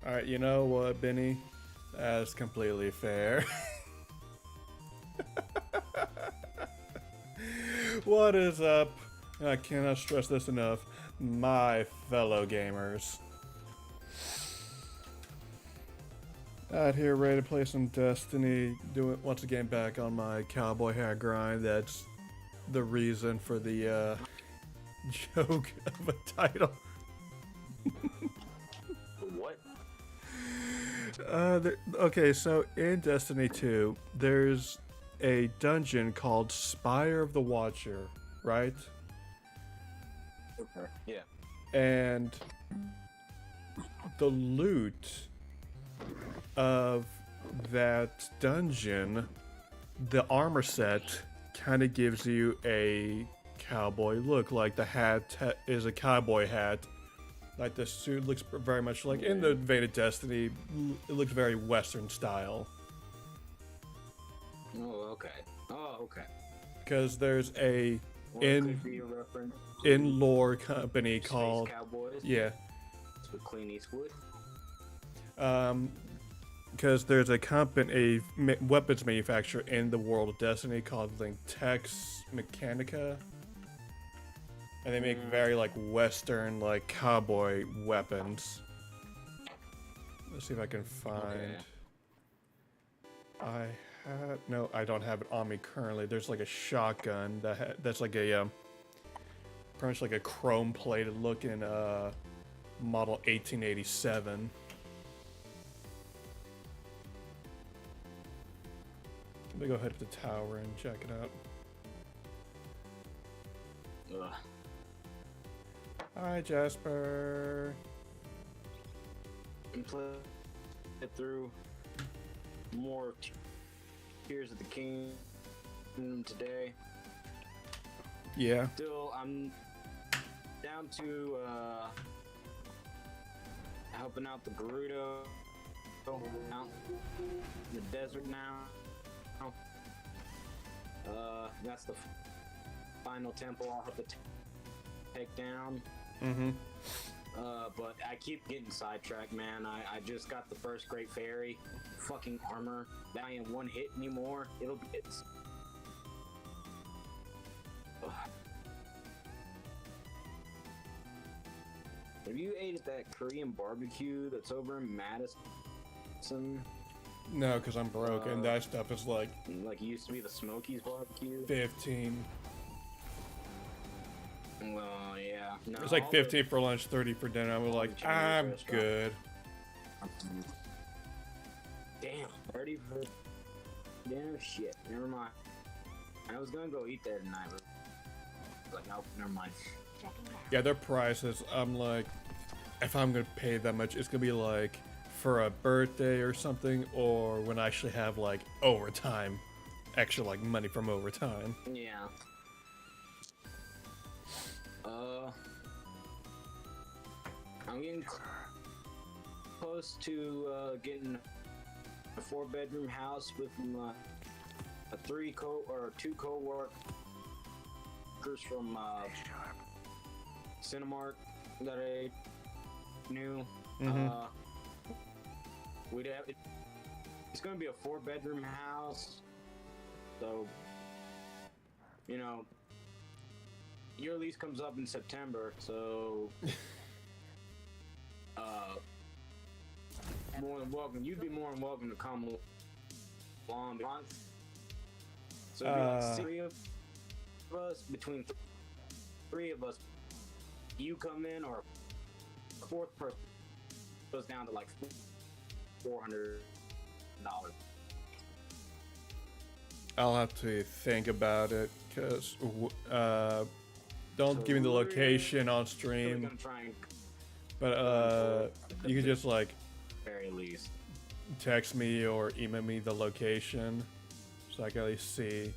Alright, you know what, Benny? That's completely fair. What is up? I cannot stress this enough. My fellow gamers. Out here ready to play some Destiny. Doing once again back on my cowboy hat grind. That's the reason for the joke of a title. What? Okay, so in Destiny 2, there's a dungeon called Spire of the Watcher, right? Okay. Yeah. And the loot of that dungeon, the armor set, kind of gives you a cowboy look. Like the hat is a cowboy hat. Like the suit looks very much like in the vein of Destiny. It looks very Western style. Oh, okay. Oh, okay. Because there's a Well, it could be a reference to in-lore company Space called Cowboys. yeah. With Clint Eastwood. Because there's a company, a weapons manufacturer in the world of Destiny called like Tex Mechanica, and they make very like Western like cowboy weapons. Let's see if I can find. Okay. No, I don't have it on me currently. There's like a shotgun that's like a pretty much like a chrome-plated looking model 1887. Let me go ahead to the tower and check it out. Ugh. Hi, Jasper. And play it through more Tears of the Kingdom today. Yeah. Still, I'm down to helping out the Gerudo out in the desert now. That's the final temple I'll have to take down. Mm-hmm. But I keep getting sidetracked, man. I just got the first Great Fairy. Fucking armor. That ain't one hit anymore. It's... Ugh. Have you ate at that Korean barbecue that's over in Madison? No, because I'm broke, and that stuff is like it used to be the Smokies barbecue. 15. Well, yeah. No, It's like 15 for lunch, 30 for dinner. I was like, I'm good. Damn, 30 for dinner? Shit, never mind. I was gonna go eat there tonight, but like, nope, never mind. Yeah, their prices, I'm like, if I'm gonna pay that much, it's gonna be like for a birthday or something, or when I actually have like overtime, extra like money from overtime. Yeah. I'm getting close to getting a 4-bedroom house with two co-workers from Cinemark that I knew. Mm-hmm. It's going to be a 4-bedroom house, so you know your lease comes up in September, so more than welcome. You'd be more than welcome to come along. So it'd be like 3 of us, between 3 of us. You come in, or a 4th person goes down to like $400. I'll have to think about it, because don't give me the location on stream, but you can just like very least text me or email me the location so I can at least see,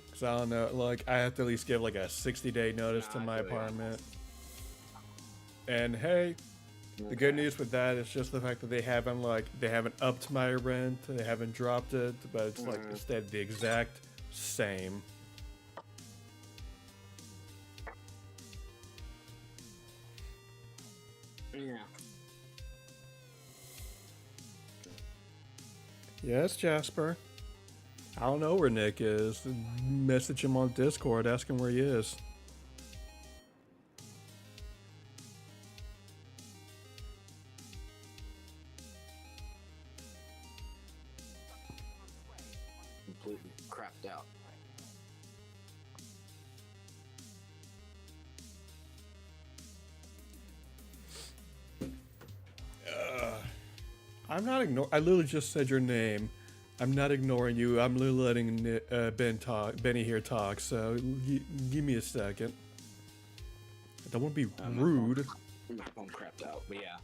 because I don't know, like I have to at least give like a 60-day notice to my apartment. And hey, the good news with that is just the fact that they haven't upped my rent, they haven't dropped it, but it's like instead the exact same. Yeah. Yes, Jasper. I don't know where Nick is. Message him on Discord, ask him where he is. Completely crapped out. I'm not ignoring. I literally just said your name. I'm not ignoring you. I'm literally letting Benny here talk. So give me a second. I don't want to be rude. My phone crapped out, but yeah.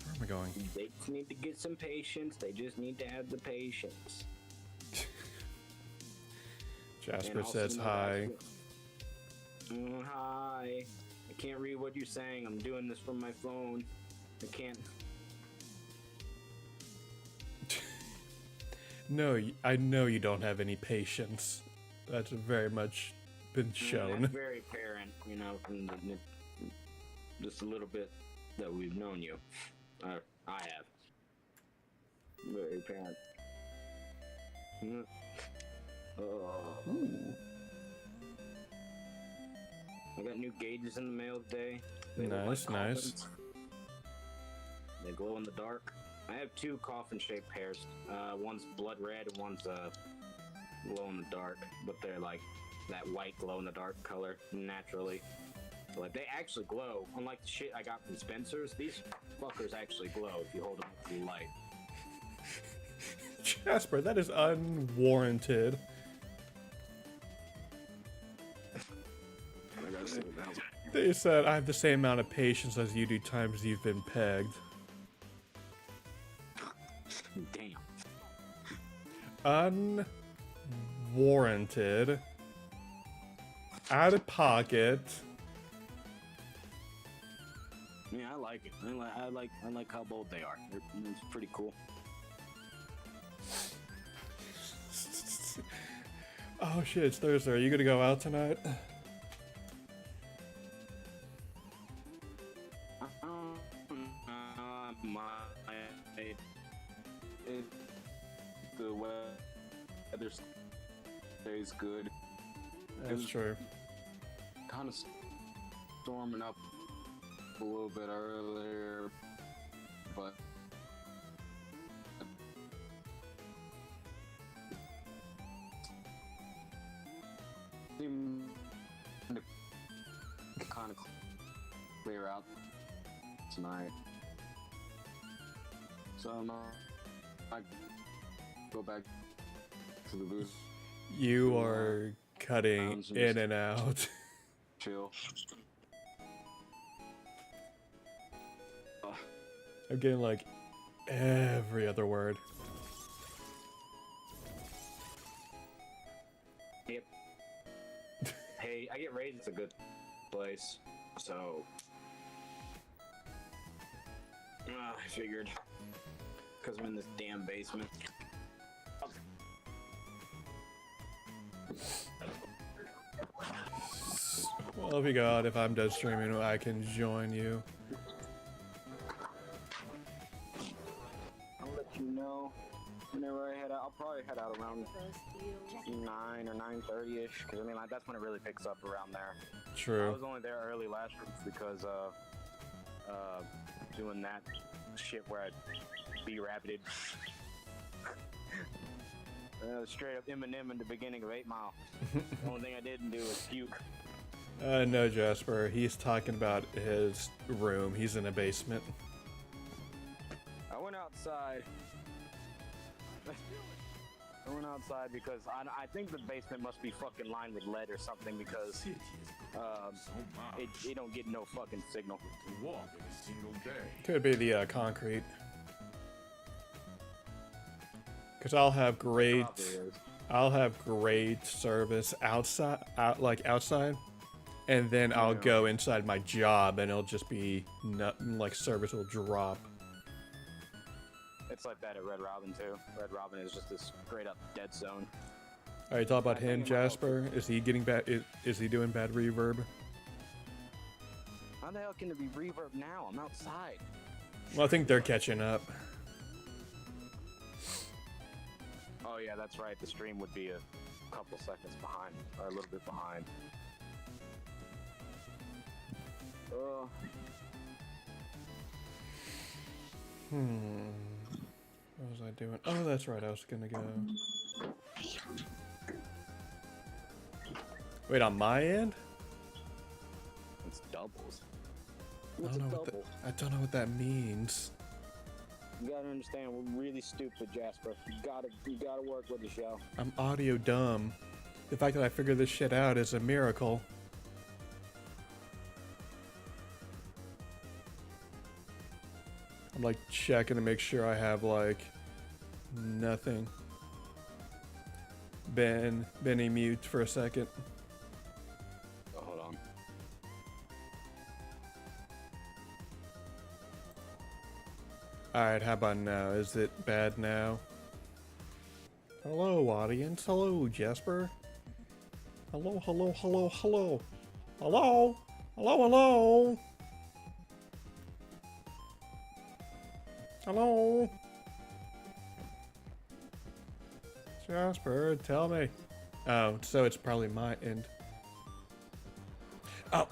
Where am I going? They just need to get some patience. They just need to have the patience. Jasper says hi. Hi. I can't read what you're saying. I'm doing this from my phone. I can't. No, I know you don't have any patience. That's very much been shown. That's very apparent, you know, from just a little bit that we've known you. I have. Very apparent. I got new gauges in the mail today. They look Nice, like nice. coffins. They glow in the dark. I have two coffin-shaped pairs. One's blood red and one's glow in the dark, but they're like that white glow in the dark color naturally. So, like, they actually glow. Unlike the shit I got from Spencer's, these fuckers actually glow if you hold them up to the light. Jasper, that is unwarranted. They said I have the same amount of patience as you do times you've been pegged. Damn. Unwarranted. Out of pocket. Yeah, I like it. I like how bold they are. It's pretty cool. Oh shit, it's Thursday. Are you gonna go out tonight? The weather stays good. That's true. Kind of storming up a little bit earlier, but seemed to kind of clear out tonight. So I go back to the booth. You are cutting in and out. Chill. I'm getting like every other word. Yep. Hey, I get raised. It's a good place, so I figured because I'm in this damn basement. Well, if you go out, if I'm done streaming, I can join you. I'll let you know whenever I head out. I'll probably head out around 9 or 9:30ish, because I mean, like, that's when it really picks up around there. I True. was only there early last week because doing that shit where I'd be rapided. Straight up Eminem in the beginning of 8 Mile. The only thing I didn't do was puke. No, Jasper. He's talking about his room. He's in a basement. I went outside. Because I think the basement must be fucking lined with lead or something, because it don't get no fucking signal. Could be the concrete. Because I'll have great service outside, and then I'll go inside my job, and it'll just be like service will drop. It's like that at Red Robin too. Red Robin is just this straight up dead zone. All right, talk about him, Jasper. Is he getting bad? Is he doing bad reverb? How the hell can there be reverb now? I'm outside. Well, I think they're catching up. Oh yeah, that's right. The stream would be a couple seconds behind, or a little bit behind. What was I doing? Oh, that's right. I was gonna go. Wait, on my end? It's doubles. I What's don't a know what double? I don't know what that means. You gotta understand, we're really stupid, Jasper. You gotta work with the show. I'm audio dumb. The fact that I figured this shit out is a miracle. I'm like checking to make sure I have like nothing. Benny mute for a second. Oh, hold on. Alright, how about now? Is it bad now? Hello, audience. Hello, Jasper. Hello, hello, hello, hello. Hello? Hello, hello? Hello? Jasper, tell me. Oh, so it's probably my end. Oh.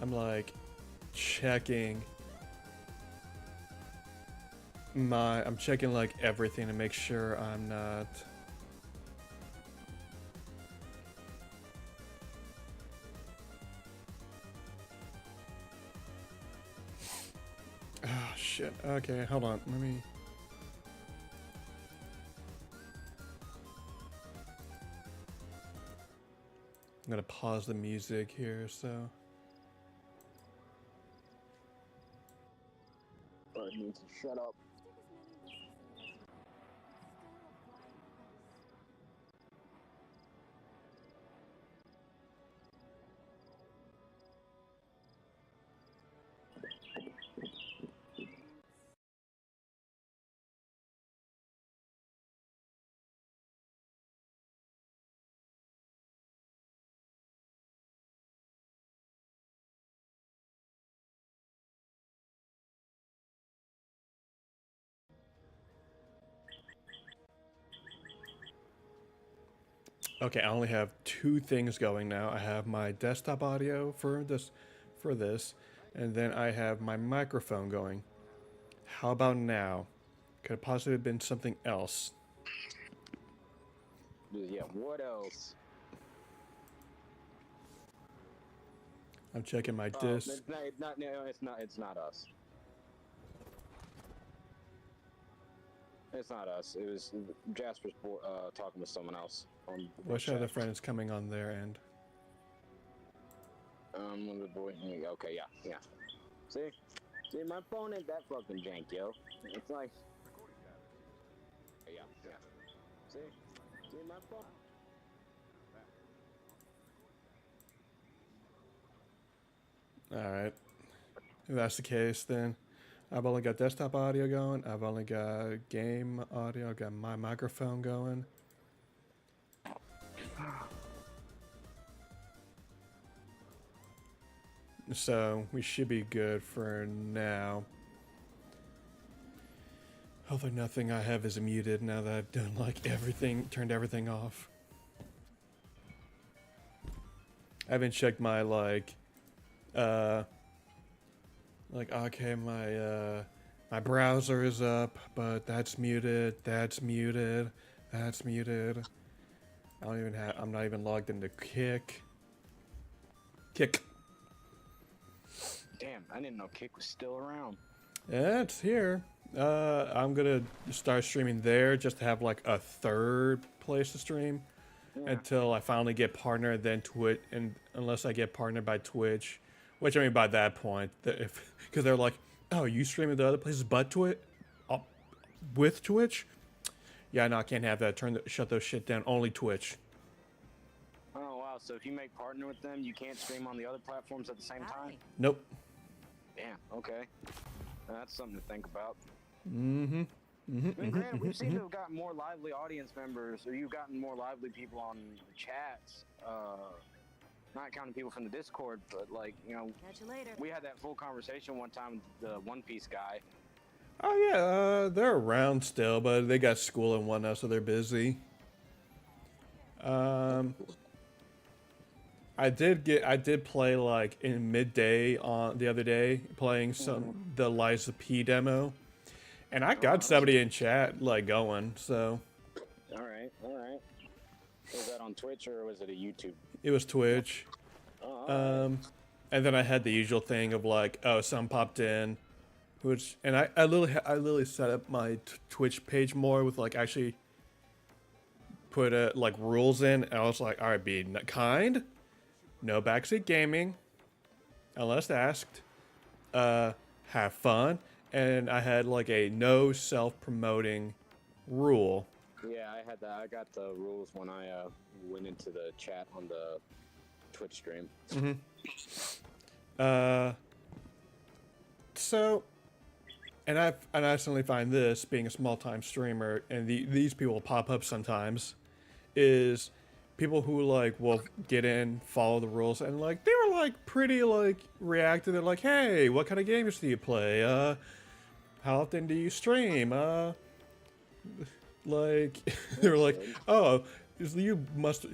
I'm like checking I'm checking like everything to make sure I'm not oh shit. Okay, hold on. Let me I'm gonna pause the music here, so Bird needs to shut up. okay, I only have two things going now. I have my desktop audio for this, and then I have my microphone going. How about now? Could have possibly been something else. Yeah, what else? I'm checking my disc. It's not us. It's not us. It was Jasper's talking with someone else. Which other friends coming on their end? One of the boy. Okay, yeah. See, my phone ain't that fucking jank, yo. It's like, yeah. See, my phone. Alright. If that's the case, then I've only got desktop audio going. I've only got game audio. I've got my microphone going. So we should be good for now. Hopefully nothing I have is muted now that I've done like everything, turned everything off. I haven't checked my like okay, my browser is up, but that's muted, that's muted, that's muted. I'm not even logged into Kick. Damn, I didn't know Kick was still around. Yeah, it's here. I'm gonna start streaming there just to have like a third place to stream until I finally get partnered, then Twitch, and unless I get partnered by Twitch, which I mean by that point, because they're like, oh, you stream at the other places but Twitch, with Twitch? Yeah, no, I can't have that. Shut those shit down. Only Twitch. Oh wow, so if you make partner with them, you can't stream on the other platforms at the same time? Nope. Okay. That's something to think about. Mm-hmm. Mm-hmm. I mean, granted, we've seemed to Mm-hmm. have gotten more lively audience members, or you've gotten more lively people on the chats. Not counting people from the Discord, but like, you know, Catch you later. we had that full conversation one time with the One Piece guy. Oh yeah, they're around still, but they got school and whatnot, so they're busy. I did play like in midday on the other day, playing the Liza P demo, and I got somebody in chat like going. So All right, all right. Was that on Twitch or was it a YouTube? it was Twitch. Oh, all right. And then I had the usual thing of like, oh, some popped in, which, and I literally set up my Twitch page more with like actually put like rules in, and I was like, all right, be kind, no backseat gaming, unless asked, have fun, and I had like a no self-promoting rule. Yeah, I had that. I got the rules when I went into the chat on the Twitch stream. So, and I suddenly find this, being a small-time streamer, and these people pop up sometimes, is people who like will get in, follow the rules, and like they were like pretty like reactive. They're like, hey, what kind of games do you play? How often do you stream? Like they were like, oh, you must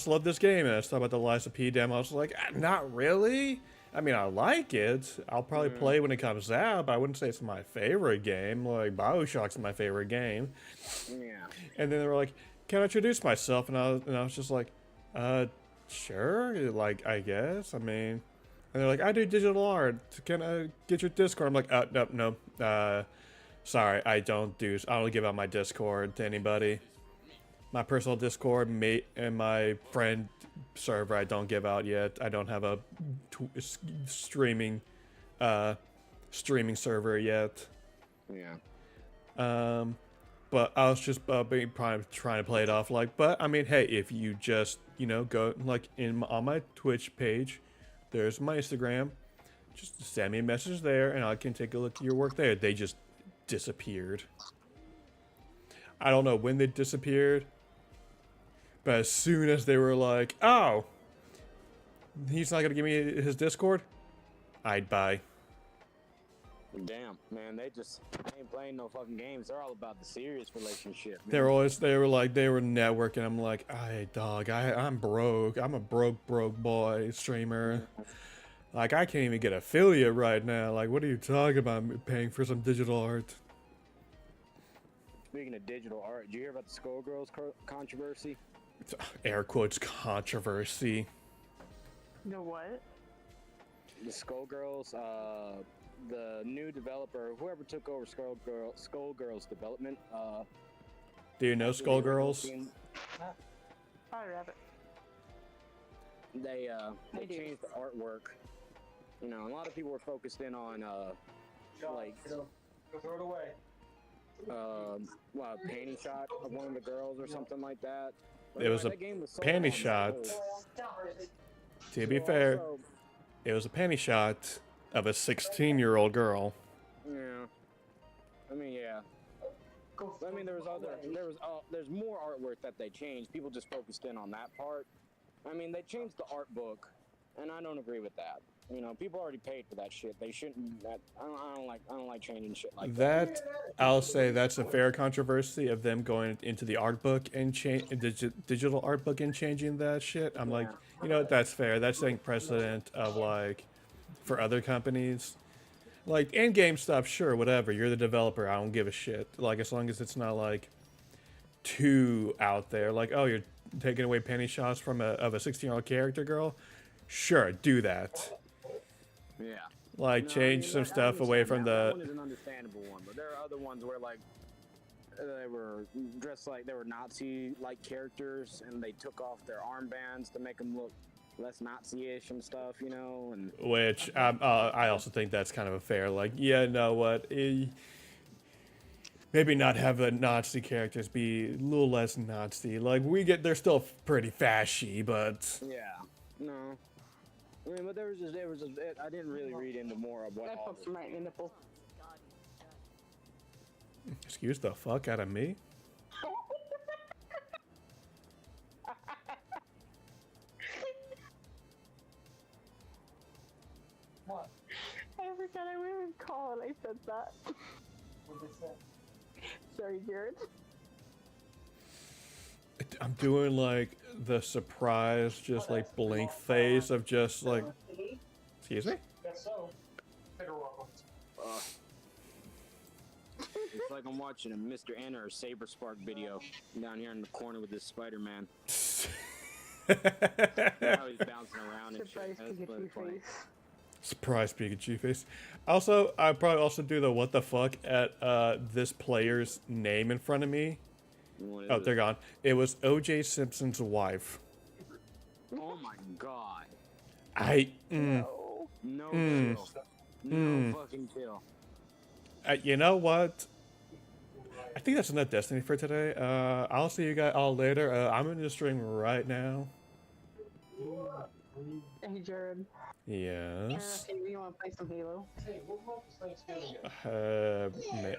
love this game. And I was talking about the Liza P demo. I was like, not really. I mean, I like it. I'll probably play when it comes out, but I wouldn't say it's my favorite game. Like, BioShock's my favorite game. Yeah. And then they were like, can I introduce myself? And I was just like, sure, like, I guess. I mean, and they're like, I do digital art. Can I get your Discord? I'm like, no. Sorry, I don't give out my Discord to anybody. My personal Discord, mate, and my friend server I don't give out yet. I don't have a streaming server yet. Yeah. But I was just trying to play it off like, but I mean, hey, if you just, go like on my Twitch page, there's my Instagram, just send me a message there and I can take a look at your work there. They just disappeared. I don't know when they disappeared, but as soon as they were like, oh, he's not gonna give me his Discord, I'd buy. Damn, man, they ain't playing no fucking games. They're all about the serious relationship. Man. They were networking. I'm like, hey, dog, I'm broke. I'm a broke boy streamer. Like, I can't even get affiliate right now. Like, what are you talking about? Me paying for some digital art? Speaking of digital art, did you hear about the Skullgirls controversy? It's air quotes controversy. No what? The Skullgirls, the new developer, whoever took over Skullgirls development, Do you know Skullgirls? Probably rabbit. They changed the artwork. You know, a lot of people were focused in on like Go throw it away. panty shot of one of the girls or something like that. But It was a that game was so panty long shot. ago. To be So fair, also- it was a panty shot of a 16-year-old girl. yeah. I mean, yeah. I mean, there's more artwork that they changed. People just focused in on that part. I mean, they changed the art book, and I don't agree with that. You know, people already paid for that shit. They shouldn't. I don't like changing shit like that. That, I'll say that's a fair controversy of them going into the art book and digital art book and changing that shit. I'm like, you know what, that's fair. That's setting precedent of like, for other companies. Like, in-game stuff, sure, whatever. You're the developer. I don't give a shit. Like, as long as it's not like too out there. Like, oh, you're taking away penny shots from a 16-year-old character girl. Sure, do that. Yeah. Like, No, I change mean, some like, I stuff away understand from that. the. That one is an understandable one, but there are other ones where like they were dressed like they were Nazi-like characters, and they took off their armbands to make them look less Nazi-ish and stuff, you know. And Which I also think that's kind of a fair. Like, yeah, know what? Maybe not have the Nazi characters be a little less Nazi. Like, they're still pretty fashy, but yeah, no. I mean, but I didn't really read into more of what. I all poked him right in the nipple. Excuse the fuck out of me? What? I forgot I would call and I said that. What did they say? Sorry, Jared. I'm doing like the surprise, just like blink face of just like, excuse me? Guess so. You're welcome. It's like I'm watching a Mr. Enter or Saber Spark video down here in the corner with this Spider-Man. Now he's bouncing around and Surprise shit. That's Pikachu funny. face. Surprise Pikachu face. Also, I'd probably also do the what the fuck at this player's name in front of me. What is Oh, it? they're gone. It was O.J. Simpson's wife. Oh my god. No. No Mm. chill. No fucking chill. You know what? I think that's enough Destiny for today. I'll see you guys all later. I'm in the stream right now. Hey, Jared. Yes. You want to play some Halo? Hey, what month is Thanksgiving?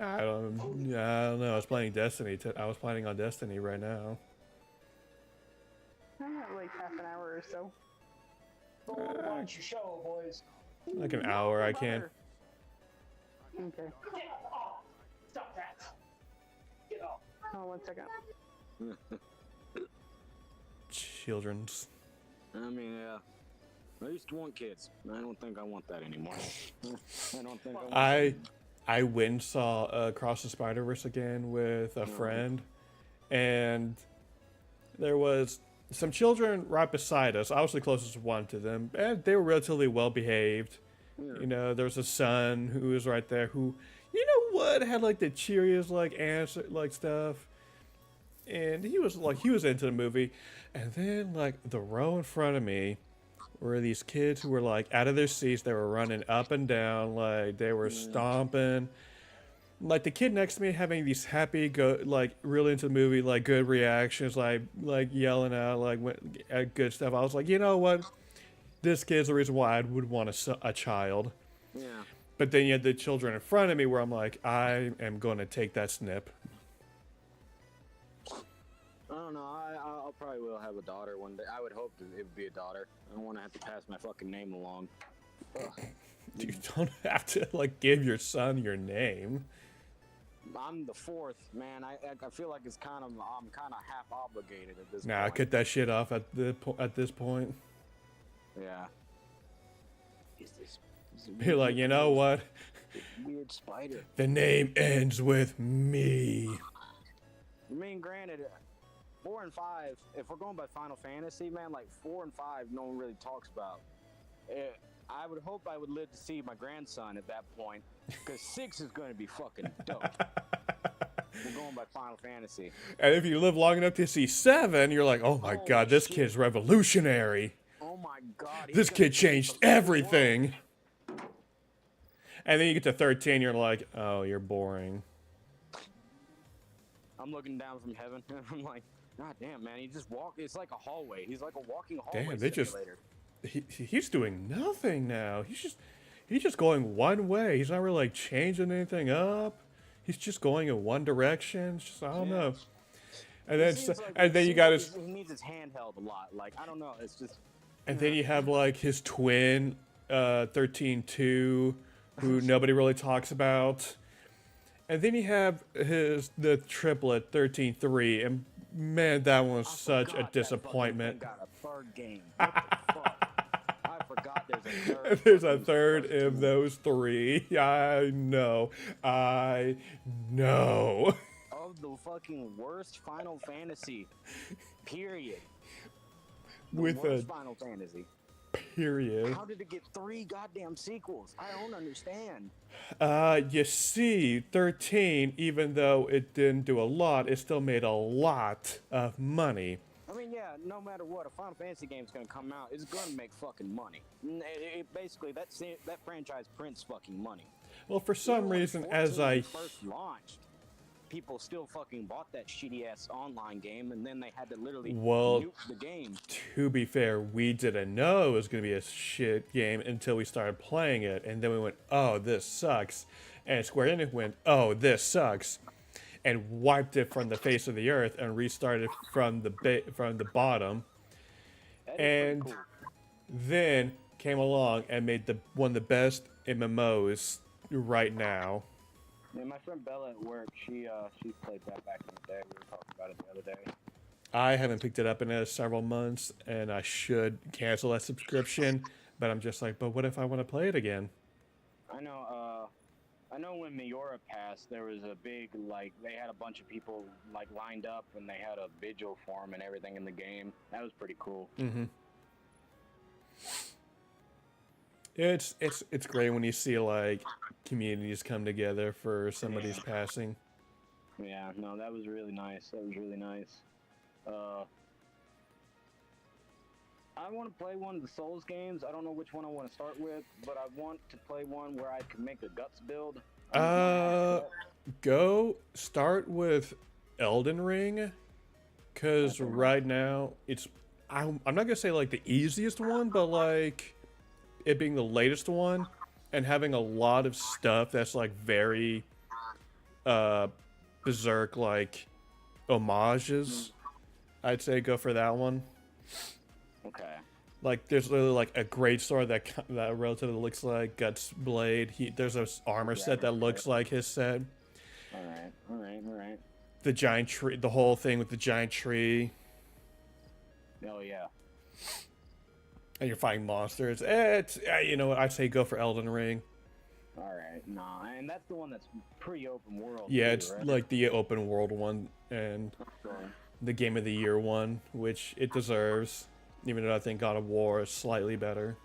I don't know. I was playing Destiny. I was planning on Destiny right now. I have like half an hour or so. Why don't you show, boys? Like an hour, I can. Okay. Get off! Stop that! Get off! Oh, 1 second. Children's. I mean, yeah. I used to want kids. I don't think I want that anymore. I don't think I want I went and saw Across the Spider-Verse again with a friend, and there was some children right beside us. I was the closest one to them, and they were relatively well behaved. You know, there was a son who was right there who, you know what, had like the cheeriest like answer like stuff, and he was into the movie. And then like the row in front of me were these kids who were like out of their seats. They were running up and down, like they were stomping. Like the kid next to me having these happy, like really into the movie, like good reactions, like yelling out, like at good stuff. I was like, you know what, this kid's the reason why I would want a child. Yeah. But then you had the children in front of me where I'm like, I am going to take that snip. I don't know. I'll probably will have a daughter one day. I would hope that it would be a daughter. I don't want to have to pass my fucking name along. Ugh. You don't have to like give your son your name. I'm the fourth, man. I feel like I'm kind of half obligated at this Nah, point. cut that shit off at this point. Yeah. You're like, you know what? Weird spider. The name ends with me. I mean, granted, 4 and 5. If we're going by Final Fantasy, man, like 4 and 5, no one really talks about. I would hope I would live to see my grandson at that point, because 6 is going to be fucking dope. We're going by Final Fantasy. And if you live long enough to see 7, you're like, oh my god, this shit. kid's revolutionary. Oh my god. This kid changed everything. And then you get to 13, you're like, oh, you're boring. I'm looking down from heaven, and I'm like, god damn, man, he just walked. It's like a hallway. He's like a walking hallway Damn, they just simulator. he's doing nothing now. He's just going one way. He's not really like changing anything up. He's just going in one direction. It's just, I don't know. And then you got his. He needs his handheld a lot. Like, I don't know. It's just. And then you have like his twin, 13-2, who nobody really talks about. And then you have the triplet 13-3, and man, that one was such a disappointment. Got a third game. What the fuck? I forgot there's a third. There's a third of those 3. I know. Of the fucking worst Final Fantasy. Period. With Worst a Final Fantasy. period. How did it get 3 goddamn sequels? I don't understand. You see, 13, even though it didn't do a lot, it still made a lot of money. I mean, yeah, no matter what, a Final Fantasy game's gonna come out, it's gonna make fucking money. Basically, that franchise prints fucking money. Well, for some Even when reason, 14 as I first launched, people still fucking bought that shitty ass online game, and then they had to literally Well, nuke the game. to be fair, we didn't know it was going to be a shit game until we started playing it, and then we went, "Oh, this sucks," and Square Enix went, "Oh, this sucks," and wiped it from the face of the earth and restarted from the bottom, That is and pretty cool. then came along and made one of the best MMOs right now. Yeah, my friend Bella at work, she played that back in the day. We were talking about it the other day. I haven't picked it up in several months, and I should cancel that subscription, but I'm just like, but what if I want to play it again? I know when Miura passed, there was a big, like, they had a bunch of people, like, lined up, and they had a vigil for him and everything in the game. That was pretty cool. Mm-hmm. It's great when you see, like, communities come together for somebody's passing. Yeah, no, that was really nice. That was really nice. I want to play one of the Souls games. I don't know which one I want to start with, but I want to play one where I can make a guts build. Go start with Elden Ring, because right now I'm not gonna say like the easiest one, but like it being the latest one and having a lot of stuff that's like very berserk like homages. I'd say go for that one. Okay. Like, there's literally, like, a great sword that relatively looks like Guts Blade. There's a armor set that looks like his set. Alright. The giant tree, the whole thing with the giant tree. Oh, yeah. And you're fighting monsters. You know what, I'd say go for Elden Ring. Alright, nah, and that's the one that's pretty open world. Yeah, too, it's right? like the open world one and the Game of the Year one, which it deserves. Even though I think God of War is slightly better.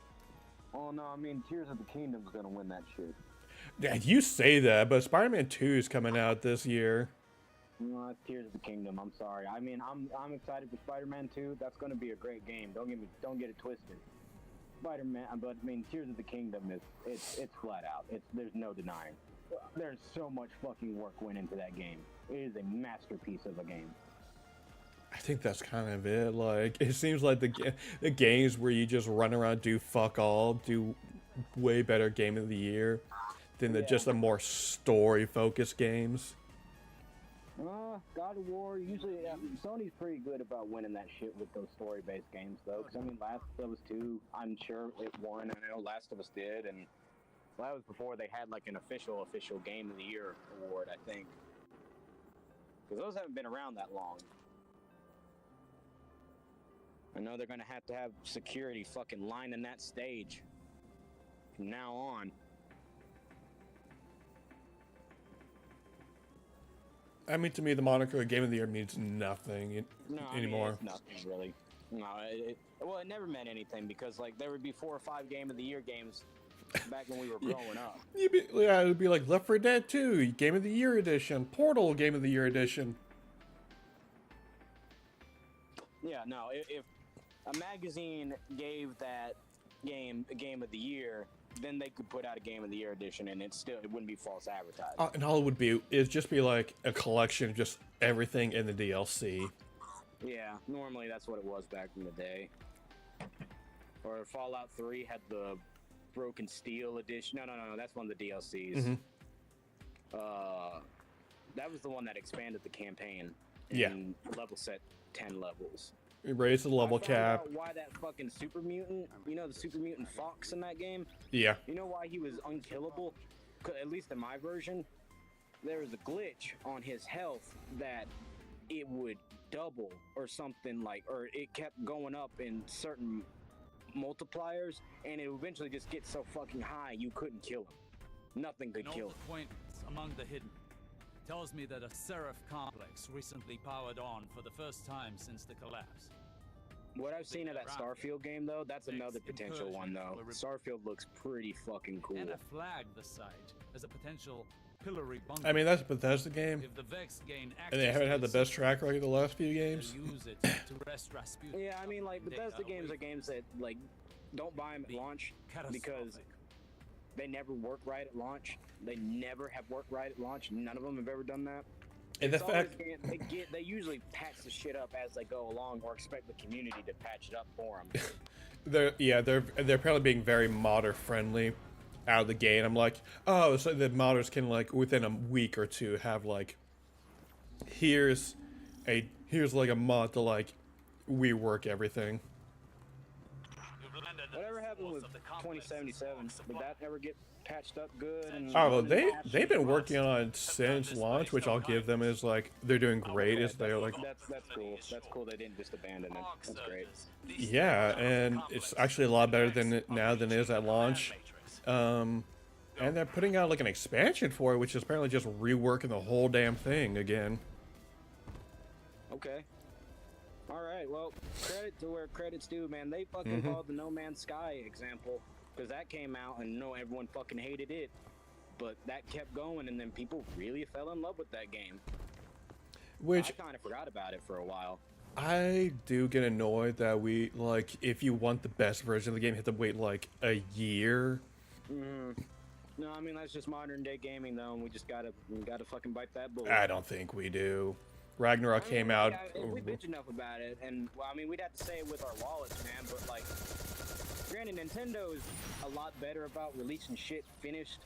Oh, no, I mean, Tears of the Kingdom's gonna win that shit. Yeah, you say that, but Spider-Man 2 is coming out this year. No, it's Tears of the Kingdom. I'm sorry. I mean, I'm excited for Spider-Man 2. That's gonna be a great game. Don't get it twisted. Spider-Man, but I mean, Tears of the Kingdom it's flat out. There's no denying. There's so much fucking work went into that game. It is a masterpiece of a game. I think that's kind of it. Like, it seems like the games where you just run around, do fuck all, do way better Game of the Year than just the more story-focused games. God of War, usually, Sony's pretty good about winning that shit with those story-based games, though. Because, I mean, Last of Us 2, I'm sure it won. I know Last of Us did, and that was before they had, like, an official Game of the Year award, I think. Because those haven't been around that long. I know they're gonna have to have security fucking lining that stage from now on. I mean, to me, the moniker Game of the Year means nothing anymore. It's nothing really. No, well, it never meant anything because like there would be 4 or 5 Game of the Year games back when we were growing up. Yeah, it would be like Left 4 Dead 2, Game of the Year Edition, Portal Game of the Year Edition. Yeah, no, if a magazine gave that game a Game of the Year, then they could put out a Game of the Year edition, and it wouldn't be false advertising. And all it would be is just be like a collection of just everything in the DLC. Yeah, normally that's what it was back in the day. Or Fallout 3 had the Broken Steel edition. No, that's one of the DLCs. Mm-hmm. That was the one that expanded the campaign. Yeah. And level set 10 levels. Raise the level I found cap. out why that fucking super mutant, you know, the super mutant fox in that game? Yeah. You know why he was unkillable? At least in my version, there was a glitch on his health that it would double or something like, or it kept going up in certain multipliers, and it eventually just gets so fucking high you couldn't kill him. Nothing could kill him. Points among the hidden tells me that a Seraph complex recently powered on for the first time since the collapse. What I've seen of that Starfield game, though, that's another potential one, though. Starfield looks pretty fucking cool. And I flagged the site as a potential pillory bunker. I mean, that's a Bethesda game, If the Vex gain and they haven't had the best track record the last few games. use it to rest Rasputin. Yeah, I mean, like, Bethesda games are games that, like, don't buy them at launch because they never work right at launch. They never have worked right at launch. None of them have ever done that. And the It's always fact, they usually patch the shit up as they go along, or expect the community to patch it up for them. they're apparently being very modder friendly out of the gate. I'm like, oh, so the modders can like within a week or two have like, here's like a mod to like rework everything. Whatever happened with 2077? Did that ever get patched up good? And Oh, well, they've been working on it since launch, which I'll give them is like they're doing great. Is they're like, that's cool. That's cool. They didn't just abandon it. That's great. yeah, and it's actually a lot better than it now than it is at launch. And they're putting out like an expansion for it, which is apparently just reworking the whole damn thing again. Okay. All right. Well, credit to where credit's due, man. They fucking followed the No Man's Sky example, because that came out and everyone fucking hated it, but that kept going, and then people really fell in love with that game. Which I kind of forgot about it for a while. I do get annoyed that we like if you want the best version of the game, you have to wait like a year. No, I mean that's just modern day gaming though, and we gotta fucking bite that bullet. I don't think we do. Ragnarok I mean, came out. We bitch enough about it, and well, I mean we'd have to say it with our wallets, man. But like, granted, Nintendo is a lot better about releasing shit finished.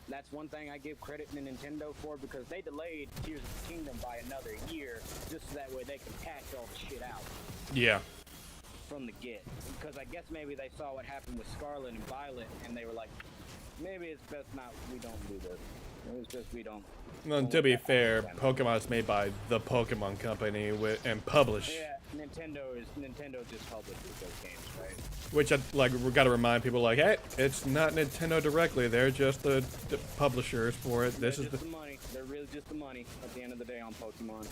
That's one thing I give credit to Nintendo for, because they delayed Tears of the Kingdom by another year, just so that way they can patch all the shit out Yeah. from the get. Because I guess maybe they saw what happened with Scarlet and Violet, and they were like, maybe it's best we don't do this. It's just we don't. Well, to be fair, Pokemon is made by the Pokemon Company and published. Yeah, Nintendo just publishes those games, right? Which we got to remind people like, hey, it's not Nintendo directly. They're just the publishers for it. This They're is just the money. They're really just the money at the end of the day on Pokemon.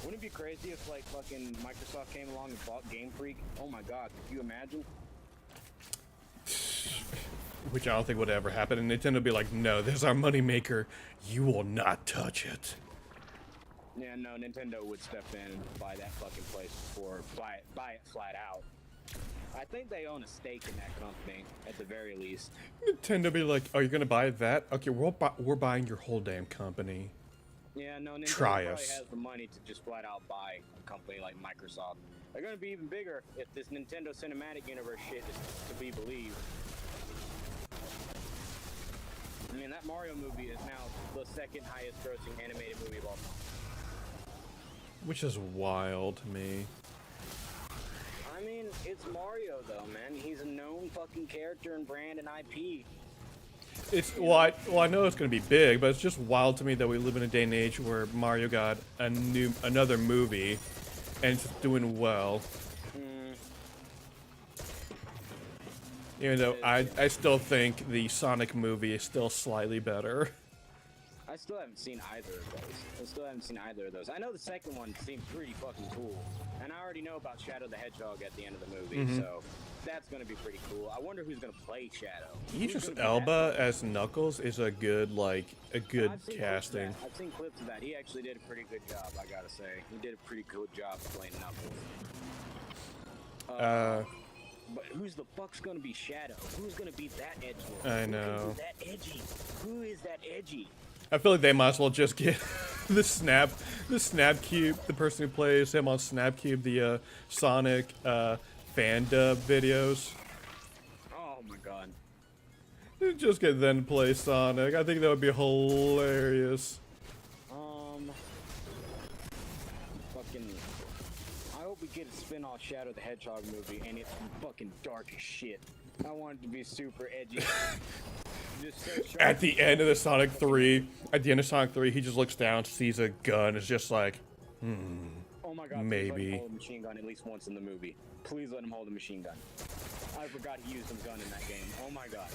Wouldn't it be crazy if like fucking Microsoft came along and bought Game Freak? Oh my god, could you imagine? Which I don't think would ever happen. And Nintendo would be like, no, this is our moneymaker. You will not touch it. Yeah, no, Nintendo would step in and buy that fucking place before buy it flat out. I think they own a stake in that company at the very least. Nintendo be like, oh, you're gonna buy that? Okay, we're buying your whole damn company. Yeah, no, Nintendo Try probably us. has the money to just flat out buy a company like Microsoft. They're gonna be even bigger if this Nintendo Cinematic Universe shit is to be believed. I mean, that Mario movie is now the second highest grossing animated movie of all time. Which is wild to me. I mean, it's Mario though, man. He's a known fucking character and brand and IP. It's well, I know it's gonna be big, but it's just wild to me that we live in a day and age where Mario got another movie, and it's doing well. Even though I still think the Sonic movie is still slightly better. I still haven't seen either of those. I know the second one seemed pretty fucking cool, and I already know about Shadow the Hedgehog at the end of the movie, so that's gonna be pretty cool. I wonder who's gonna play Shadow. Idris Elba as Knuckles is a good casting. I've seen clips of that. He actually did a pretty good job, I gotta say. He did a pretty good job playing Knuckles. But who's the fuck's gonna be Shadow? Who's gonna be that edgy? I know. Who is that edgy? I feel like they might as well just get the Snap Cube, the person who plays him on Snap Cube, the Sonic fan dub videos. Oh my god. Just get them to play Sonic. I think that would be hilarious. Fucking. I hope we get a spin-off Shadow the Hedgehog movie, and it's fucking dark as shit. I want it to be super edgy. Just so sharp. At the end of Sonic 3, he just looks down, sees a gun, is just like, Oh my god, maybe. please let him hold a machine gun at least once in the movie. Please let him hold a machine gun. I forgot he used a gun in that game. Oh my god.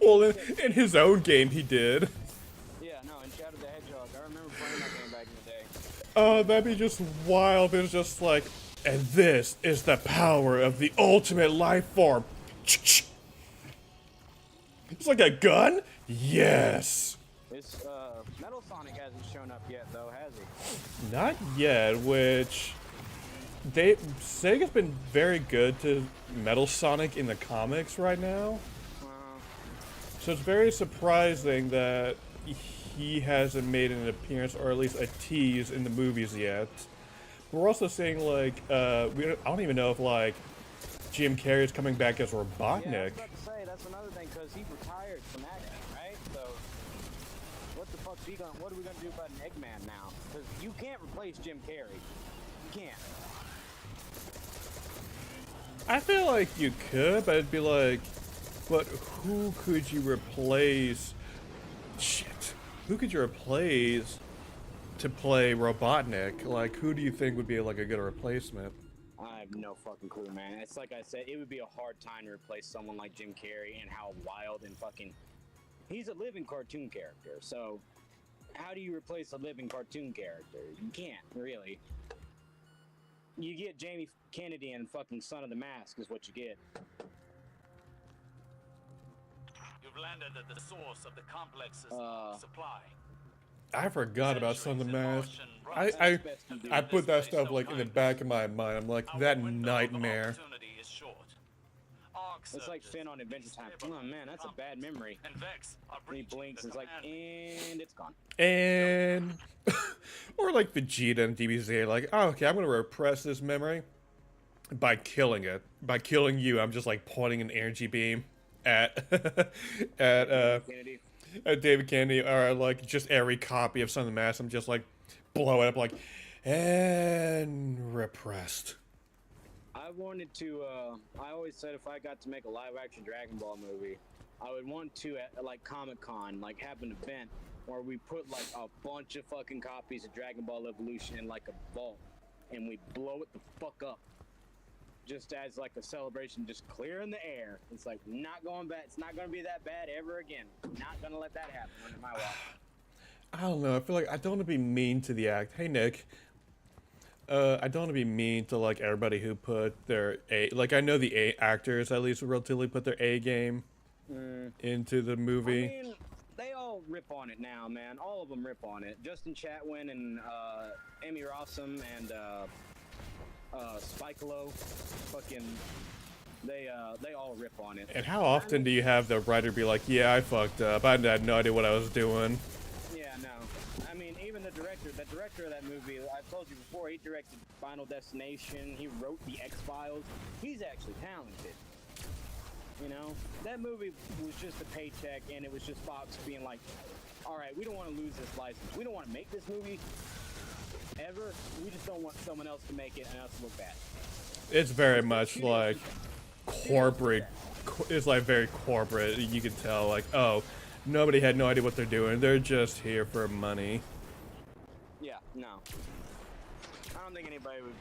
Well, in his own game, he did. Yeah, no, in Shadow the Hedgehog. I remember playing that game back in the day. Oh, that'd be just wild. It's just like, and this is the power of the ultimate life form. It's like a gun? Yes. This, Metal Sonic hasn't shown up yet, though, has he? Not yet, which Sega's been very good to Metal Sonic in the comics right now. So it's very surprising that he hasn't made an appearance or at least a tease in the movies yet. We're also saying like I don't even know if like Jim Carrey is coming back as Yeah, I Robotnik. was about to say, that's another thing, because he retired from acting, right? So, what the fuck's he gonna, what are we gonna do about an Eggman now? Because you can't replace Jim Carrey. You can't. I feel like you could, but it'd be like, but who could you replace? Shit. Who could you replace to play Robotnik? Like, who do you think would be like a good replacement? I have no fucking clue, man. It's like I said, it would be a hard time to replace someone like Jim Carrey and how wild and fucking... He's a living cartoon character, so how do you replace a living cartoon character? You can't, really. You get Jamie Kennedy and fucking Son of the Mask is what you get. You've landed at the source of the complex's supply. I forgot about Son of the Mask. I That's put that stuff like in the back of my mind. I'm like, that nightmare. It's like Finn on Adventure Time. Oh man, that's a bad memory. And he blinks and it's like, and it's gone. And or like Vegeta and DBZ, like, oh, okay, I'm gonna repress this memory by killing it. By killing you, I'm just like pointing an energy beam at Kennedy. David Kennedy, or like just every copy of Son of the Mask. I'm just like blow it up, like, and repressed. I wanted to, I always said if I got to make a live-action Dragon Ball movie, I would want to, at like Comic-Con, like have an event where we put like a bunch of fucking copies of Dragon Ball Evolution in like a vault, and we blow it the fuck up. Just as like a celebration, just clearing the air. It's like, not going back, it's not gonna be that bad ever again. Not gonna let that happen under my watch. I don't know, I feel like I don't want to be mean to the act. Hey, Nick. I don't want to be mean to like everybody who put their A, like I know the A actors at least relatively put their A game into the movie. I mean, they all rip on it now, man. All of them rip on it. Justin Chatwin and Emmy Rossum and Spikelo, fucking, they all rip on it. And how often do you have the writer be like, yeah, I fucked up, I had no idea what I was doing? Yeah, no. I mean, even the director of that movie, I've told you before, he directed Final Destination, he wrote the X-Files. He's actually talented. You know? That movie was just a paycheck, and it was just Fox being like, alright, we don't want to lose this license. We don't want to make this movie ever. We just don't want someone else to make it and us to look bad. It's very much like corporate. It's like very corporate. You can tell, like, oh, nobody had no idea what they're doing. They're just here for money. Yeah, no. I don't think anybody would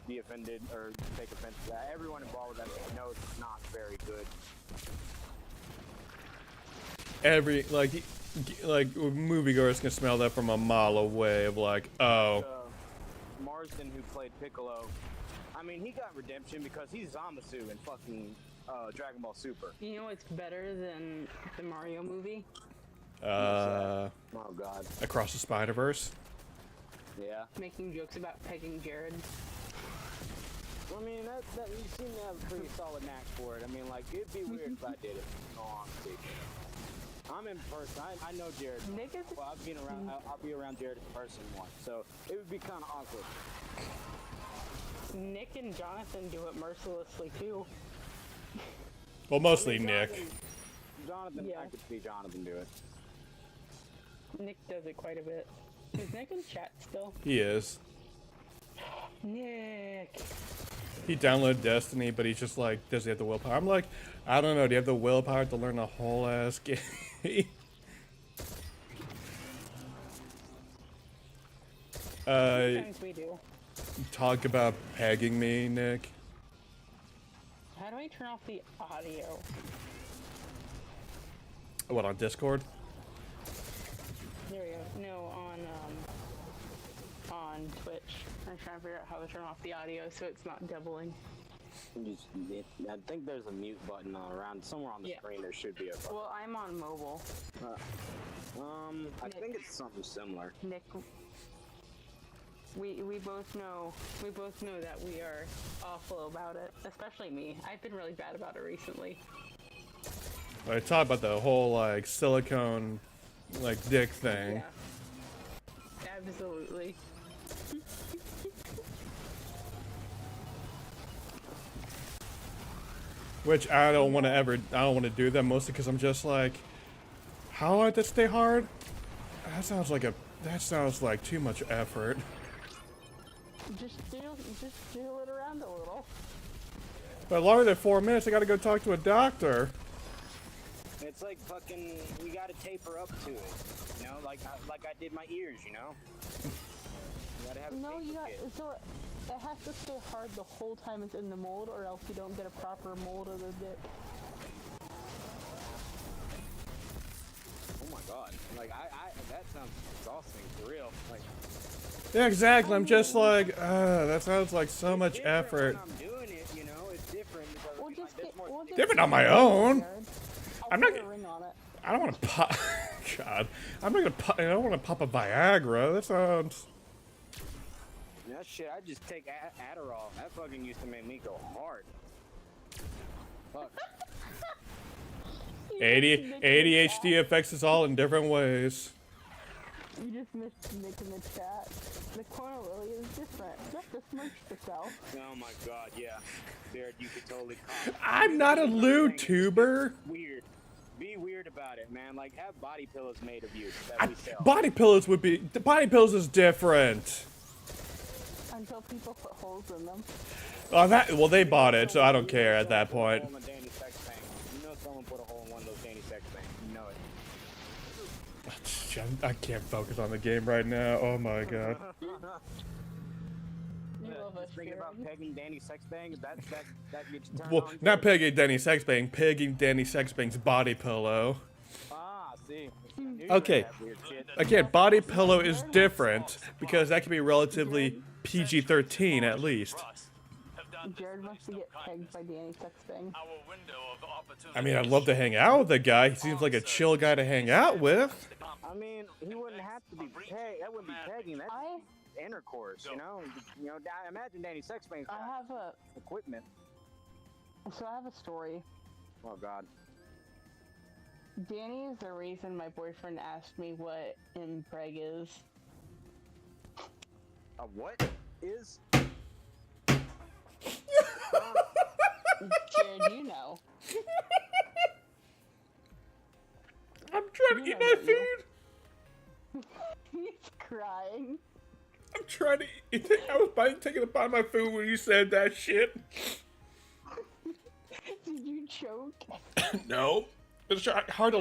be offended or take offense to that. Everyone involved with that knows it's not very good. Every like moviegoers can smell that from a mile away. Of like, oh. Marsden, who played Piccolo, I mean, he got redemption because he's Zamasu in fucking Dragon Ball Super. You know what's better than the Mario movie? Oh god. Across the Spider-Verse. Yeah. Making jokes about pegging Jared. Well, I mean, that you seem to have a pretty solid knack for it. I mean, like, it'd be weird if I did it. In all honesty. I'm in person. I know Jared. Nick is. Well, I'll be around Jared in person once, so it would be kind of awkward. Nick and Jonathan do it mercilessly too. Well, mostly Nick. Jonathan, Yeah. I could see Jonathan do it. Nick does it quite a bit. Is Nick in chat still? He is. Nick. He downloaded Destiny, but he's just like, does he have the willpower? I'm like, I don't know. Do you have the willpower to learn a whole ass game? Sometimes we do. Talk about pegging me, Nick. How do I turn off the audio? What, on Discord? There we go. No, on Twitch. I'm trying to figure out how to turn off the audio so it's not doubling. I think there's a mute button around somewhere on the screen. There should be a button. Well, I'm on mobile. I think it's something similar. Nick, we both know that we are awful about it. Especially me. I've been really bad about it recently. I talked about the whole like silicone like dick thing. Yeah. Absolutely. Which I don't want to do that, mostly because I'm just like, how do I let that stay hard? That sounds like too much effort. Just jiggle it around a little. But longer than 4 minutes, I gotta go talk to a doctor. It's like fucking, you gotta taper up to it, you know, like I did my ears, you know. You gotta have a No, taper you got kit. so it has to stay hard the whole time it's in the mold, or else you don't get a proper mold of the dick. Oh my god, like that sounds exhausting for real. Like, Yeah, exactly. I'm just like, that sounds like so much different effort. when I'm doing it, you know, it's different because We'll like, just there's get more we'll just Different on my get- own. I'll I'm put not- a ring on it. I don't want to pop. God, I'm not gonna. I don't want to pop a Viagra. That sounds. that shit. I just take Adderall. That fucking used to make me go hard. Fuck. ADHD affects us all in different ways. You just missed Nick in the chat. The corner lily is different. That's just merged itself. Oh my god, yeah. Jared, you could totally cop. I'm not a lewd tuber. Weird. Be weird about it, man. Like, have body pillows made of you that we sell. Body pillows would be. The body pillows is different. Until people put holes in them. Oh, well, they bought it, so I don't care at that point. You know someone put a hole in one of those Danny sex bangs. You know it. I can't focus on the game right now. Oh my god. You love us, Just thinking about Jared. pegging Danny sex bang. That gets you turned Well, on. not pegging Danny Sexbang, pegging Danny Sexbang's body pillow. Ah, see. I knew you Okay. had that weird shit. Again, body pillow is different because that can be relatively PG-13 at least. Jared wants to get pegged by Danny Sexbang. I mean, I'd love to hang out with the guy. He seems like a chill guy to hang out with. I mean, he wouldn't have to be pegged. That wouldn't be pegging. That's I intercourse, you know. You know, I imagine Danny sex bang's got have a equipment. so I have a story. Oh God. Danny is the reason my boyfriend asked me what impreg is. What is? Jared, you know. I'm trying to eat my food. He's crying. I'm trying to eat. I was taking a bite of my food when you said that shit. Did you choke? No. It's hard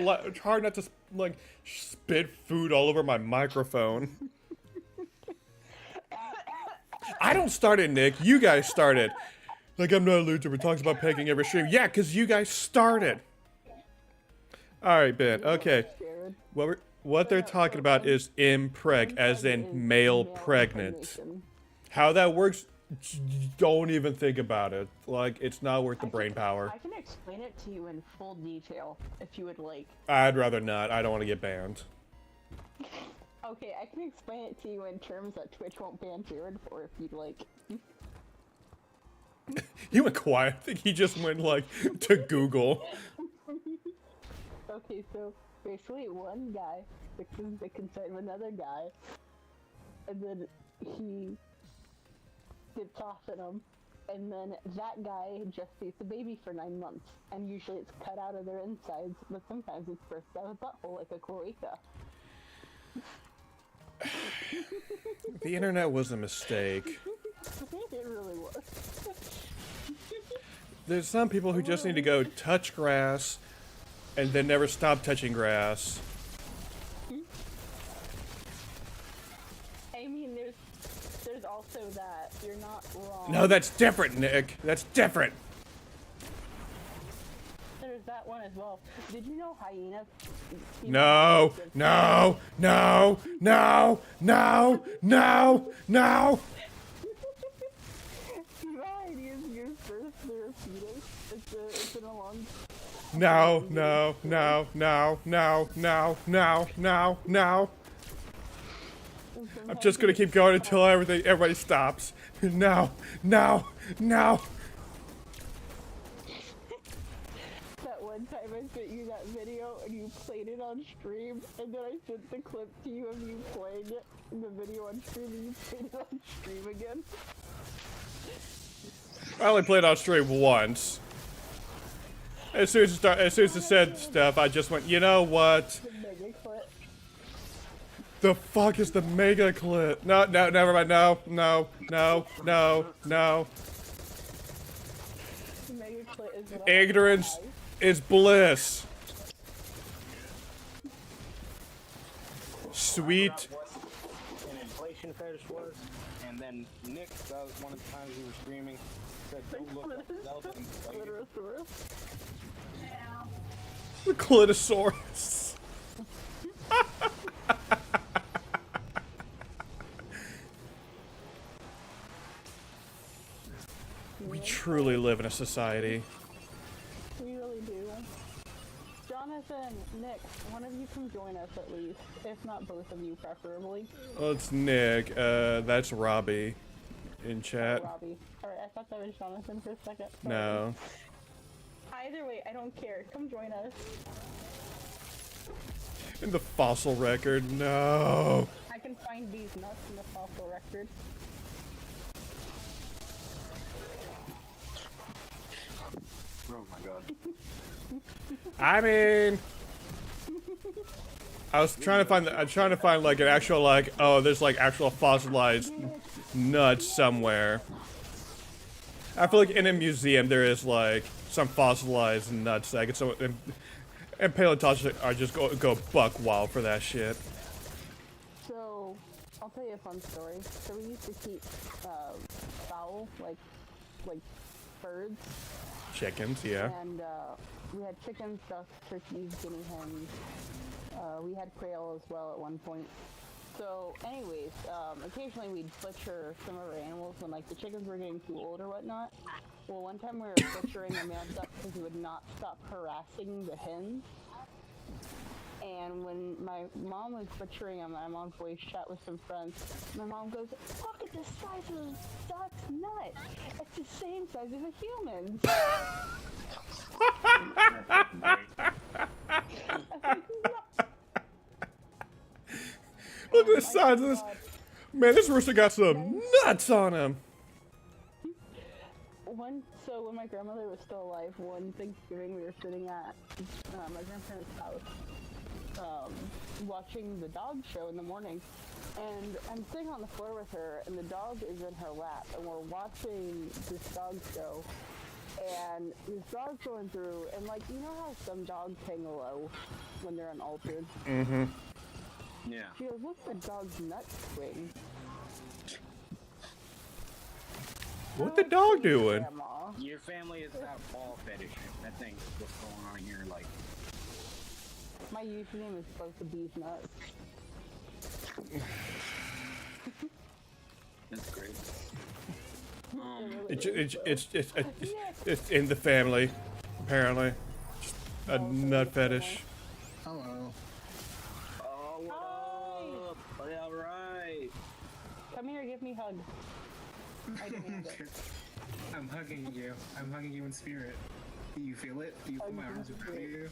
not to like spit food all over my microphone. I don't start it, Nick. You guys started. Like, I'm not a YouTuber. Talks about pegging every stream. Yeah, because you guys started. All right, Ben. Okay. Jared. What they're talking about is impreg, as in male pregnant. impregnation. How that works, don't even think about it. Like, it's not worth the brain power. I can explain it to you in full detail if you would like. I'd rather not. I don't want to get banned. Okay, I can explain it to you in terms that Twitch won't ban Jared for if you'd like. He went quiet. I think he just went, like, to Google. Okay, so basically one guy fixes the consent of another guy, and then he gets off at him, and then that guy gestates a baby for 9 months, and usually it's cut out of their insides, but sometimes it's birthed out of the butthole like a cloaca. The internet was a mistake. It really was. There's some people who just need to go touch grass and then never stop touching grass. I mean, there's also that. You're not wrong. No, that's different, Nick. That's different. There's that one as well. Did you know hyenas? No, no, no, no, no, no, no. Hyenas give birth to their fetus. It's in a long. No, no, no, no, no, no, no, no, no. I'm just gonna keep going until everybody stops. No, no, no. That one time I sent you you that video and you played it on stream, and then I sent the clip to you of you playing it in the video on stream, and you played it on stream again. I only played on stream once. As soon as it said stuff, I just went, you know what? The mega clip. The fuck is the mega clip? No, never mind. No. The mega clip is what Ignorance is bliss. Sweet. What an inflation fetish was, and then Nick, that was one of the times we were streaming, said, "Don't look up Zelda inflation." Clitosaurus. The clitosaurus. We truly live in a society. We really do. Jonathan, Nick, one of you can join us at least, if not both of you preferably. Well, it's Nick. That's Robbie in chat. Robbie. Alright, I thought that was Jonathan for a second. Sorry. No. Either way, I don't care. Come join us. In the fossil record. No. I can find these nuts in the fossil record. Oh my god. I mean, I was trying to find. I'm trying to find like an actual like. Oh, there's like actual fossilized nuts somewhere. I feel like in a museum there is like some fossilized nuts that get so. And paleontologists are just go buck wild for that shit. So, I'll tell you a fun story. So we used to keep fowl, like birds. Chickens, yeah. And we had chickens, ducks, turkeys, guinea hens. We had quail as well at one point. So, anyways, occasionally we'd butcher some of our animals when like the chickens were getting too old or whatnot. Well, one time we were butchering a male duck because he would not stop harassing the hens. And when my mom was butchering him, I'm on voice chat with some friends. My mom goes, "Look at the size of the duck's nut. It's the same size as a human's." Look at the size of this. Man, this rooster got some nuts on him. So when my grandmother was still alive, one Thanksgiving we were sitting at my grandparents' house, watching the dog show in the morning, and I'm sitting on the floor with her, and the dog is in her lap, and we're watching this dog show, and this dog's going through, and like, you know how some dogs hang low when they're unaltered? Mm-hmm. Yeah. She goes, "What's the dog's nut swing?" What the dog doing? Grandma. Your family is that ball fetish. That thing is what's going on here, like. My username is both the bee's nuts. That's great. It's in the family, apparently. Just a nut fetish. Hello. Oh, what up? Are you alright? Come here, give me a hug. I didn't mean it. I'm hugging you. I'm hugging you in spirit. Do you feel it? Do you feel my arms around you?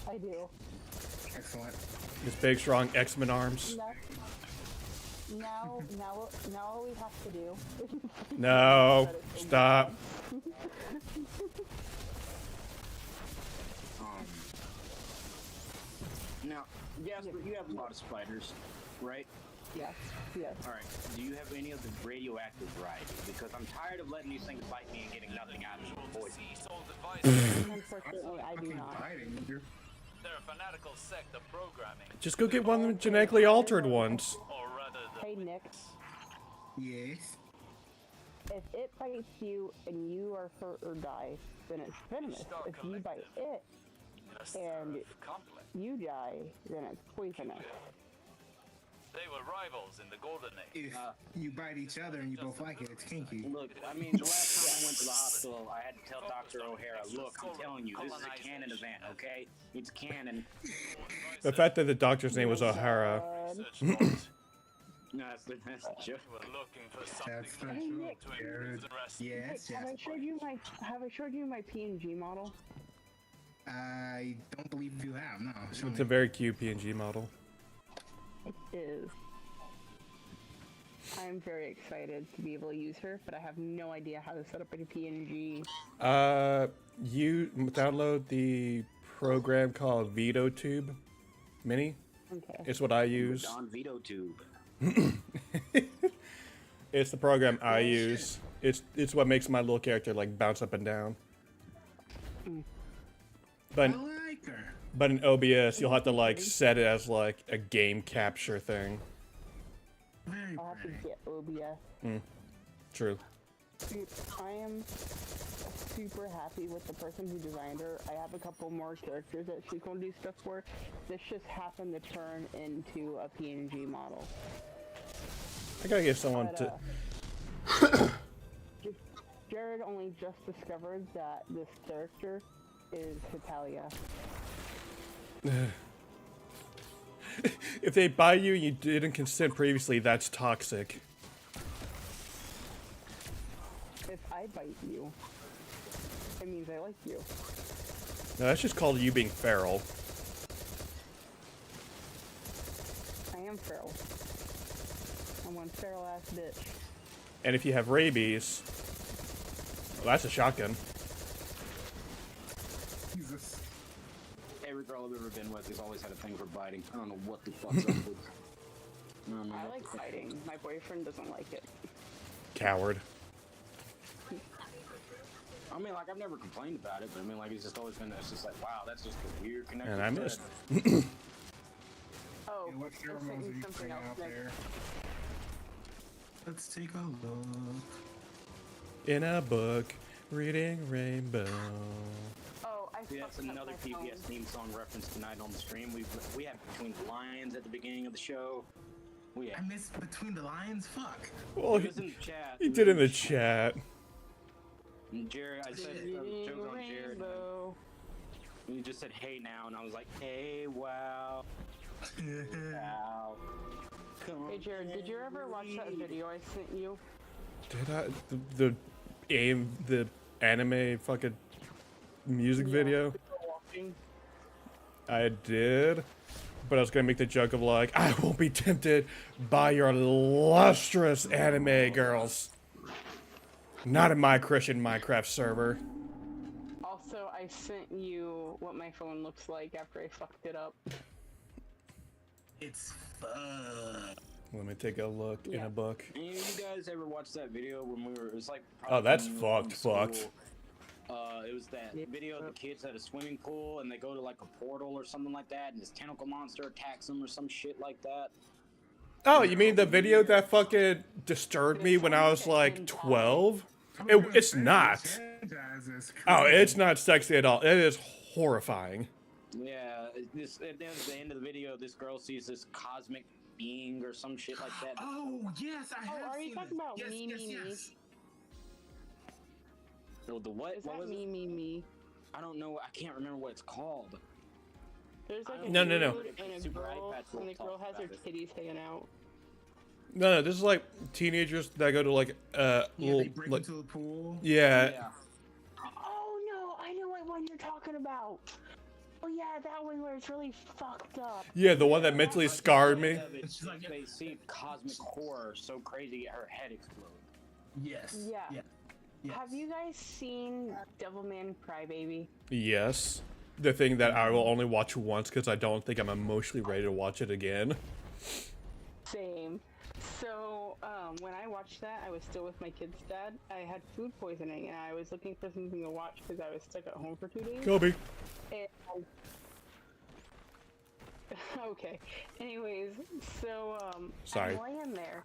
I do. Excellent. His big, strong X-Men arms. Now all we have to do. No, stop. Now, Jasper, you have a lot of spiders, right? Yes. Alright, do you have any of the radioactive variety? Because I'm tired of letting these things bite me and getting nothing out of them. Boy. Unfortunately, I do not. They're a fanatical sect of programming. Just go get one of the genetically altered ones. Or rather, Hey, Nick. Yes. If it bites you and you are hurt or die, then it's venomous. If you bite it and you die, then it's poisonous. They were rivals in the Golden Age. If you bite each other and you both like it, it's kinky. Look, I mean, the last time I went to the hospital, I had to tell Dr. O'Hara, look, I'm telling you, this is a canon event, okay? It's canon. The fact that the doctor's name was O'Hara. No, that's a joke. We're looking for something That's to not true. improve the rest. Yes, Have I yes. showed you my PNG model? I don't believe you have. No. Show It's me. a very cute PNG model. It is. I'm very excited to be able to use her, but I have no idea how to set up a PNG. You download the program called ENVtuber Mini. Okay. It's what I use. On ENVtube. It's the program I use. It's what makes my little character like bounce up and down. But I like her. but in OBS you'll have to like set it as like a game capture thing. Very I'll have to pretty. get OBS. True. Dude, I am super happy with the person who designed her. I have a couple more characters that she's going to do stuff for. This just happened to turn into a PNG model. I gotta get someone But, to. Jared only just discovered that this character is Hitalia. If they buy you and you didn't consent previously, that's toxic. If I bite you, it means I like you. No, that's just called you being feral. I am feral. I'm one feral ass bitch. And if you have rabies, well, that's a shotgun. Jesus. Every girl I've ever been with has always had a thing for biting. I don't know what the fuck's up with. I don't know I what like the fuck- fighting. My boyfriend doesn't like it. Coward. I mean, like, I've never complained about it, but I mean, like, it's just always been, it's just like, wow, that's just a weird connection. And I missed. Oh, Hey, what I sent pheromones are you you something putting else out next. there? Let's take a look. In a book, reading Rainbow. Oh, I See, that's fucked up another my PBS phone. theme song reference tonight on the stream. We had Between the Lions at the beginning of the show. We I had. missed Between the Lions. Fuck. Well, It was in the chat. he did in the chat. And Jared, I said a joke on Jared. Rainbow. And he just said, "Hey now," and I was like, "Hey, wow, wow." Hey Jared, did you ever watch that video I sent you? Did I? The anime fucking music video? Walking. I did. But I was gonna make the joke of like, I won't be tempted by your lustrous anime girls. Not in my Christian Minecraft server. Also, I sent you what my phone looks like after I fucked it up. It's fun. Let me take a look in Yeah. a book. Any of you guys ever watched that video when we were? It was like. Oh, that's probably when we were in fucked. school. It was that video of the kids at a swimming pool and they go to like a portal or something like that, and this tentacle monster attacks them or some shit like that. Oh, you mean the video that fucking disturbed me when I was like 12? It's not. Oh, it's not sexy at all. It is horrifying. Yeah, this at the end of the video, this girl sees this cosmic being or some shit like that. Oh yes, I have are you seen talking this. about Yes, me, yes, me, me? yes. The what? Is What that was it? me? I don't know. I can't remember what it's called. There's like a No, no, no. dude and a Super girl, iPad will and the girl talk has her about it. titties hanging out. No, this is like teenagers that go to like Yeah, little they break like into the pool. yeah. Oh no, I know what one you're talking about. Oh yeah, that one where it's really fucked up. Yeah, the one that mentally scarred me. It's like They see cosmic horror so crazy her head explodes. Yes. Yeah. Yeah. Yes. Have you guys seen Devilman Crybaby? Yes. The thing that I will only watch once because I don't think I'm emotionally ready to watch it again. Same. So, when I watched that, I was still with my kid's dad. I had food poisoning, and I was looking for something to watch because I was stuck at home for 2 days. Kobe. And okay. Anyways, so Sorry. I'm laying there,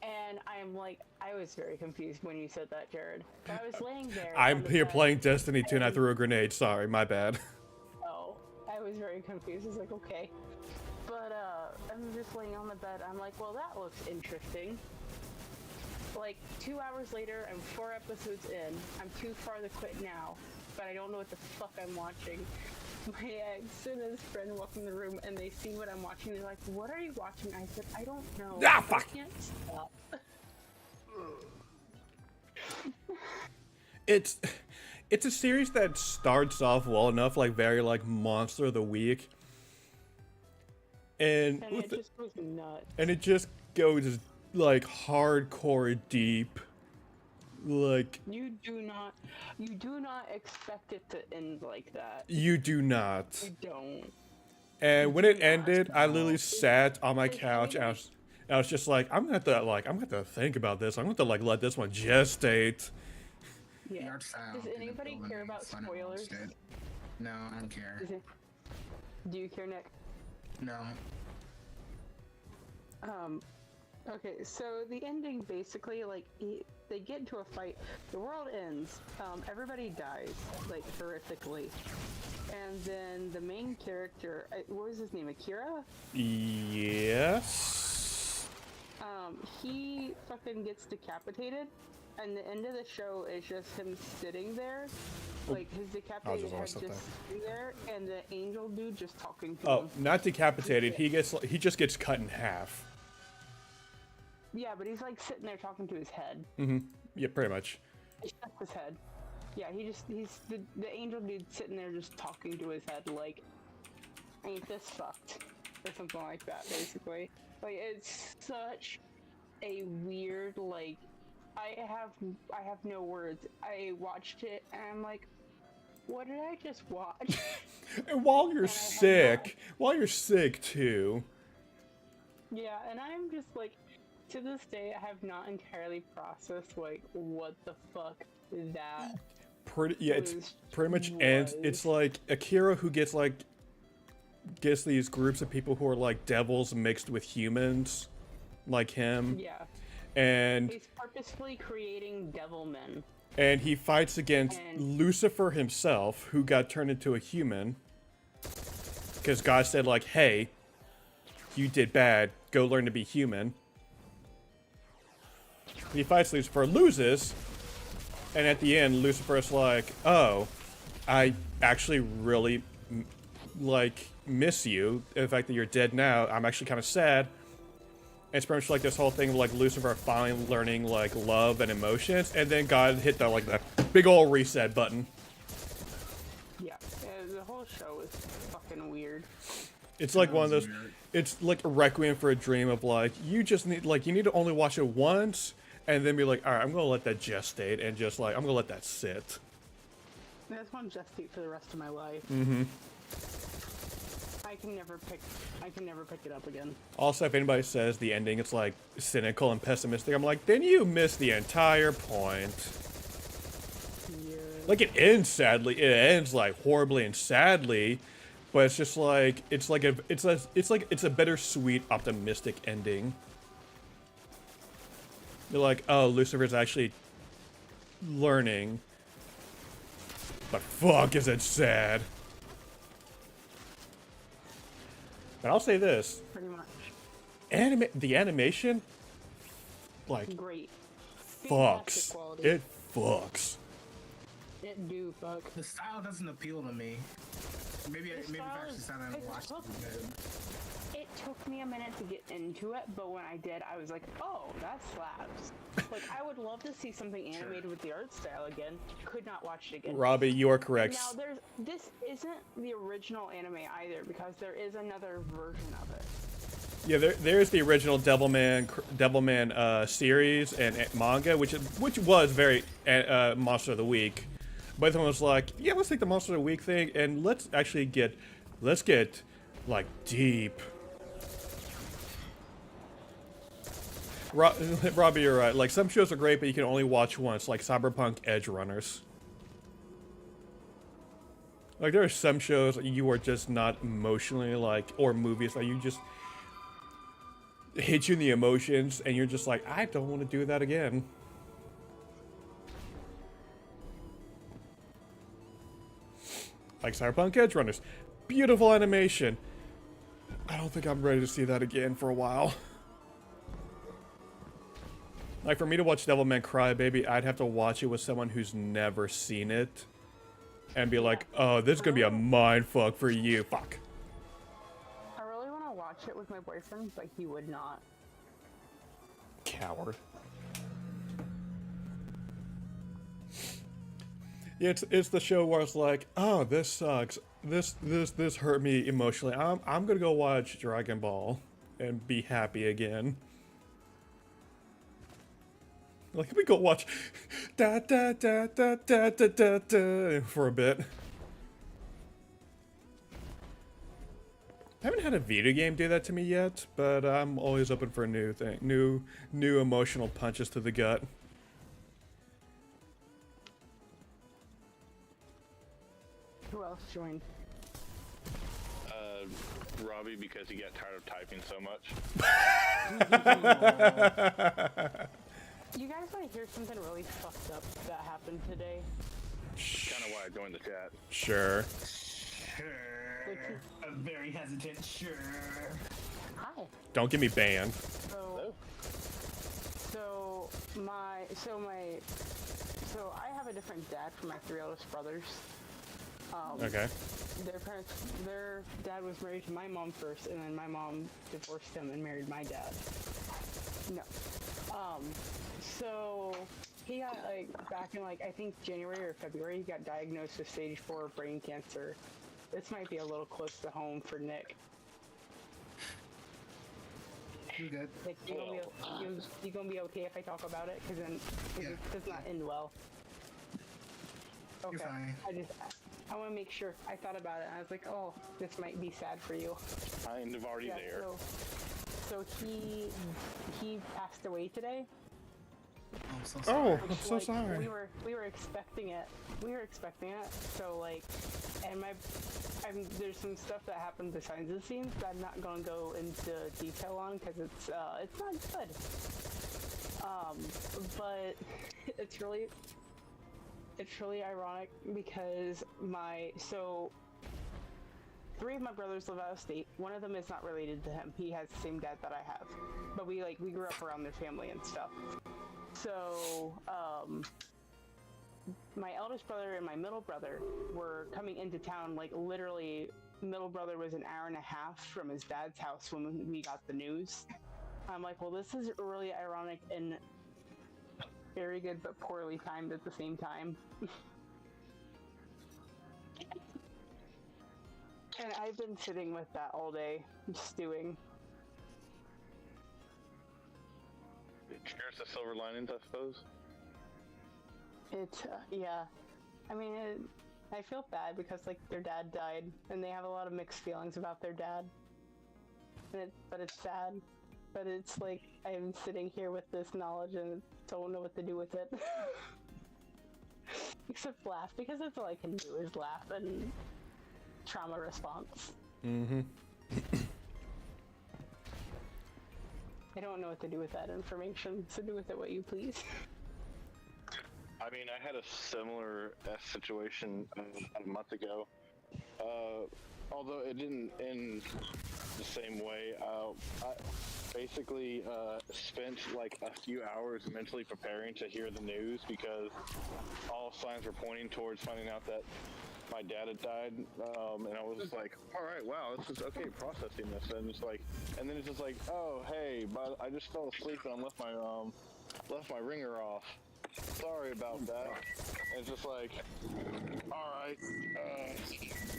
and I'm like, I was very confused when you said that, Jared. I was laying there. I'm on the here bed. playing Destiny 2 and I threw a grenade. Sorry, my bad. Oh, I was very confused. I was like, okay. But, I'm just laying on the bed. I'm like, well, that looks interesting. Like, 2 hours later, I'm 4 episodes in. I'm too far to quit now, but I don't know what the fuck I'm watching. My ex and his friend walk in the room, and they see what I'm watching. They're like, what are you watching? I said, I don't know. Ah, fuck. I can't stop. it's a series that starts off well enough, like very like Monster of the Week, and And it just was nuts. and it just goes like hardcore deep. Like You do not expect it to end like that. you do not. You don't. And when it ended, I literally sat on my couch and I was just like, I'm gonna have to think about this. I'm gonna have to like let this one gestate. The Yeah. art style Does and the anybody building care is about fun and spoilers? well-stood. No, I don't care. Do you care, Nick? No. Okay, so the ending basically, like, they get into a fight, the world ends, everybody dies, like, horrifically. And then the main character, what was his name, Akira? Yes. He fucking gets decapitated, and the end of the show is just him sitting there, like, his decapitated head just sitting there, and the angel dude just talking to Oh, him. not decapitated. He just gets cut in half. Yeah, but he's, like, sitting there talking to his head. Yeah, pretty much. It's just his head. Yeah, he's the angel dude sitting there just talking to his head like, ain't this fucked? Or something like that, basically. Like, it's such a weird, like, I have no words. I watched it and I'm like, what did I just watch? And while you're sick too. Yeah, and I'm just like, to this day, I have not entirely processed, like, what the fuck that It's pretty much ends. It's like Akira who gets these groups of people who are like devils mixed with humans, like him. Yeah. And He's purposefully creating devil men. and he fights against Lucifer himself, who got turned into a human. Because God said like, hey, you did bad, go learn to be human. He fights Lucifer, loses, and at the end, Lucifer's like, oh, I actually really, like, miss you. The fact that you're dead now, I'm actually kind of sad. And it's pretty much like this whole thing of, like, Lucifer finally learning, like, love and emotions, and then God hit the, like, the big ol' reset button. Yeah, the whole show is fucking weird. It's like one of those, it's like a requiem for a dream of, like, you just need, like, you need to only watch it once, and then be like, alright, I'm gonna let that gestate, and just, like, I'm gonna let that sit. I just want to gestate for the rest of my life. I can never pick it up again. Also, if anybody says the ending is, like, cynical and pessimistic, I'm like, then you missed the entire point. Yeah. Like, it ends sadly, it ends, like, horribly and sadly, but it's just, like, it's a bittersweet, optimistic ending. You're like, oh, Lucifer's actually learning. But fuck, is it sad. But I'll say this. Pretty much. The animation, like, Great. fucks. Fantastic quality. It fucks. It do fuck. The style doesn't appeal to me. Maybe if I style actually is- sat down and it watched took- it. It took me a minute to get into it, but when I did, I was like, oh, that slaps. Like, I would love to see something animated with the art style again. Could not watch it again. Robbie, you are correct. Now, this isn't the original anime either, because there is another version of it. Yeah, there's the original Devilman series and manga, which was very Monster of the Week. But then was like, yeah, let's take the Monster of the Week thing and let's get like deep. Robbie, you're right. Like, some shows are great, but you can only watch once, like Cyberpunk Edge Runners. Like, there are some shows that you are just not emotionally, like, or movies that you just hit you in the emotions, and you're just like, I don't want to do that again. Like Cyberpunk Edge Runners. Beautiful animation. I don't think I'm ready to see that again for a while. Like, for me to watch Devilman Crybaby, I'd have to watch it with someone who's never seen it. And be like, oh, this is gonna be a mindfuck for you. Fuck. I really want to watch it with my boyfriend, but he would not. Coward. It's the show where it's like, oh, this sucks. This hurt me emotionally. I'm gonna go watch Dragon Ball and be happy again. Like, we go watch da da da da da da da da for a bit. I haven't had a video game do that to me yet, but I'm always open for a new thing, new emotional punches to the gut. Who else joined? Robbie, because he got tired of typing so much. You guys want to hear something really fucked up that happened today? That's kind of why I joined the chat. Sure. Sure. A very hesitant sure. Hi. Don't get me banned. So I have a different dad from my 3 oldest brothers. Okay. Their dad was married to my mom first, and then my mom divorced him and married my dad. No. So he got, like, back in, like, I think January or February, he got diagnosed with stage 4 brain cancer. This might be a little close to home for Nick. You good? Like, you gonna be okay if I talk about it? Because then it does not end well. Okay. You're fine. I want to make sure. I thought about it, and I was like, oh, this might be sad for you. Kind of already there. So he passed away today. I'm so sorry. Oh, I'm so Like, sorry. We were expecting it. So like, and there's some stuff that happened behind the scenes that I'm not gonna go into detail on because it's not good. But it's really ironic because 3 of my brothers live out of state. One of them is not related to him. He has the same dad that I have, but we grew up around their family and stuff. So, my eldest brother and my middle brother were coming into town, like, literally, middle brother was an hour and a half from his dad's house when we got the news. I'm like, well, this is really ironic and very good but poorly timed at the same time. And I've been sitting with that all day, stewing. Here's the silver linings, I suppose. Yeah. I mean, I feel bad because, like, their dad died, and they have a lot of mixed feelings about their dad. But it's sad. But it's like, I'm sitting here with this knowledge and don't know what to do with it. Except laugh, because that's all I can do is laugh and trauma response. Mm-hmm. I don't know what to do with that information, so do with it what you please. I mean, I had a similar situation about a month ago. Although it didn't end the same way. I basically spent like a few hours mentally preparing to hear the news because all signs were pointing towards finding out that my dad had died, and I was like, all right, wow, this is okay, processing this, and it's like, and then it's just like, oh, hey, but I just fell asleep and I left my ringer off. Sorry about that. And it's just like, all right.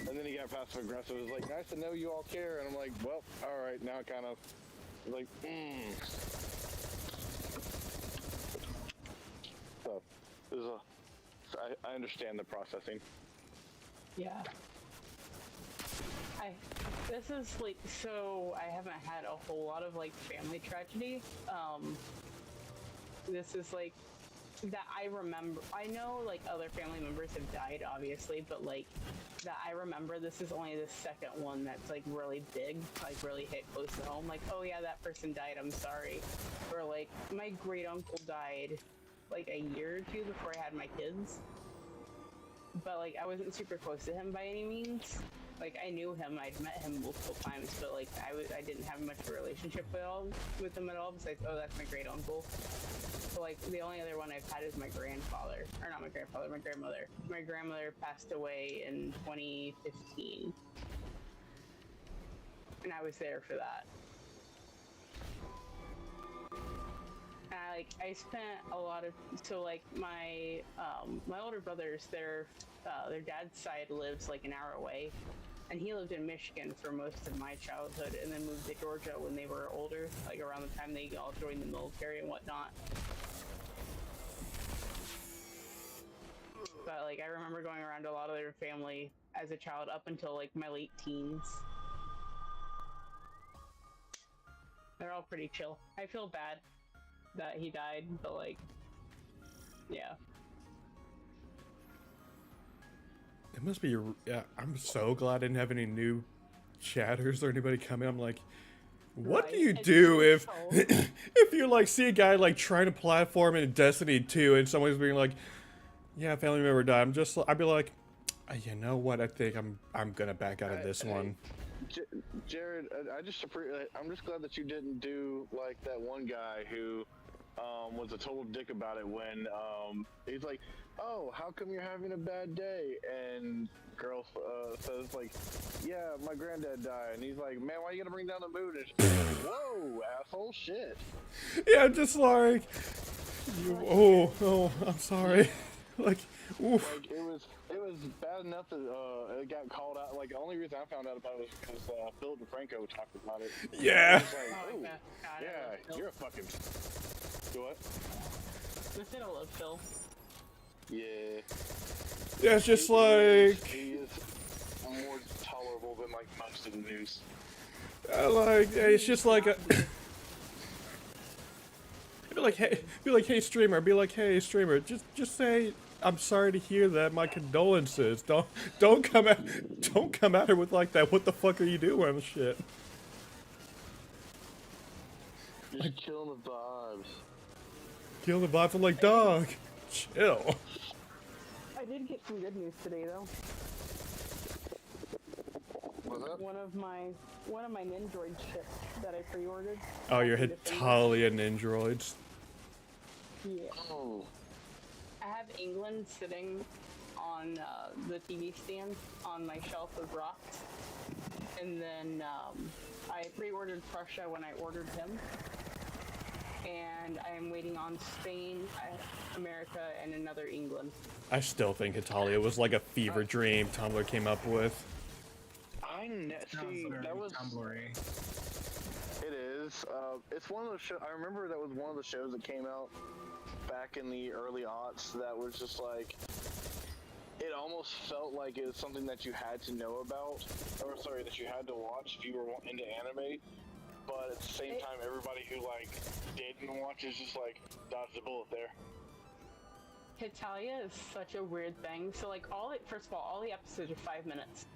And then he got passive aggressive. It was like, nice to know you all care. And I'm like, well, all right, now kind of like, So, I understand the processing. Yeah. This is like, so I haven't had a whole lot of like family tragedy. This is like, that I remember. I know like other family members have died, obviously, but like that I remember, this is only the second one that's like really big, like really hit close to home. Like, oh yeah, that person died, I'm sorry. Or like, my great uncle died like a year or two before I had my kids. But like, I wasn't super close to him by any means. Like, I knew him, I'd met him multiple times, but like, I didn't have much of a relationship with him at all, besides, oh, that's my great uncle. So like, the only other one I've had is my grandfather. Or not my grandfather, my grandmother. My grandmother passed away in 2015. And I was there for that. And I like I spent a lot of like my older brothers, their dad's side lives like an hour away, and he lived in Michigan for most of my childhood, and then moved to Georgia when they were older, like around the time they all joined the military and whatnot. But like I remember going around to a lot of their family as a child up until like my late teens. They're all pretty chill. I feel bad that he died, but like, yeah. It must be. Yeah, I'm so glad I didn't have any new chatters or anybody come in. I'm like, what do you do if if you like see a guy like trying to platform in Destiny 2 and someone's being like, yeah, family member died. I'd be like, you know what? I think I'm gonna back out of this one. Jared, I'm just glad that you didn't do like that one guy who was a total dick about it when he's like, oh, how come you're having a bad day? And girl says like, yeah, my granddad died. And he's like, man, why you gotta bring down the mood? And she's like, whoa, asshole, shit. Yeah, just like, oh, I'm sorry. Like, oof. Like it was bad enough that it got called out. Like the only reason I found out about it was because Philip DeFranco talked about it. Yeah. Like, oh, yeah, you're a fucking. Do what? I said I love Phil. Yeah. Yeah, it's just like. He is more tolerable than like most of the news. Like it's just like a. Be like, hey, streamer. Be like, hey, streamer. Just say, I'm sorry to hear that. My condolences. Don't come at her with like that. What the fuck are you doing? Shit. Just like, killing the vibes. Kill the vibes. I'm like, dog, chill. I did get some good news today, though. What's that? One of my Nindroid ships that I pre-ordered. Oh, your Hitalia Nindroids. Yeah. Oh. I have England sitting on the TV stand on my shelf of rocks, and then I pre-ordered Prussia when I ordered him, and I am waiting on Spain, America, and another England. I still think Hitalia was like a fever dream Tumblr came up with. See, that was. It is. It's one of those shows. I remember that was one of the shows that came out back in the early aughts. That was just like. It almost felt like it was something that you had to know about, or sorry, that you had to watch if you were into anime. But at the same time, everybody who like didn't watch is just like dodged the bullet there. Hitalia is such a weird thing. So like first of all the episodes are 5 minutes.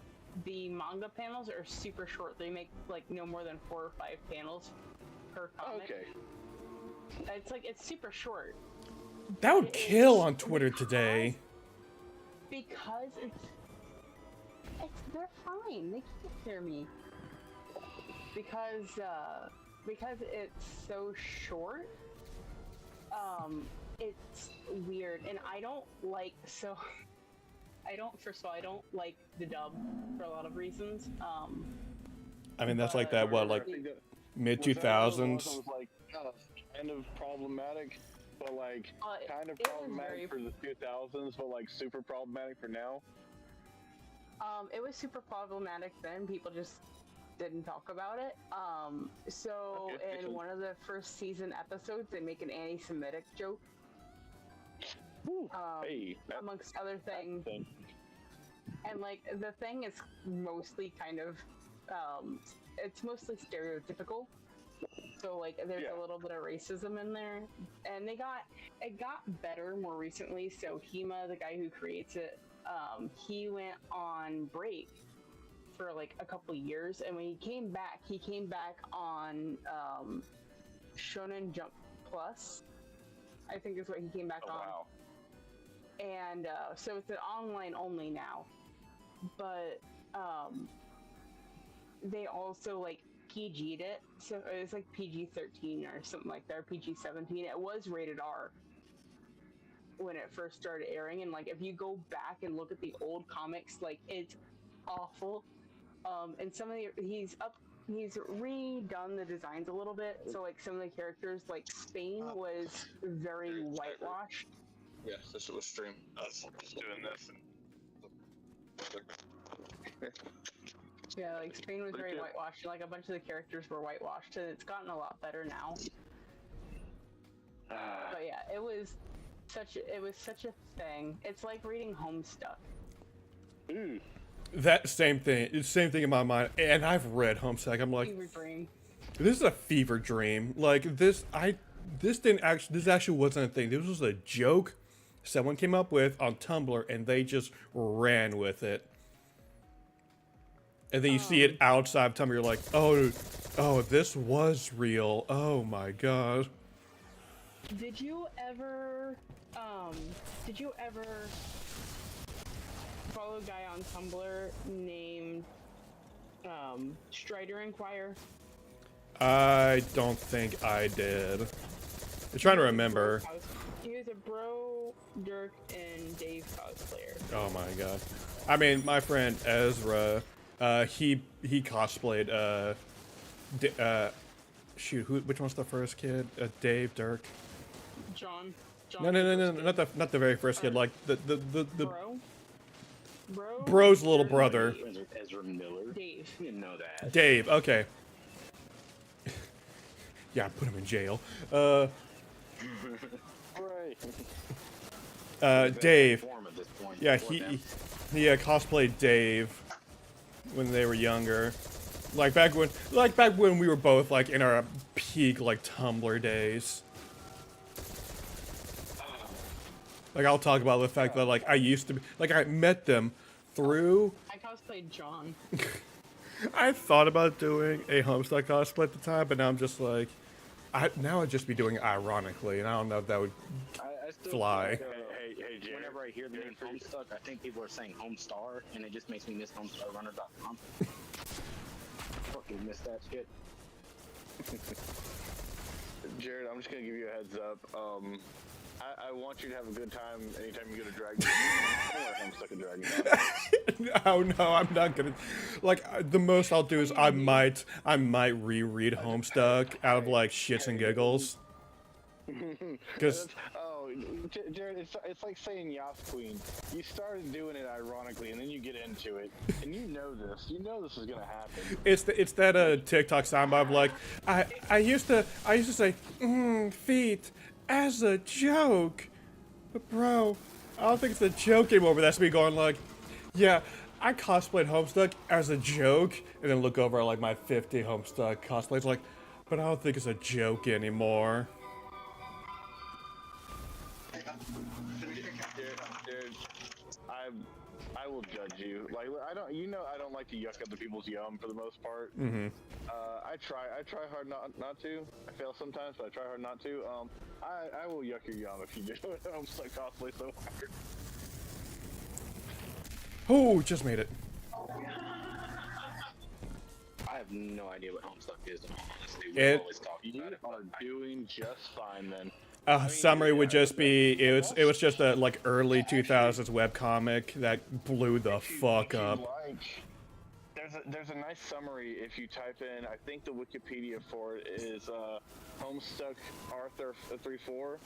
The manga panels are super short. They make like no more than 4 or 5 panels per comic. Okay. It's super short. That would kill on Twitter today. Because they're fine. They can't hear me. Because it's so short. It's weird, and first of all, I don't like the dub for a lot of reasons. I mean, that's like that, what, like mid-2000s? Like, kind of problematic, but like, kind of problematic for the 2000s, but like super problematic for now. It was super problematic then, people just didn't talk about it. In one of the first season episodes, they make an anti-Semitic joke. Amongst other things. And like the thing is mostly kind of it's mostly stereotypical, so like there's a little bit of racism in there, and it got better more recently. So Hema, the guy who creates it, he went on break for like a couple years, and when he came back on Shonen Jump Plus, I think is what he came back on. Wow. And so it's an online only now, but they also like PG'd it, so it was like PG-13 or something like that, or PG-17. It was rated R when it first started airing, and like if you go back and look at the old comics, like it's awful. And some of he's he's redone the designs a little bit. So like some of the characters, like Spain, was very whitewashed. Yes, this was stream. Us just doing this and. Yeah, like Spain was very Okay. whitewashed. Like a bunch of the characters were whitewashed, and it's gotten a lot better now. But yeah, it was such a thing. It's like reading Homestuck. Ooh. That same thing. It's the same thing in my mind. And I've read Homestuck. I'm like, Fever dream. this is a fever dream. Like this actually wasn't a thing. This was a joke someone came up with on Tumblr, and they just ran with it. And then you see it outside of Tumblr, you're like, oh, this was real. Oh my god. Did you ever follow a guy on Tumblr named Strider Inquire? I don't think I did. I'm trying to remember. He was a Bro, Dirk, and Dave cosplayer. Oh my god. I mean, my friend Ezra, he cosplayed, shoot, which one's the first kid? Dave, Dirk? John. No, not the very first kid, like the Bro? bro's little brother. Ezra Miller. Dave. You didn't know that. Dave, okay. Yeah, put him in jail. Dave. Form at this point. Yeah, Before them. he cosplayed Dave when they were younger. Like back when we were both like in our peak like Tumblr days. Like I'll talk about the fact that like I used to be like I met them through. I cosplayed John. I thought about doing a Homestuck cosplay at the time, but now I'm just like, now I'd just be doing it ironically, and I don't know if that would I still fly. Hey, Jared. Whenever I hear the name Homestuck, I think people are saying Homestar, and it just makes me miss HomestarRunner.com. Fucking miss that shit. Jared, I'm just gonna give you a heads up. I want you to have a good time anytime you go to Dragon Con. I'm stuck in Dragon Con. No, I'm not gonna. Like the most I'll do is I might reread Homestuck out of like shits and giggles. Because Jared, it's like saying Yas Queen. You started doing it ironically, and then you get into it, and you know this. You know this is gonna happen. it's that TikTok soundbite of like I used to say feet as a joke, but bro, I don't think it's a joke anymore. But that's me going like, yeah, I cosplayed Homestuck as a joke, and then look over at like my 50 Homestuck cosplays like, but I don't think it's a joke anymore. Dude, I will judge you. Like I don't like to yuck other people's yum for the most part. Mm-hmm. I try hard not to. I fail sometimes, but I try hard not to. I will yuck your yum if you do it. I'm just like cosplay so hard. Oh, just made it. I have no idea what Homestuck is. Honestly, It- we're always talking You about it. are doing just fine then. Summary would just be it was just a like early 2000s webcomic that blew the fuck up. There's a nice summary if you type in. I think the Wikipedia for it is Homestuck Arthur 34.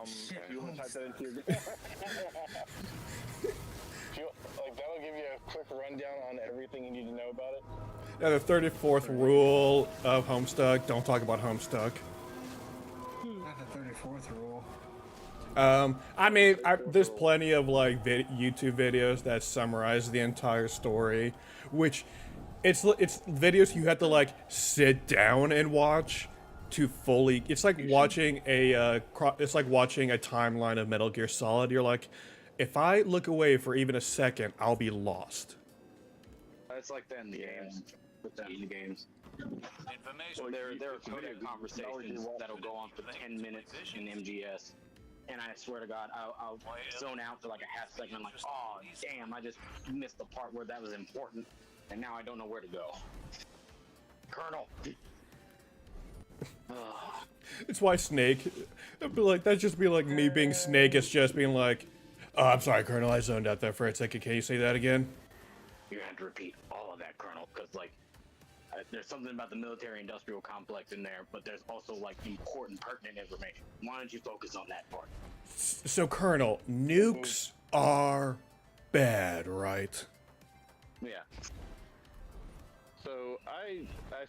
If you want to type that into your that'll give you a quick rundown on everything you need to know about it. Yeah, the 34th rule of Homestuck: don't talk about Homestuck. Not the 34th rule. I mean, there's plenty of like YouTube videos that summarize the entire story, which it's videos you have to like sit down and watch to fully. It's like watching a timeline of Metal Gear Solid. You're like, if I look away for even a second, I'll be lost. It's like that in the games. With that in the games. Information. So there are coded conversations that'll go on for 10 minutes in MGS. And I swear to God, I'll zone out for like a half second. I'm like, oh, damn, I just missed the part where that was important. And now I don't know where to go. Colonel. It's why Snake, it'd be like, that'd just be like me being Snake. It's just being like, oh, I'm sorry, Colonel, I zoned out there for a second. Can you say that again? You have to repeat all of that, Colonel, because like, there's something about the military-industrial complex in there, but there's also like important, pertinent information. Why don't you focus on that part? So, Colonel, nukes are bad, right? Yeah. So I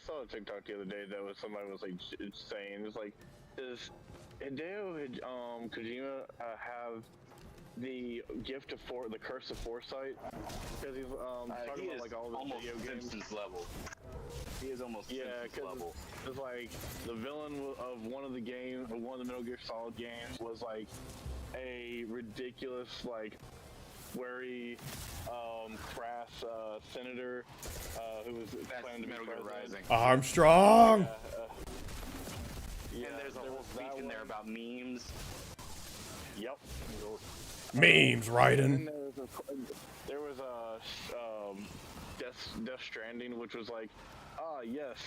saw a TikTok the other day that was somebody was like saying it's like, does Hideo Kojima have the gift of the curse of foresight? Because he's talking about like all the almost video games. Simpsons level. He is almost Simpsons level. It's like the villain of one of the games, one of the Metal Gear Solid games, was like a ridiculous, like very crass senator who was planning to be Metal Gear president. Rising. Armstrong! And there's a whole speech in there about memes. Yep. Memes, Raiden. And there was a Death Stranding, which was like, yes,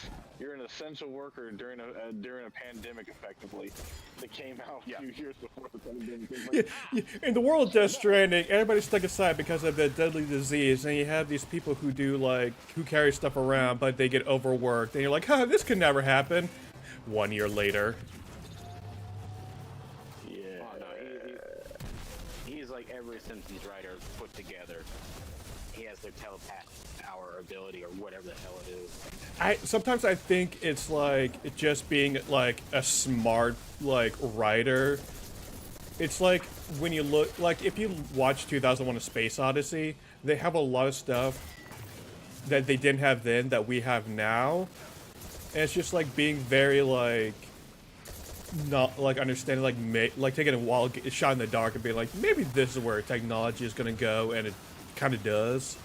you're an essential worker during a pandemic, effectively. That came out a few years before the pandemic. Like, In the world of Death Stranding, everybody's stuck aside because of the deadly disease, and you have these people who who carry stuff around, but they get overworked, and you're like, this could never happen. 1 year later. Yeah. Oh, no, he's like every Simpsons writer put together. He has their telepathic power ability or whatever the hell it is. Sometimes I think it's like just being like a smart writer. It's like when you look if you watch 2001: A Space Odyssey, they have a lot of stuff that they didn't have then that we have now. And it's just like being very not understanding taking a wild shot in the dark and being like, maybe this is where technology is gonna go, and it kind of does.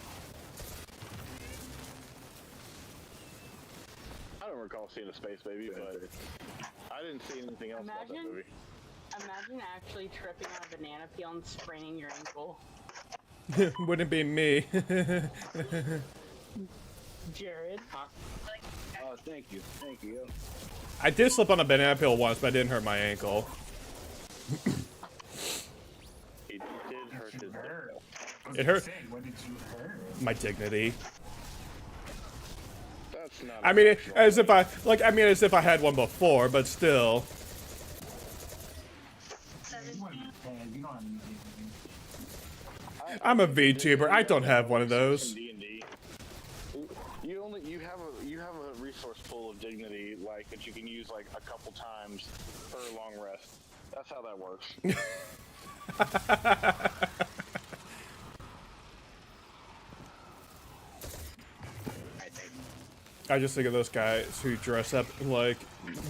I don't recall seeing a Space Baby, but I didn't see anything else about that movie. Imagine actually tripping on a banana peel and spraining your ankle. Wouldn't be me. Jared. Oh, thank you. I did slip on a banana peel once, but I didn't hurt my ankle. It did hurt his ankle. It hurt What did you hurt? my dignity. That's not. I mean, as if I had one before, but still. You don't have anything. I'm a VTuber. I don't have one of those. D&D. You have a resource pool of dignity that you can use a couple times per long rest. That's how that works. I just think of those guys who dress up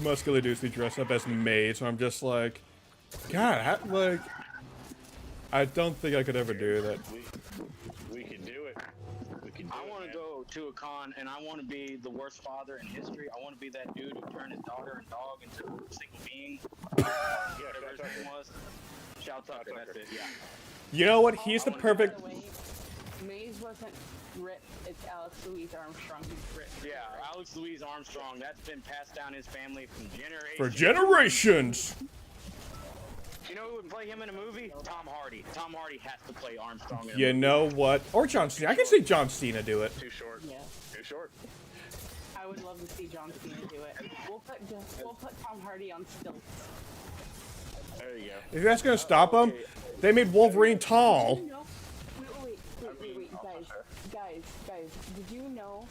muscular dudes who dress up as maids, and I'm just like, God, I don't think I could ever do that. We can do it. I want to go to a con and I want to be the worst father in history. I want to be that dude who turned his daughter and dog into a single being. Whatever his name was. Shout Tucker, that's it, yeah. You know what? He's the perfect. By the way, Maze wasn't ripped. It's Alex Louise Armstrong who's ripped. Yeah, Alex Louise Armstrong. That's been passed down his family from generation. For generations. You know who would play him in a movie? Tom Hardy. Tom Hardy has to play Armstrong in a You movie. know what? Or John Cena. I can see John Cena do it. Too short. Yeah. Too short. I would love to see John Cena do it. We'll put Tom Hardy on stilts. There you go. If that's gonna stop him, they made Wolverine tall. Did you know? Wait, guys. Did you know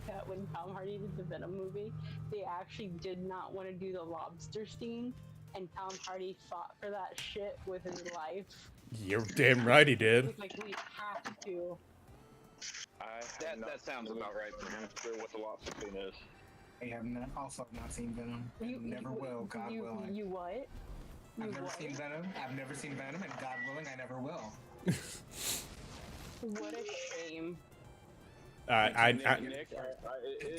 that when Tom Hardy did the Venom movie, they actually did not want to do the lobster scene, and Tom Hardy fought for that shit with his life. You're damn right he He did. was like, we have to. That sounds about right for him. Sure what the lobster scene is. I have also not seen Venom. And never will, God willing. You what? I've never seen Venom. I've never seen Venom, and God willing, I never will. What a shame. Nick,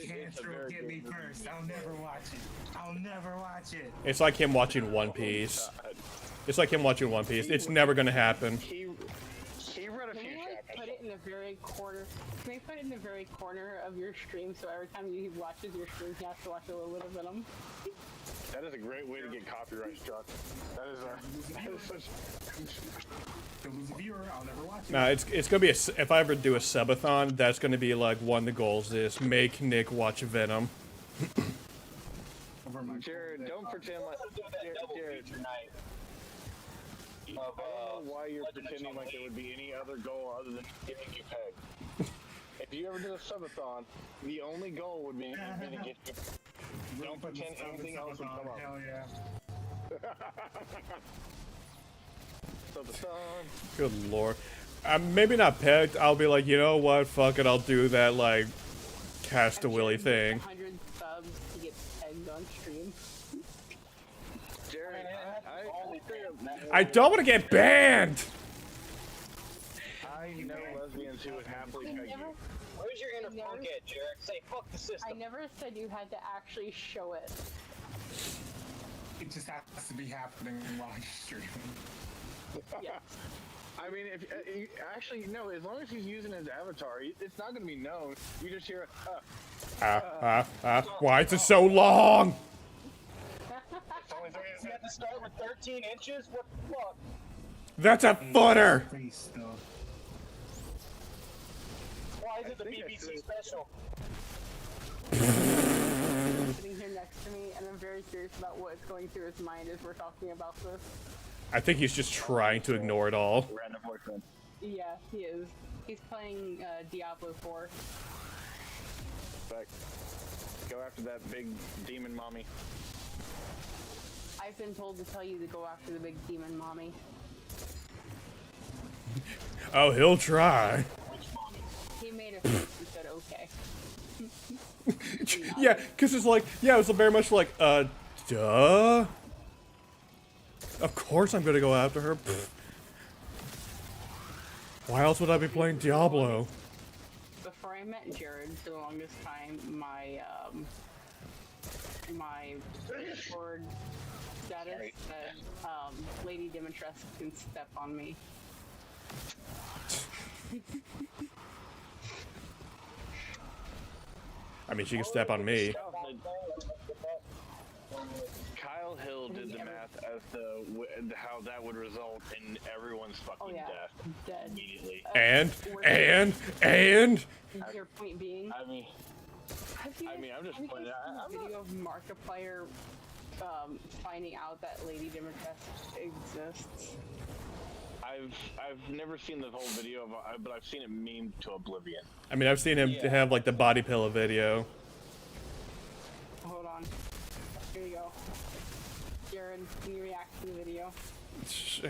Cancer get me first. I'll never watch it. It's like him watching One Piece. It's like him watching One Piece. It's never gonna happen. He read a Can few we chapters. put it in the very corner. Can we put it in the very corner of your stream so every time he watches your stream, he has to watch a little bit of Venom? That is a great way to get copyright struck. That is such. To lose a viewer, I'll never watch it. Nah, it's gonna be if I ever do a subathon, that's gonna be like one of the goals is make Nick watch Venom. Over my Jared, don't pretend like Jared. I don't know why you're pretending like there would be any other goal other than getting you pegged. If you ever did a subathon, the only goal would be to get you. Don't pretend anything else would come up. Hell yeah. Subathon. Good lord. Maybe not pegged. I'll be like, you know what? Fuck it. I'll do that like cast a willy thing. 100 subs to get pegged on stream. Jared, I don't want to get banned. I know lesbians who would happily peg you. Where's your inner punk at, Jared? Say fuck the system. I never said you had to actually show it. It just has to be happening while you're streaming. Yeah. I mean, if actually no, as long as he's using his avatar, it's not going to be known. You just hear, Why is it so long? You have to start with 13 inches? What the fuck? That's a footer. Face though. Why is it the BBC special? Sitting here next to me, and I'm very curious about what's going through his mind as we're talking about this. I think he's just trying to ignore it all. random boyfriend. Yeah, he is. He's playing Diablo 4. Back. Go after that big demon mommy. I've been told to tell you to go after the big demon mommy. Oh, he'll try. He made a face and said, okay. Yeah, because it's like, yeah, it was very much like, duh. Of course I'm gonna go after her. Pfft. Why else would I be playing Diablo? Before I met Jared, for the longest time, my Discord status said, Lady Dimitrescu can step on me. I mean, she can step on me. Kyle Hill did the math as to how that would result in everyone's fucking death Dead. immediately. And Your point being? I mean, I'm just pointing out. Video of Markiplier finding out that Lady Dimitrescu exists. I've never seen the whole video, but I've seen it memed to oblivion. I mean, I've seen him have like the body pillow video. Hold on. Here you go. Jared, can you react to the video?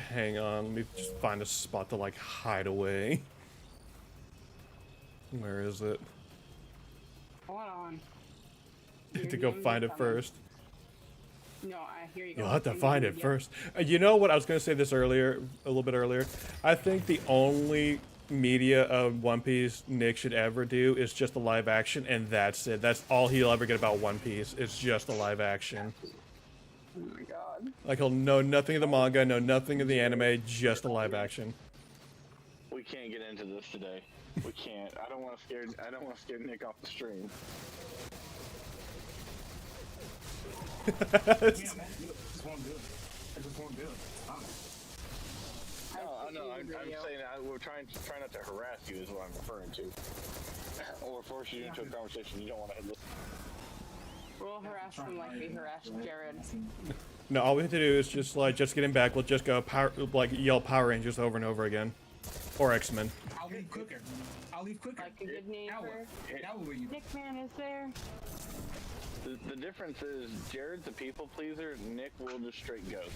Hang on, let me just find a spot to like hide away. Where is it? Hold on. I have to go find it first. No, here you go. You'll have to find it first. You know what? I was going to say this earlier, a little bit earlier. I think the only media of One Piece Nick should ever do is just a live action, and that's it. That's all he'll ever get about One Piece. It's just a live action. Oh my god. Like, he'll know nothing of the manga, know nothing of the anime, just a live action. We can't get into this today. We can't. I don't want to scare Nick off the stream. I just won't do it. I just won't do it. No, I'm saying we're trying not to harass you is what I'm referring to. Or force you into a conversation you don't want to listen. We'll harass him like we harassed Jared. No, all we have to do is just get him back. We'll just go yell Power Rangers over and over again. Or X-Men. I'll leave quicker. Like a good neighbor. Nickman is there. The difference is Jared's a people pleaser, Nick will just straight ghost.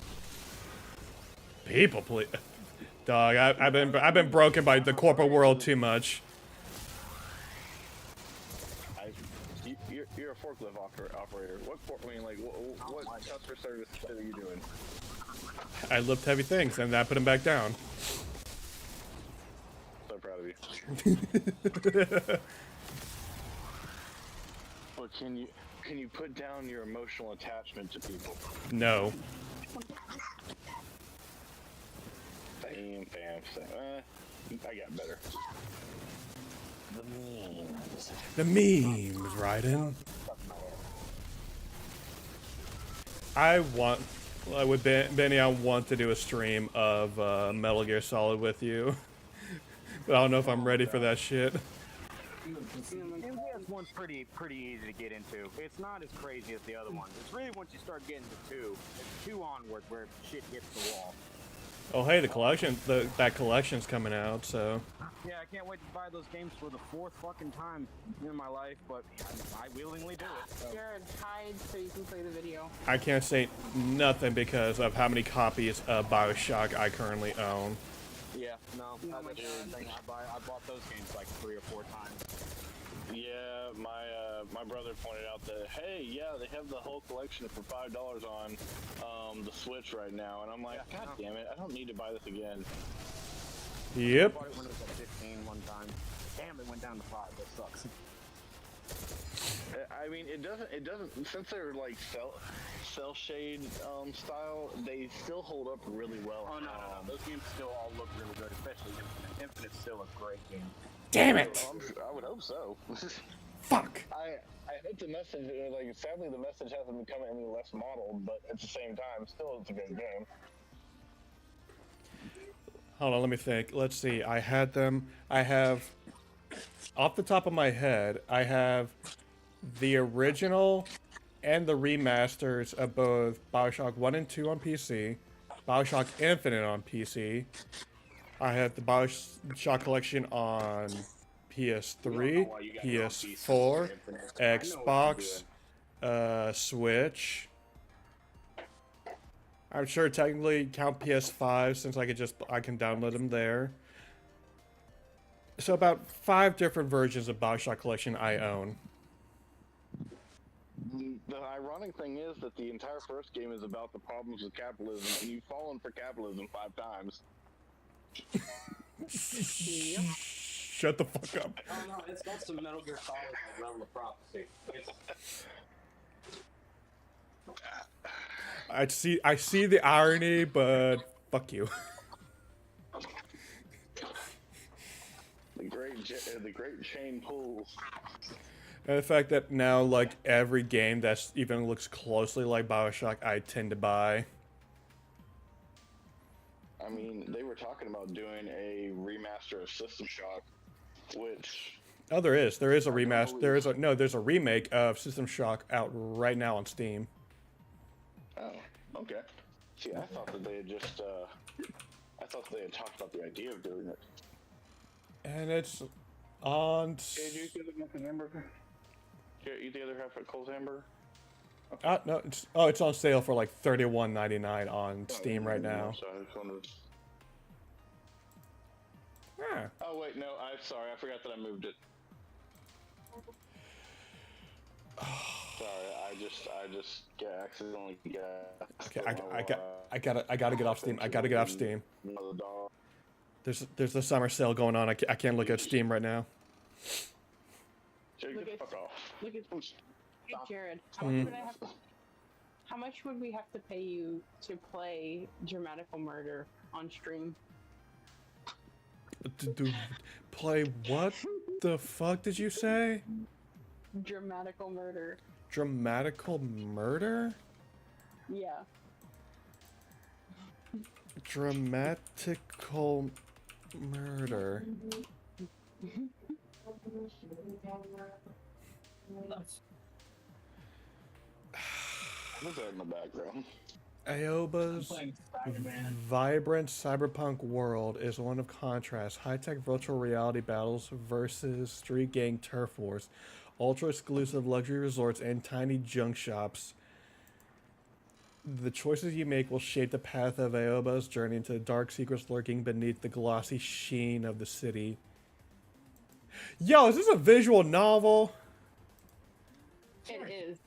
People please. Dog, I've been broken by the corporate world too much. You're a forklift operator. What customer service are you doing? I lift heavy things and I put them back down. So proud of you. But can you put down your emotional attachment to people? No. Same. I got better. The memes, Raiden. With Benny, I want to do a stream of Metal Gear Solid with you. But I don't know if I'm ready for that shit. MGS1's pretty easy to get into. It's not as crazy as the other ones. It's really once you start getting to 2, it's 2 onward where shit hits the wall. Oh hey, the collection, that collection's coming out, so. Yeah, I can't wait to buy those games for the 4th fucking time in my life, but I willingly do it. So. Jared, hide so you can play the video. I can't say nothing because of how many copies of BioShock I currently own. Yeah, no, that's the thing. I bought those games like 3 or 4 times. Yeah, my brother pointed out that, hey, yeah, they have the whole collection for $5 on the Switch right now, and I'm like, yeah, God damn it, I don't need to buy this again. Yep. I bought it when it was at 15 one time. Damn, it went down to 5. That sucks. I mean, it doesn't, since they're like cell shade style, they still hold up really well. Oh, no. Those games still all look really good, especially Infinite. Infinite's still a great game. Damn it! I would hope so. Fuck! I hope the message, like, sadly the message hasn't become any less modeled, but at the same time, still it's a good game. Hold on, let me think. Let's see. I have, off the top of my head, I have the original and the remasters of both BioShock 1 and 2 on PC, BioShock Infinite on PC. I have the BioShock collection on PS3, PS4, Xbox, Switch. I'm sure technically count PS5 since I can download them there. So about 5 different versions of BioShock collection I own. The ironic thing is that the entire first game is about the problems with capitalism, and you've fallen for capitalism 5 times. Shut the fuck up. Oh no, it's got some Metal Gear Solid Realm of Prophecy. I see the irony, but fuck you. The great chain pulls. And the fact that now, like, every game that even looks closely like BioShock, I tend to buy. I mean, they were talking about doing a remaster of System Shock, which... Oh, there is. There is a remaster. There's a remake of System Shock out right now on Steam. Oh, okay. See, I thought that they had just, I thought they had talked about the idea of doing it. And it's on... Did you get the hamburger? Did you eat the other half at Cole's Hamburger? No, it's on sale for like $31.99 on Steam right now. So I just wondered. Yeah. Oh wait, no, I'm sorry, I forgot that I moved it. Sorry, I just accidentally Okay, I gotta get off Steam. I gotta get off Steam. There's the summer sale going on. I can't look at Steam right now. Look at, fuck off. Look at hey, Jared. How much would we have to pay you to play Dramatical Murder on stream? Play what the fuck did you say? Dramatical Murder. Dramatical Murder? Yeah. Dramatical Murder. What's that in the background? Aoba's vibrant cyberpunk world is one of contrast. High-tech virtual reality battles versus street gang turf wars, ultra-exclusive luxury resorts, and tiny junk shops. The choices you make will shape the path of Aoba's journey into the dark secrets lurking beneath the glossy sheen of the city. Yo, is this a visual novel? It is.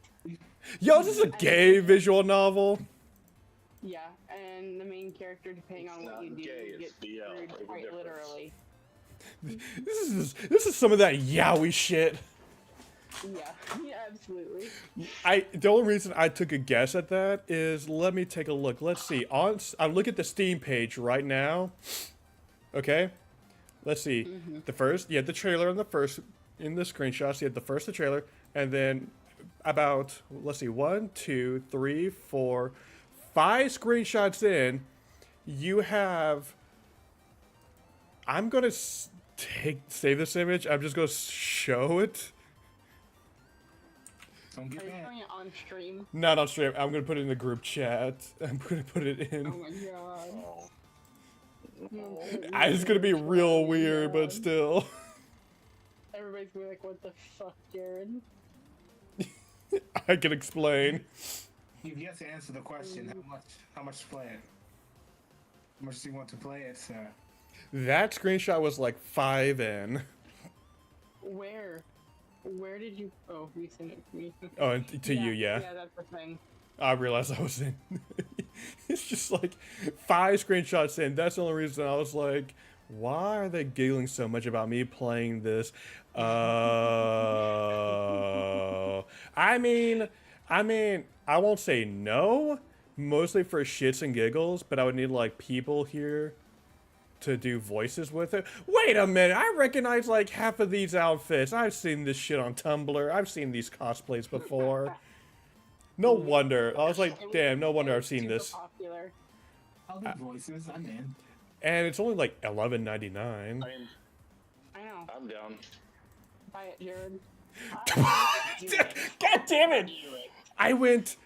Yo, is this a gay visual novel? Yeah, and the main character, depending on what you do, gay, gets screwed quite literally. This is some of that yaoi shit. Yeah, yeah, absolutely. The only reason I took a guess at that is, let me take a look. Let's see. I look at the Steam page right now. Okay? let's see, the first, you had the trailer in the screenshots, you had the first, the trailer, and then about, let's see, 1, 2, 3, 4, 5 screenshots in, you have, I'm going to save this image, I'm just going to show it. Don't Are get you mad. showing it on stream? Not on stream, I'm going to put it in the group chat. I'm going to put it Oh in. my god. It's going to be real weird, but still. Everybody's gonna be like, what the fuck, Jared? I can explain. You've yet to answer the question. How much to play it? How much do you want to play it, sir? That screenshot was like 5 in. Where? Where did you? Oh, you sent it to me. Oh, and to you, yeah. Yeah, that's the thing. I realized I was in. It's just like 5 screenshots in. That's the only reason I was like, why are they giggling so much about me playing this? I mean, I won't say no, mostly for shits and giggles, but I would need like people here to do voices with it. Wait a minute, I recognize like half of these outfits. I've seen this shit on Tumblr. I've seen these cosplays before. No wonder. I was like, damn, no wonder I've seen Super this. Popular. I'll do voices. I'm in. And it's only like $11.99. I mean, I know. I'm down. Buy it, Jared. God damn it! I went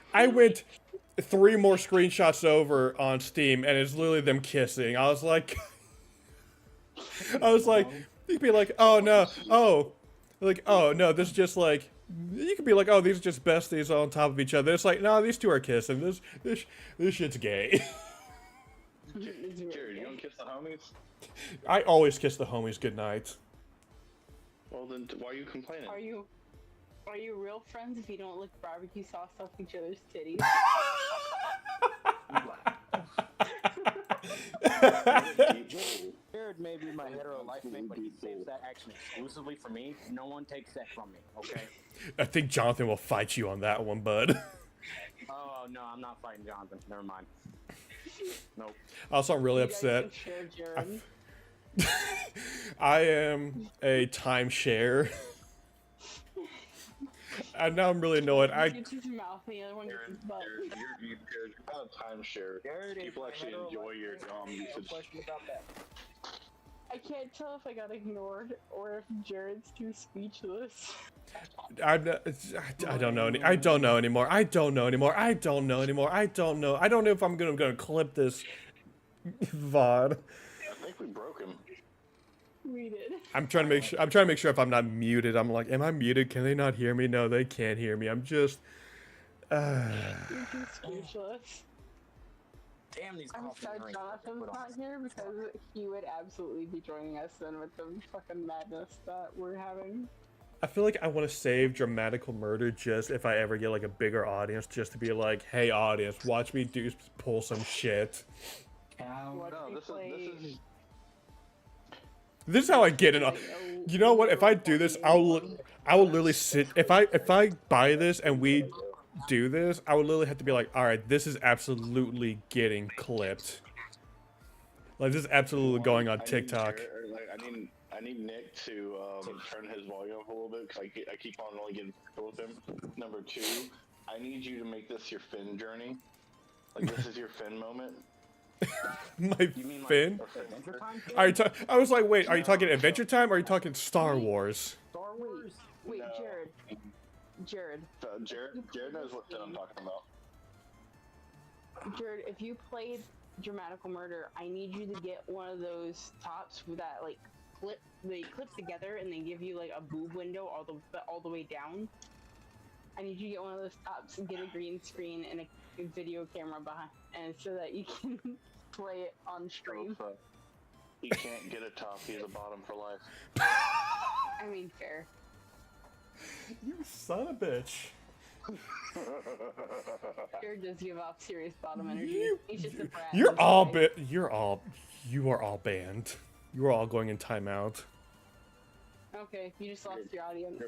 3 more screenshots over on Steam, and it's literally them kissing. I was like, you could be like, oh no, this is just like, you could be like, oh, these are just besties on top of each other. It's like, no, these two are kissing. This shit's gay. Jared, you don't kiss the homies? I always kiss the homies goodnight. Well, then why are you complaining? Are you real friends if you don't lick barbecue sauce off each other's titties? Jared may be my hetero life mate, but he saves that action exclusively for me. No one takes that from me, okay? I think Jonathan will fight you on that one, bud. Oh, no, I'm not fighting Jonathan. Never mind. Nope. Also, I'm really You guys upset. can share Jared. I am a timeshare. And now I'm really annoyed. He gets his mouth and the other one gets his butt. You're not a timeshare. People actually enjoy your usage. No question about that. I can't tell if I got ignored or if Jared's too speechless. I don't know. I don't know anymore. I don't know if I'm gonna clip this VOD. I think we broke him. We did. I'm trying to make sure if I'm not muted. I'm like, am I muted? Can they not hear me? No, they can't hear me. I'm just. You're too speechless. Damn, these I'm coffee sad drinks. Jonathan's not here because he would absolutely be joining us then with the fucking madness that we're having. I feel like I want to save Dramatical Murder just if I ever get like a bigger audience, just to be like, hey audience, watch me pull some shit. Watch me play. This is how I get it. You know what? If I do this, I will literally sit. If I buy this and we do this, I would literally have to be like, all right, this is absolutely getting clipped. Like this is absolutely going on TikTok. I need Nick to turn his volume up a little bit because I keep on only getting with him. Number 2, I need you to make this your Finn journey. Like this is your Finn moment. My Finn? Like I was like, wait, are you talking Adventure Time or are you talking Star Wars? Star Wars. Wait, No. Jared. Jared knows what I'm talking about. Jared, if you played Dramatical Murder, I need you to get one of those tops that like they clip together and they give you like a boob window all the way down. I need you to get one of those tops and get a green screen and a video camera behind, and so that you can play it on stream. He can't get a top. He's a bottom for life. I mean, fair. You son of a bitch. Jared does give off serious bottom energy. He's just a brat. You are all banned. You are all going in timeout. Okay, you just lost your audience.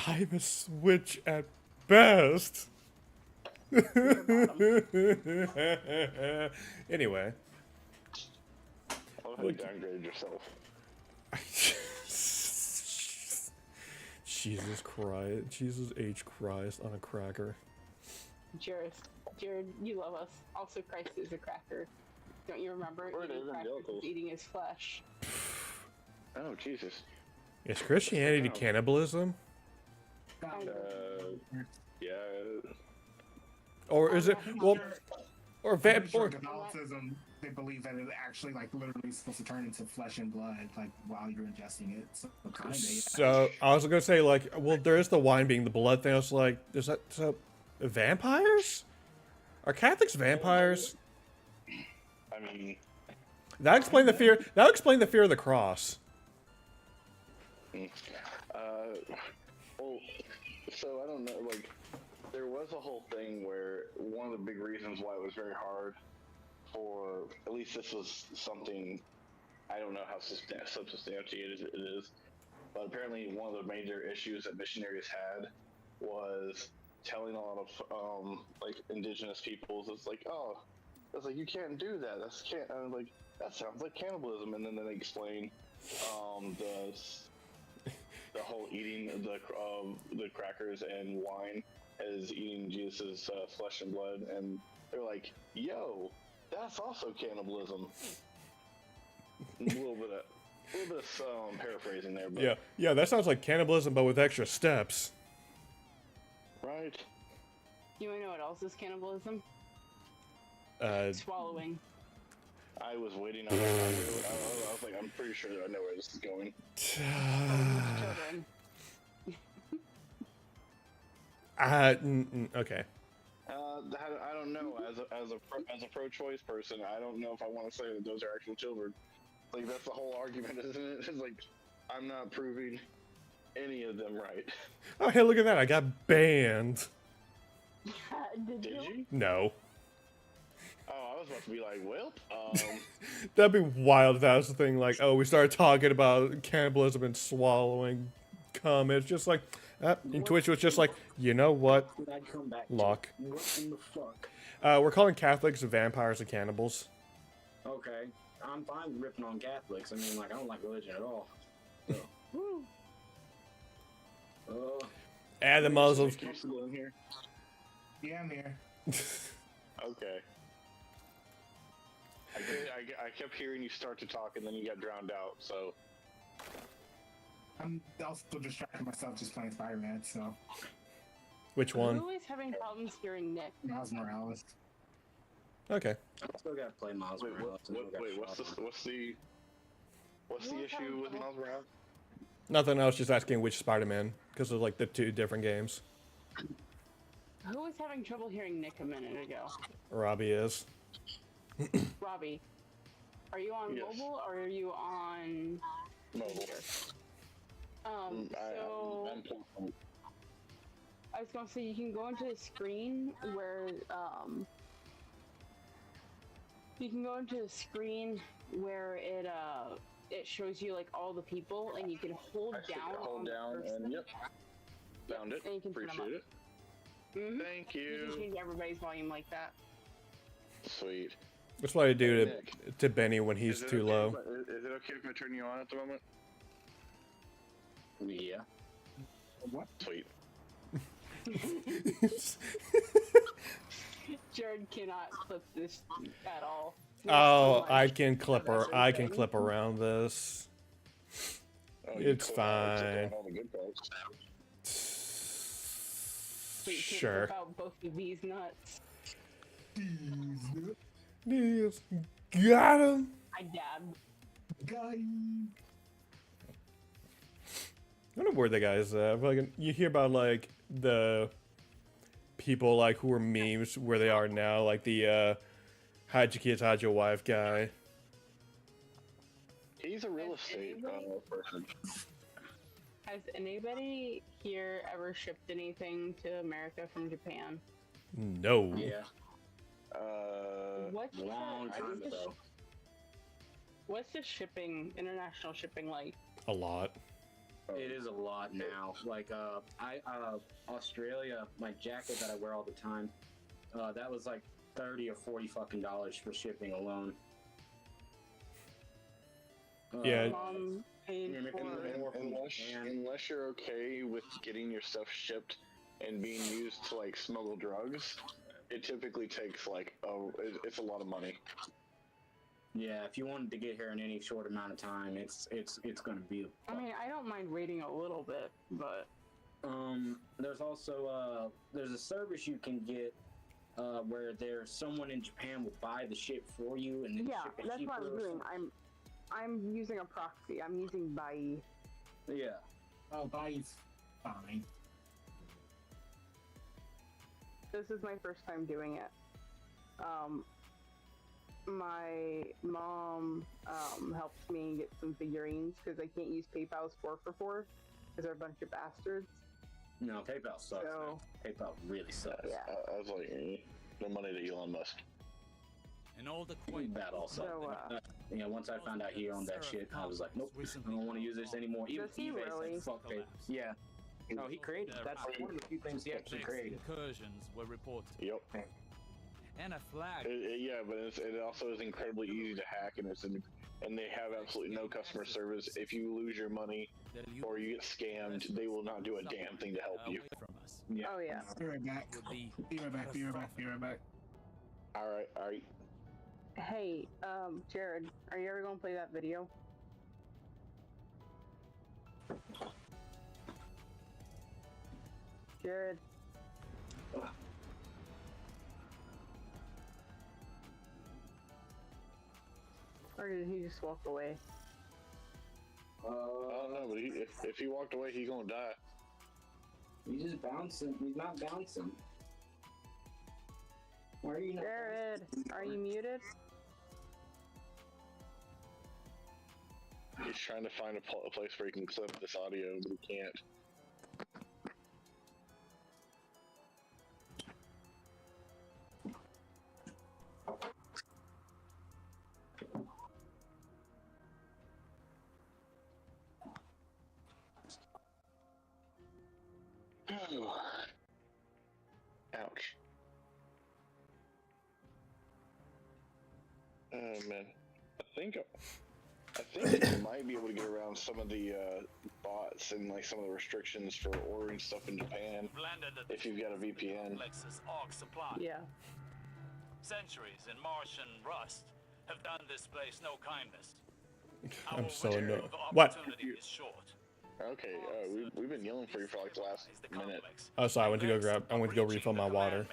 I'm a switch at best. Anyway. I love how you downgraded yourself. Jesus Christ. Jesus H. Christ on a cracker. Jared, you love us. Also, Christ is a cracker. Don't you remember? Eating crackers is eating his flesh. Oh, Jesus. Is Christianity cannibalism? Yeah. Or is it, well, or I'm pretty sure or Catholicism, they believe that it actually like literally is supposed to turn into flesh and blood like while you're ingesting it. So kind of. Yeah. so I was gonna say like, well, there is the wine being the blood thing. I was like, is that so? Vampires? Are Catholics vampires? I mean, That explain the fear. That explain the fear of the cross. well, so I don't know, like, there was a whole thing where one of the big reasons why it was very hard for, at least this was something, I don't know how substantiated it is, but apparently one of the major issues that missionaries had was telling a lot of, like, indigenous peoples, it's like, oh, it's like, you can't do that, I'm like, that sounds like cannibalism, and then they explain, the whole eating the crackers and wine as eating Jesus' flesh and blood, and they're like, "Yo, that's also cannibalism." a little bit of paraphrasing there, but Yeah, that sounds like cannibalism, but with extra steps. right. You wanna know what else is cannibalism? Swallowing. I was waiting on that. I was like, I'm pretty sure that I know where this is going. Children. Okay. I don't know. As a pro-choice person, I don't know if I want to say that those are actual children. Like, that's the whole argument, isn't it? It's like, I'm not proving any of them right. Oh, hey, look at that! I got banned. Did Did you? No. Oh, I was about to be like, well, That'd be wild if that was the thing. Like, oh, we started talking about cannibalism and swallowing cum. It's just like, and Twitch was just like, you know what? I'd come back. Lock. What in the fuck? We're calling Catholics vampires and cannibals. Okay, I'm fine with ripping on Catholics. I mean, like, I don't like religion at all. So. And the Muslims. are you still in here? Yeah, I'm here. Okay. I kept hearing you start to talk and then you got drowned out, so. I'm also distracting myself just playing Spider-Man, so. Which one? Who is having problems hearing Nick? Miles Morales. Okay. I still gotta play Miles Wait, Morales. what's the issue with Miles Morales? Nothing else. Just asking which Spider-Man because of like the two different games. Who was having trouble hearing Nick a minute ago? Robbie is. Robbie, are you on Yes. mobile or are you on? Mobile. So I was gonna say you can go into the screen where it shows you like all the people and you can hold down on the person. And yep. Found it. And you can turn 'em Appreciate it. Mhm. Thank You you. can change everybody's volume like that. Sweet. That's what I do Nick. to Benny when he's Is it too okay low. Is it okay if I turn you on at the moment? Yeah. What? Sweet. Jared cannot clip this at all. Oh, I can clip around this. Oh, you It's clip out fine. all the good parts. So you can Sure. clip out both of these nuts. Yes. Got him. I dabbed. Guy. I don't know where the guys. Like, you hear about like the people like who are memes where they are now, like the hide your kids, hide your wife guy. He's a real estate person. Has anybody here ever shipped anything to America from Japan? No. Yeah. What's Long time ago. What's the international shipping like? A lot. It is a lot now. Like, Australia, my jacket that I wear all the time, That was like $30 or $40 fucking for shipping alone. Yeah. Mom paid you're making for. more from Unless you're okay with getting your stuff shipped and being used to like smuggle drugs, it typically takes like it's a lot of money. Yeah, if you wanted to get here in any short amount of time, it's gonna be. I mean, I don't mind waiting a little bit, but There's also there's a service you can get where there's someone in Japan will buy the ship for you and then yeah, ship it that's cheaper what I'm or doing. something. I'm using a proxy. I'm using Bai. Yeah. Oh, buy's fine. This is my first time doing it. My mom helped me get some figurines because I can't use PayPal's 4for4 because they're a bunch of bastards. No, PayPal sucks. So- Man. PayPal really sucks. Yeah. I was like, no money to Elon Musk. In all the quaint That also. So, Once I found out he owned that shit, I was like, nope, I don't want to use this anymore. Even Does he eBay really? said, fuck it. Yeah. No, he created. That's one of the few things he actually created. incursions were reported. Yep. And a flag. Yeah, but it also is incredibly easy to hack, and and they have absolutely no customer service. If you lose your money or you get scammed, they will not do a damn thing to help you. From us. Yeah. oh yeah. Be right back. Would be Be right back. Be right back. Be right back. All right. Hey, Jared, are you ever gonna play that video? Jared. Or did he just walk away? I don't know, but if he walked away, he's gonna die. He's just bouncing. He's not bouncing. Why are you not? Jared, are you muted? He's trying to find a place where he can clip this audio, but he can't. Ouch. Oh man, I think you might be able to get around some of the bots and like some of the restrictions for ordering stuff in Japan if you've got a VPN. Lexus AUG supply. Yeah. Centuries in marsh and rust have done this place no kindness. I'm Our so window annoyed. of What? opportunity is short. Okay, we've been yelling for you for like the last minute. Oh, sorry. I went to go refill my water.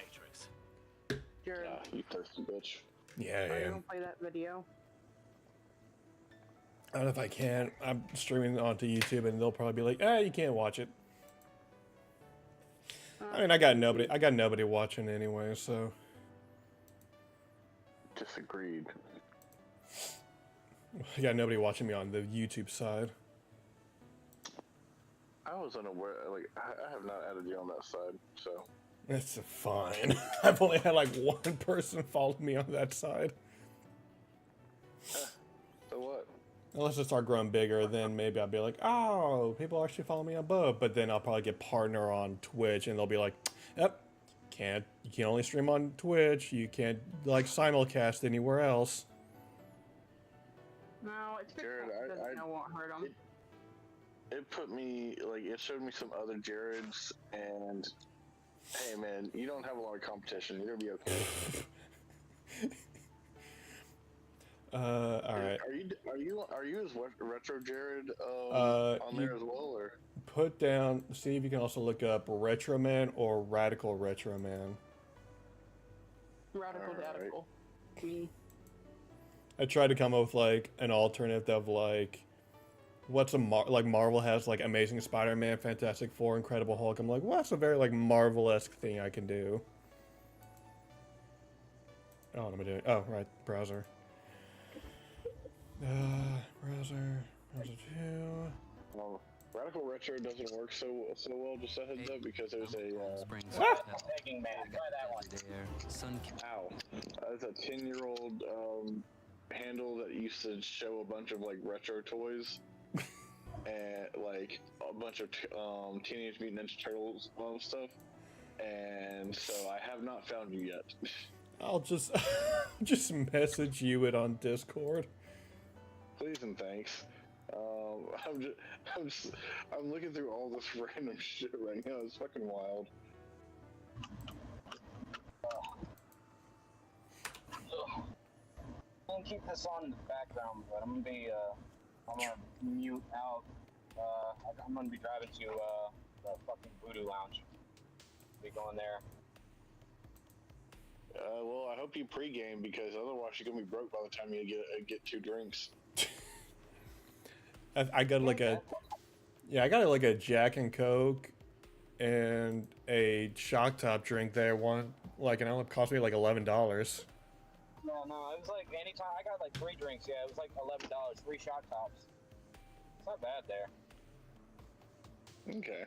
Jared, You thirsty bitch. Yeah, are I you am. gonna play that video? I don't know if I can. I'm streaming onto YouTube, and they'll probably be like, you can't watch it. I mean, I got nobody watching anyway, so. Disagreed. I got nobody watching me on the YouTube side. I was unaware. Like, I have not added you on that side, so. That's fine. I've only had like one person follow me on that side. So what? Unless it start growing bigger, then maybe I'll be like, oh, people actually follow me on both. But then I'll probably get partner on Twitch, and they'll be like, yep, you can only stream on Twitch. You can't like simulcast anywhere else. No, it's good. Jared, I won't hurt him. It put me, like, it showed me some other Jareds, and hey, man, you don't have a lot of competition. You're gonna be okay. All right. Are you as retro Jared on there as well, or? Put down. See if you can also look up Retro Man or Radical Retro Man. Radical, radical. Me. I tried to come up with like an alternative of like what's like Marvel has like Amazing Spider-Man, Fantastic Four, Incredible Hulk. I'm like, well, that's a very like Marvel-esque thing I can do. Oh, what am I doing? Oh, right, browser. Browser 2. Well, Radical Retro doesn't work so well, just a heads up, because there's a Begging man, try that one. ow. It's a 10-year-old handle that used to show a bunch of like retro toys and like a bunch of Teenage Mutant Ninja Turtles stuff. and so I have not found you yet. I'll just just message you it on Discord. Please and thanks. I'm looking through all this random shit right now. It's fucking wild. I'm gonna keep this on in the background, but I'm gonna mute out. I'm gonna be driving to the fucking Voodoo Lounge. Be going there. Well, I hope you pregame because otherwise you're gonna be broke by the time you get 2 drinks. I got like a Jack and Coke and a shock top drink there. One like and it cost me like $11. No, it was like anytime I got like 3 drinks. Yeah, it was like $11, 3 shock tops. It's not bad there. Okay.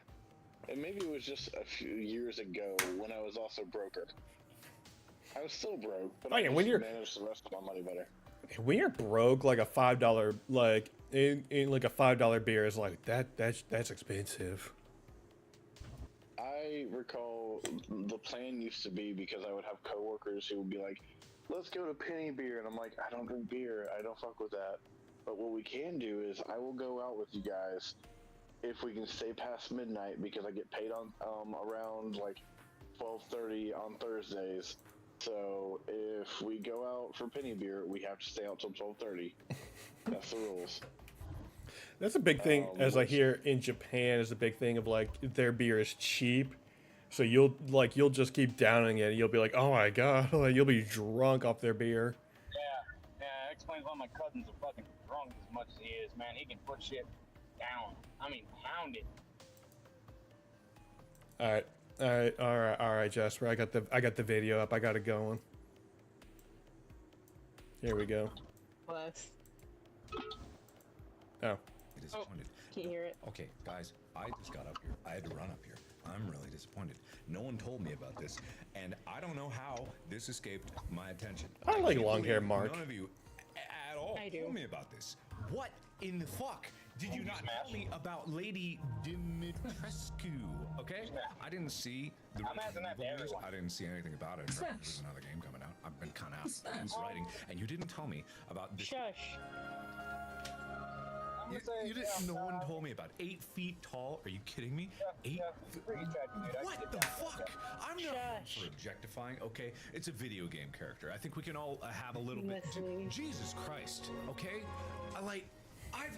And maybe it was just a few years ago when I was also broker. I was still broke, but I managed the rest of my money better. When you're broke, like a $5 like in like a $5 beer is like that's expensive. I recall the plan used to be because I would have coworkers who would be like, "Let's go to Penny Beer," and I'm like, "I don't drink beer. I don't fuck with that." But what we can do is I will go out with you guys if we can stay past midnight because I get paid on around like 12:30 on Thursdays. So if we go out for Penny Beer, we have to stay out till 12:30. That's the rules. That's a big thing, as I hear in Japan, is a big thing of like their beer is cheap, so you'll just keep downing it. And you'll be like, oh my god, like, you'll be drunk off their beer. Yeah, that explains why my cousin's a fucking drunk as much as he is, man. He can put shit down. I mean, pound it. All right, Jasper. I got the video up. I got it going. Here we go. Plus. Oh. Disappointed. Can't hear it. Okay, guys, I just got up here. I had to run up here. I'm really disappointed. No one told me about this, and I don't know how this escaped my attention. I like long hair, Mark. None of you at all told me about this. What in the fuck did you not tell me about Lady Dimitrescu? Okay, I didn't see the news. I didn't see anything about it. There's another game coming out. I've been kind of writing, and you didn't tell me about this. Shush. No one told me about 8 feet tall. Are you kidding me? 8 feet? What the fuck? I'm not for objectifying. Okay, it's a video game character. I think we can all have a little bit. Jesus Christ. Okay,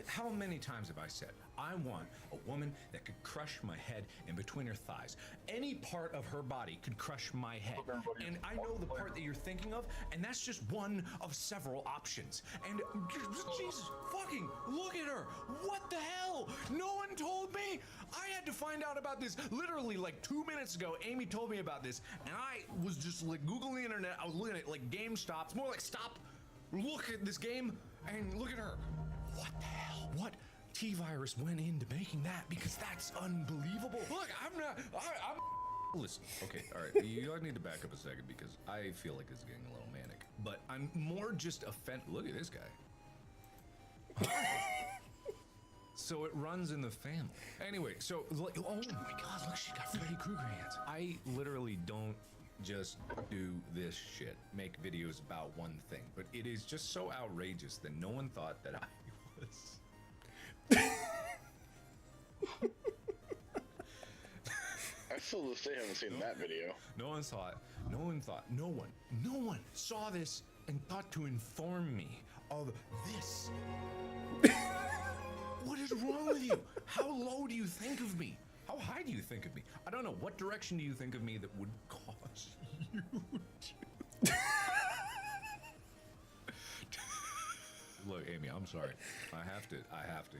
how many times have I said I want a woman that could crush my head in between her thighs? Any part of her body could crush my head. And I know the part that you're thinking of, and that's just one of several options. And Jesus fucking look at her. What the hell? No one told me. I had to find out about this literally like 2 minutes ago. Amy told me about this, and I was just like Googling the internet. I was looking at like GameStop. It's more like stop, look at this game, and look at her. What the hell? What T-virus went into making that? Because that's unbelievable. Look, I'm listen, okay, all right, you need to back up a second because I feel like it's getting a little manic. But I'm more just offended. Look at this guy. So it runs in the family. Anyway, so, like, oh my god, look, she's got Freddy Krueger hands. I literally don't just do this shit, make videos about one thing, but it is just so outrageous that no one thought that I was. I still to say haven't seen that video. No one saw this and thought to inform me of this. What is wrong with you? How low do you think of me? How high do you think of me? I don't know. What direction do you think of me that would cause you to... Look, Amy, I'm sorry. I have to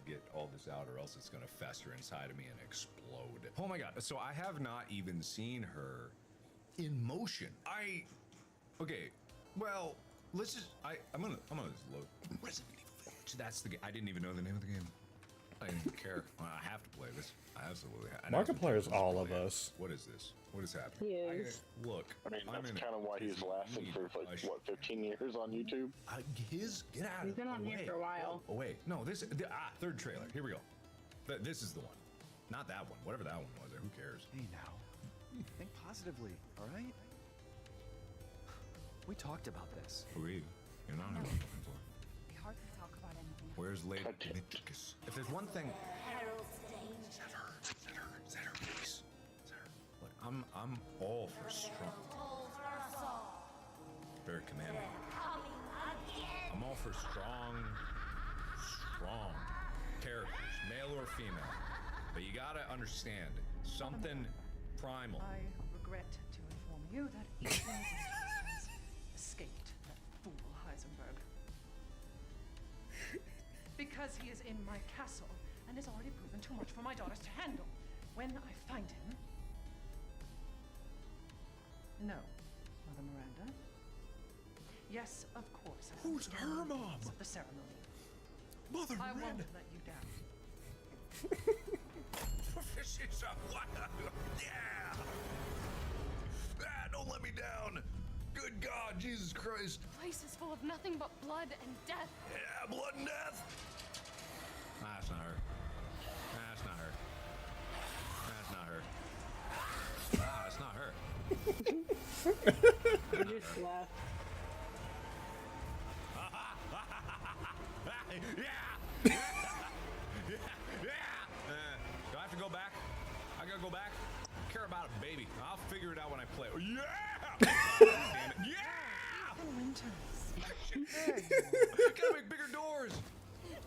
get all this out or else it's gonna fester inside of me and explode. Oh my god. So I have not even seen her in motion. Okay, well, let's just I'm gonna just load Resident Evil Village. That's the game. I didn't even know the name of the game. I didn't care. I have to play this. I absolutely have. Markiplier is all of us. What is this? What is happening? He is. Look, I mean, that's kind of why he's lasted for like what 15 years on YouTube. Get out. He's been on here for a while. Oh wait, no, third trailer. Here we go. This is the one, not that one. Whatever that one was. Who cares? Hey now, Think positively, all right? We talked about this. Who are you? You're not who I'm looking for. We hardly talk about anything. Where's Lady Mythicus? If there's one thing. Set her, please. Set her. Look, I'm all for strong. Very commanding. I'm all for strong characters, male or female. But you gotta understand, something primal. I regret to inform you that Ethan has escaped that fool Heisenberg. Because he is in my castle and has already proven too much for my daughters to handle. When I find him... No, Mother Miranda. Yes, of course. Who's her mom? Of the ceremony. Mother I Miranda. won't let you down. She's a what? Yeah! Ah, don't let me down! Good God, Jesus Christ! The place is full of nothing but blood and death. Yeah, blood and death! Nah, that's not her. Nah, that's not her. That's not her. Ah, that's not her. You just laughed. Yeah! Do I have to go back? I gotta go back? I care about a baby. I'll figure it out when I play. Yeah! Damn it. Yeah! Gotta make bigger doors!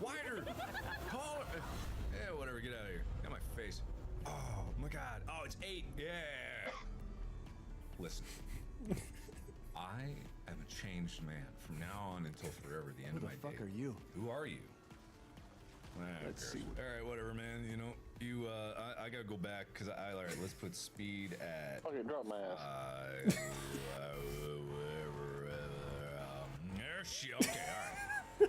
Wider! Taller! Yeah, whatever, get out of here. Got my face. Oh my god. Oh, it's 8. Yeah! Listen. I am a changed man from now on until forever, the end of my days. Who the fuck are you? Who are you? Let's see. All right, whatever, man. You know, you. I gotta go back because all right. Let's put speed at. Okay, drop my ass. There she. Okay, all right.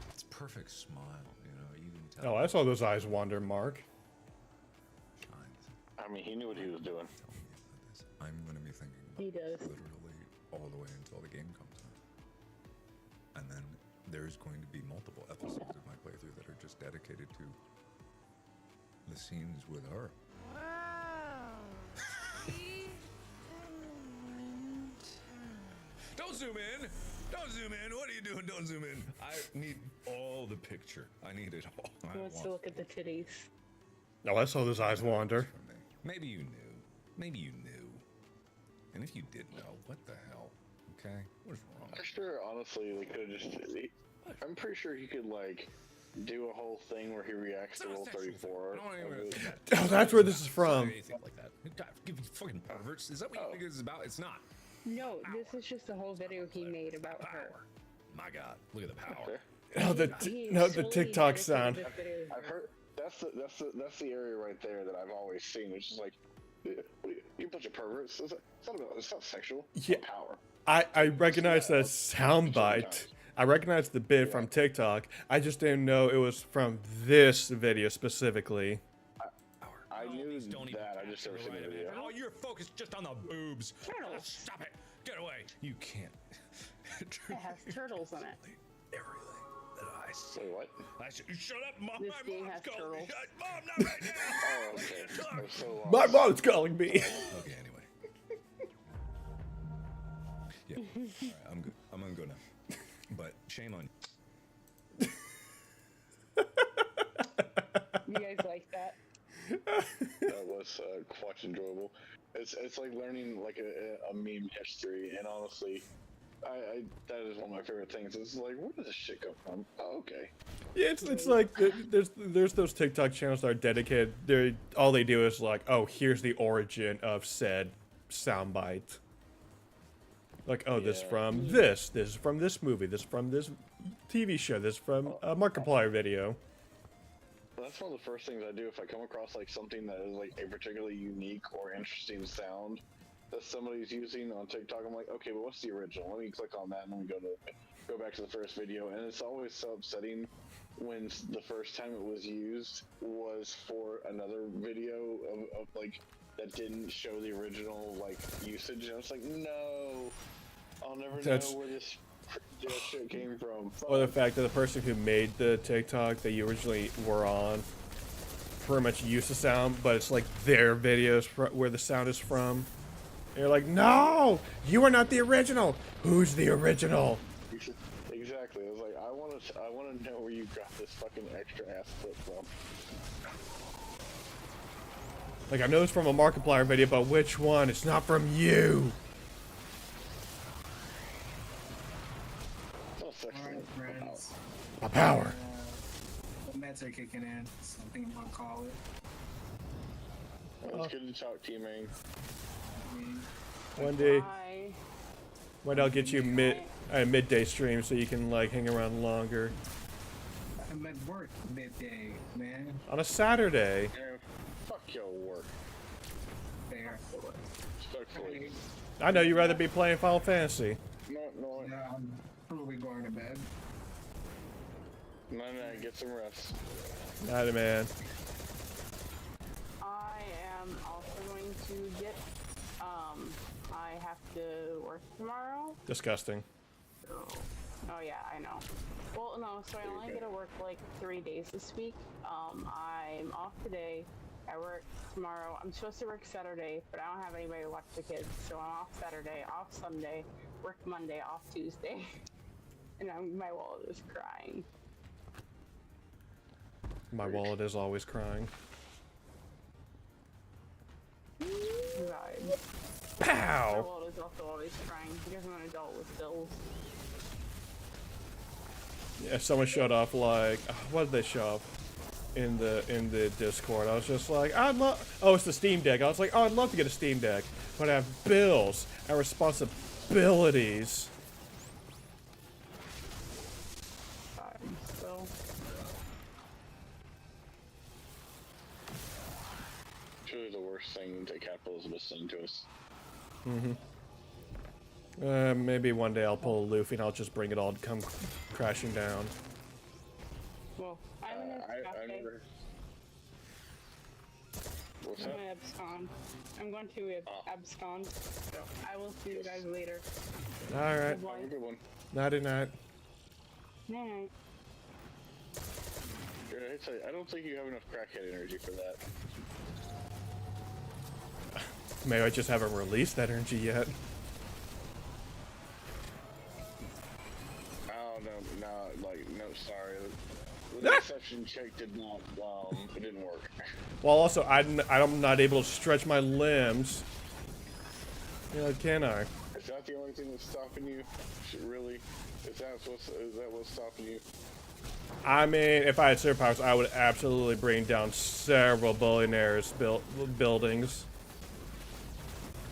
It's perfect smile. You know, you can tell. Oh, I saw those eyes wander, Mark. I mean, he knew what he was doing. I'm gonna be thinking He about does. this literally all the way until the game comes out. And then there's going to be multiple episodes of my playthrough that are just dedicated to the scenes with her. Don't zoom in! Don't zoom in! What are you doing? Don't zoom in! I need all the picture. I need it all. He wants to look at the titties. Oh, I saw those eyes wander. Maybe you knew. Maybe you knew. And if you did know, what the hell? Okay? What's wrong? I'm sure, honestly, they could have just. I'm pretty sure he could, like, do a whole thing where he reacts to Rule 34. Oh, that's where this is from. Anything like that. God, give me fucking perverts. Is that what you think this is about? It's not. No, this is just a whole video he made about her. My God, look at the power. Oh, the TikTok sound. I've heard that's the area right there that I've always seen. It's just like, you bunch of perverts. It's not sexual. It's Yeah. power. I recognize that soundbite. I recognize the bit from TikTok. I just didn't know it was from this video specifically. I knew that. I just never seen the video. Oh, you're focused just on the boobs. Oh, stop it. Get away. You can't. It has turtles in it. Everything that I say. Wait, what? I said, shut up, Mom. This My game mom's has calling me. turtles. Mom, not right now. Oh, okay. I'm so lost. My mom's calling me. Okay, anyway. Yeah, all right, I'm good. I'm gonna go now. But shame on you. You guys like that? That was quite enjoyable. It's like learning like a meme history, and honestly, I that is one of my favorite things. It's like, where does this shit come from? Oh, okay. Yeah, it's like there's those TikTok channels that are dedicated. All they do is like, oh, here's the origin of said soundbite. Like, oh, this from this is from this movie, this from this TV show, this from a Markiplier video. That's one of the first things I do if I come across like something that is like a particularly unique or interesting sound that somebody's using on TikTok. I'm like, okay, but what's the original? Let me click on that and then we go back to the first video. And it's always so upsetting when the first time it was used was for another video of like that didn't show the original like usage. And I was like, no, I'll never know where this that shit came from. Or the fact that the person who made the TikTok that you originally were on pretty much used the sound, but it's like their videos where the sound is from. And you're like, no, you are not the original. Who's the original? Exactly. I was like, I want to know where you got this fucking extra ass clip from. Like, I know it's from a Markiplier video, but which one? It's not from you. Alright, friends. My power. The meds are kicking in. Something I'm gonna call it. It's good to talk to you, man. One day I'll get you midday stream so you can like hang around longer. I'm at work midday, man. On a Saturday. Yeah, fuck your work. Fair. Respectfully. I know you'd rather be playing Final Fantasy. No. I'm probably going to bed. No, get some rest. Night, man. I am also going to get, I have to work tomorrow. Disgusting. Oh yeah, I know. Well, no, so I only get to work like 3 days this week. I'm off today. I work tomorrow. I'm supposed to work Saturday, but I don't have anybody to watch the kids, so I'm off Saturday, off Sunday, work Monday, off Tuesday. And my wallet is crying. My wallet is always crying. God. Pow! My wallet is also always crying because I'm an adult with bills. Yeah, someone showed off like, what did they show off in the Discord? I was just like, I'd love. Oh, it's the Steam Deck. I was like, oh, I'd love to get a Steam Deck, but I have bills and responsibilities. So. Truly the worst thing that capitalism is saying to us. Maybe one day I'll pull a Luffy and I'll just bring it all to come crashing down. Well, I'm in this cafe. never... What's I'm that? gonna abscond. I'm going to abscond. So I will see you guys later. Alright. Have a good one. Nighty night. Night. I don't think you have enough crackhead energy for that. Maybe I just haven't released that energy yet. Oh, no, sorry. The exception check did not, it didn't work. Well, also, I'm not able to stretch my limbs. You know, can I? Is that the only thing that's stopping you? Really? Is that what's stopping you? I mean, if I had superpowers, I would absolutely bring down several billionaires' buildings.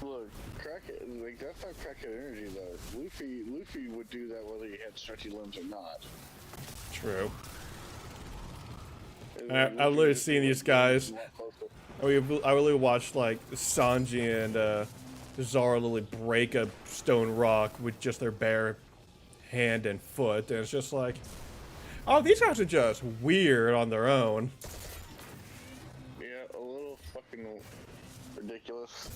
Look, crackhead, like, that's not crackhead energy, though. Luffy would do that whether he had stretchy limbs or not. True. I've literally seen these guys. I really watched like Sanji and Zara literally break a stone rock with just their bare hand and foot, and it's just like, oh, these guys are just weird on their own. Yeah, a little fucking ridiculous.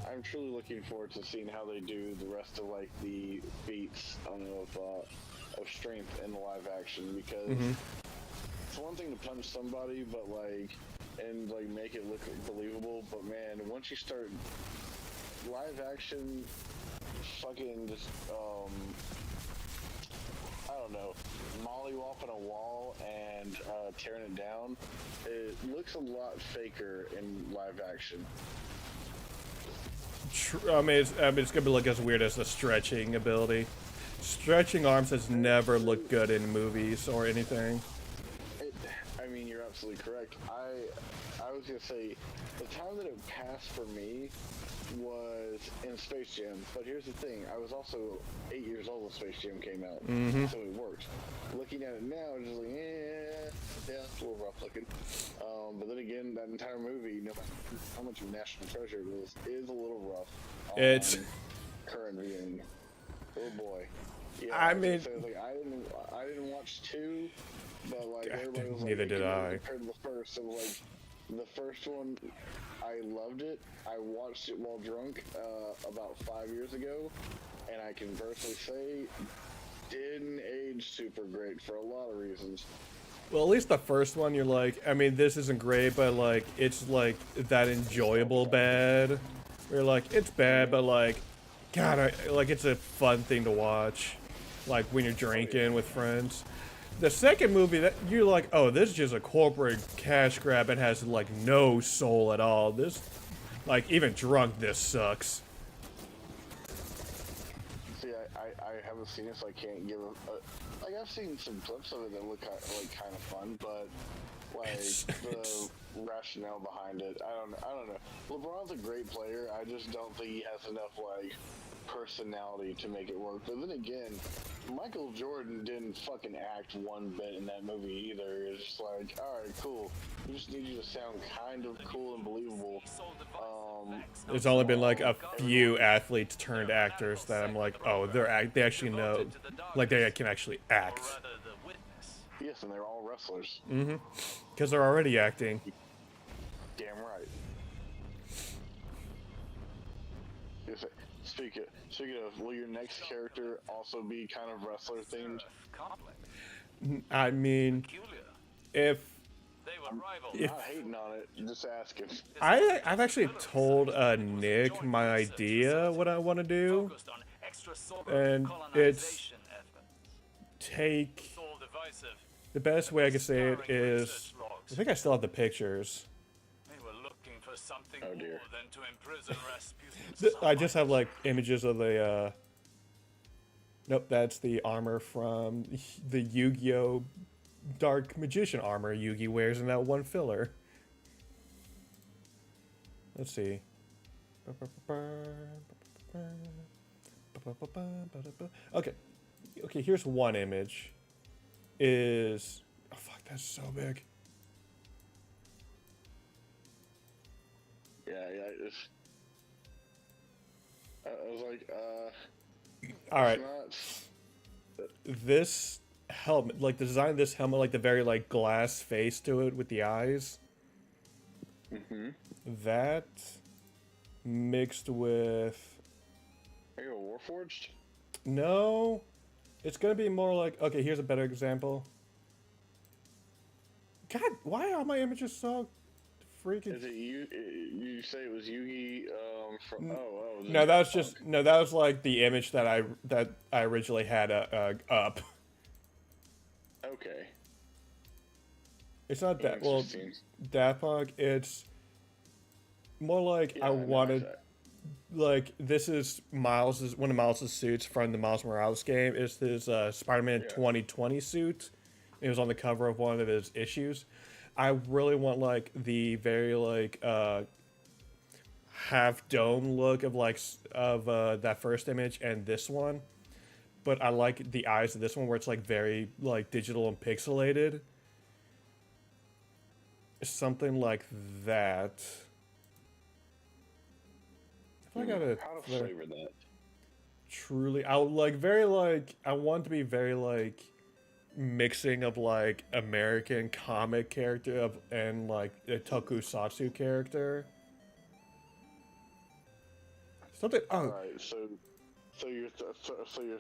I'm truly looking forward to seeing how they do the rest of like the feats of strength in the live action, because it's one thing to punch somebody, but and make it look believable. But man, once you start live action, fucking just I don't know, mollywopping a wall and tearing it down, it looks a lot faker in live action. I mean, it's gonna look as weird as the stretching ability. Stretching arms has never looked good in movies or anything. I mean, you're absolutely correct. I was gonna say, the time that it passed for me was in Space Jam. But here's the thing: I was also 8 years old when Space Jam came out, so it worked. Looking at it now, it's just like, yeah, it's a little rough looking. But then again, that entire movie, no matter how much of a national treasure it is a little rough. It's current viewing. Oh boy. Yeah, I mean, I didn't watch 2, but like everybody was neither did I. Compared to the first, so like the first one, I loved it. I watched it while drunk about 5 years ago, and I can personally say, didn't age super great for a lot of reasons. Well, at least the first one, you're like, I mean, this isn't great, but like, it's like that enjoyable bad. You're like, it's bad, but like, God, like it's a fun thing to watch, like when you're drinking with friends. The second movie, that you're like, oh, this is just a corporate cash grab. It has like no soul at all. This, like, even drunk, this sucks. See, I haven't seen it, so I can't give a like, I've seen some clips of it that look kind of fun, but like the rationale behind it, I don't know. LeBron's a great player. I just don't think he has enough like personality to make it work. But then again, Michael Jordan didn't fucking act one bit in that movie either. It's just like, all right, cool. We just need you to sound kind of cool and believable. There's only been like a few athletes turned actors that I'm like, oh, they actually know, like they can actually act. Yes, and they're all wrestlers. Mm-hmm. Because they're already acting. Damn right. Speaking of, will your next character also be kind of wrestler themed? I mean, if I'm not hating on it, just asking. I've actually told Nick my idea what I want to do, and it's take the best way I can say it is, I think I still have the pictures. Oh dear. I just have like images of the nope, that's the armor from the Yu-Gi-Oh! Dark Magician armor Yugi wears in that one filler. Let's see. Okay. Okay, here's one image. Oh fuck, that's so big. Yeah, I was like, alright. This helmet, like the design of this helmet, like the very like glass face to it with the eyes. Mm-hmm. That mixed with... Are you a Warforged? No. It's gonna be more like... Okay, here's a better example. God, why are my images so freaking... Is it you? You say it was Yugi from... No, that was just... No, that was like the image that I originally had up. Okay. It's not that... Well, Daft Punk, it's more like I wanted... Like, this is Miles's... One of Miles's suits from the Miles Morales game. It's his Spider-Man 2020 suit. It was on the cover of one of his issues. I really want, like, the very, like, half-dome look of, like, that first image and this one. But I like the eyes of this one where it's, like, very, like, digital and pixelated. Something like that. I gotta how to flavor that. Truly, I like very like I want to be very like mixing of like American comic character and like a tokusatsu character. Something. Oh. All right, so you're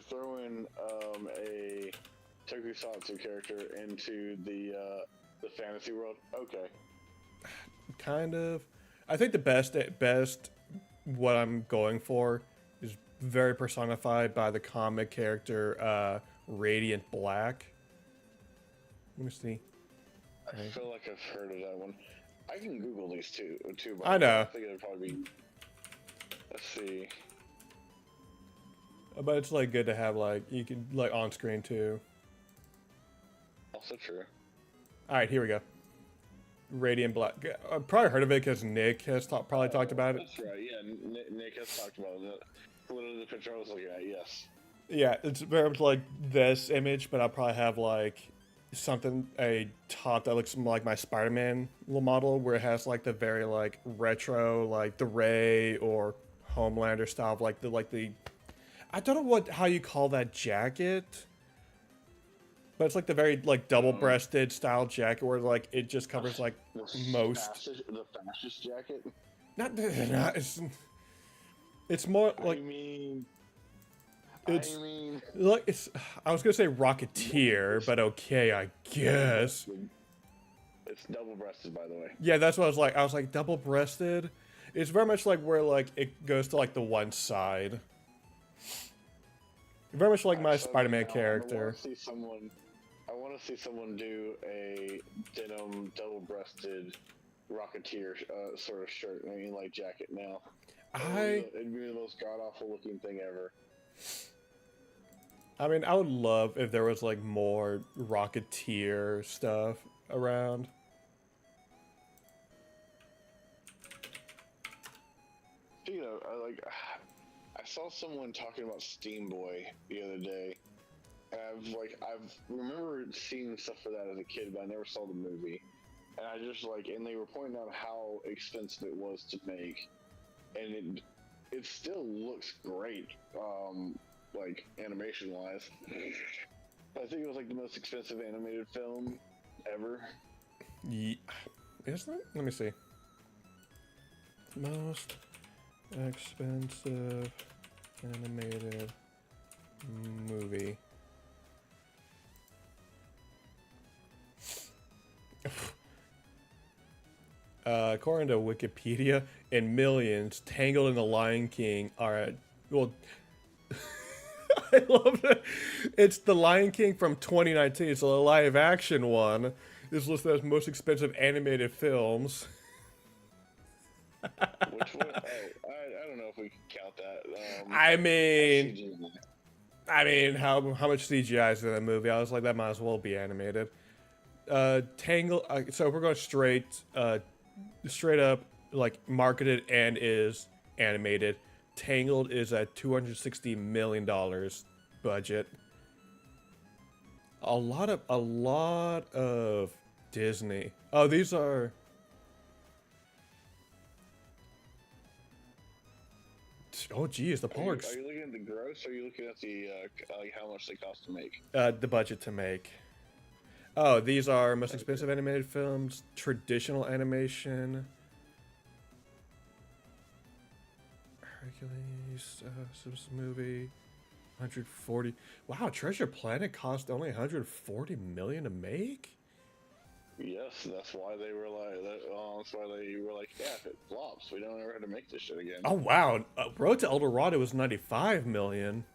throwing a tokusatsu character into the fantasy world. Okay. Kind of. I think the best what I'm going for is very personified by the comic character Radiant Black. Let me see. I feel like I've heard of that one. I can Google these too. But I know. I think it'd probably be. Let's see. But it's like good to have like you can like on screen too. Also true. All right, here we go. Radiant Black. I've probably heard of it because Nick has probably talked about it. That's right. Yeah, Nick has talked about it. Literally the picture I was looking at. Yes. Yeah, it's very much like this image, but I'll probably have like a top that looks like my Spider-Man little model, where it has like the very like retro, like the Ray or Homelander style, of, like the. I don't know how you call that jacket. But it's like the very like double-breasted style jacket where like it just covers like most. The fascist jacket. Not it's more like. I mean, It's I mean, like it's. I was gonna say Rocketeer, but okay, I guess. it's double-breasted, by the way. Yeah, that's what I was like. I was like double-breasted. It's very much like where like it goes to like the one side. Very much like my Spider-Man character. I want to see someone do a denim double-breasted Rocketeer sort of shirt. I mean, like jacket now. It'd be the most god-awful looking thing ever. I mean, I would love if there was like more Rocketeer stuff around. You know, I saw someone talking about Steam Boy the other day. And I've remember seeing stuff for that as a kid, but I never saw the movie. And I just and they were pointing out how expensive it was to make, and it still looks great, like animation wise. I think it was like the most expensive animated film ever. Yeah, isn't it? Let me see. Most expensive animated movie. According to Wikipedia, in millions, Tangled and the Lion King are at, well, I love it. It's the Lion King from 2019. It's a live action one. It's listed as most expensive animated films. Which one? I don't know if we can count that. I mean, how much CGI is in that movie? I was like, that might as well be animated. Tangled. So we're going straight up, like marketed and is animated. Tangled is at $260 million budget. A lot of Disney. Oh, these are. Oh, geez, the Polar. Are you looking at the gross, or are you looking at the how much they cost to make? The budget to make. Oh, these are most expensive animated films, traditional animation. Hercules, Simpsons movie, 140. Wow, Treasure Planet cost only 140 million to make. Yes, that's why they were like that. That's why they were like, yeah, if it flops, we don't ever have to make this shit again. Oh wow, Road to El Dorado was 95 million.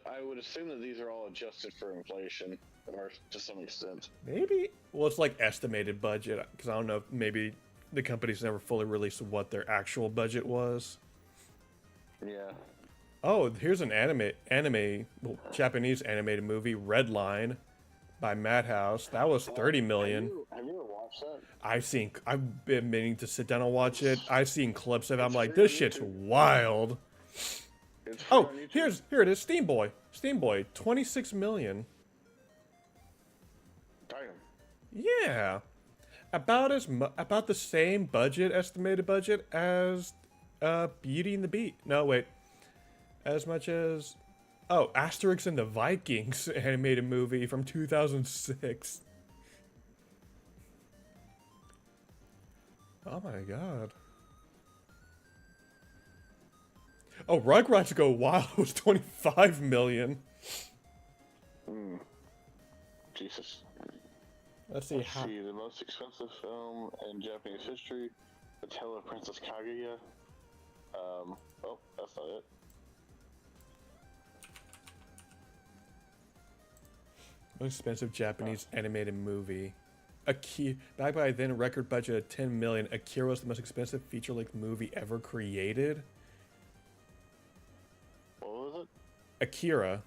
I would assume that these are all adjusted for inflation, or to some extent. Maybe. Well, it's like estimated budget, because I don't know if maybe the company's never fully released what their actual budget was. Yeah. Oh, here's an well, Japanese animated movie, Redline, by Madhouse. That was 30 million. Have you ever watched that? I've been meaning to sit down and watch it. I've seen clips of it. I'm like, this shit's wild. Oh, here it is. Steam Boy, 26 million. Damn. Yeah, about the same estimated budget as Beauty and the Beast. No, wait, as much as Asterix and the Vikings animated movie from 2006. Oh my god. Oh, Rugrats Go Wild was 25 million. Jesus. Let's see. The most expensive film in Japanese history, The Tale of Princess Kaguya. Oh, that's not it. Most expensive Japanese animated movie. Back by a then record budget of 10 million, Akira was the most expensive feature-length movie ever created. What was it? Akira.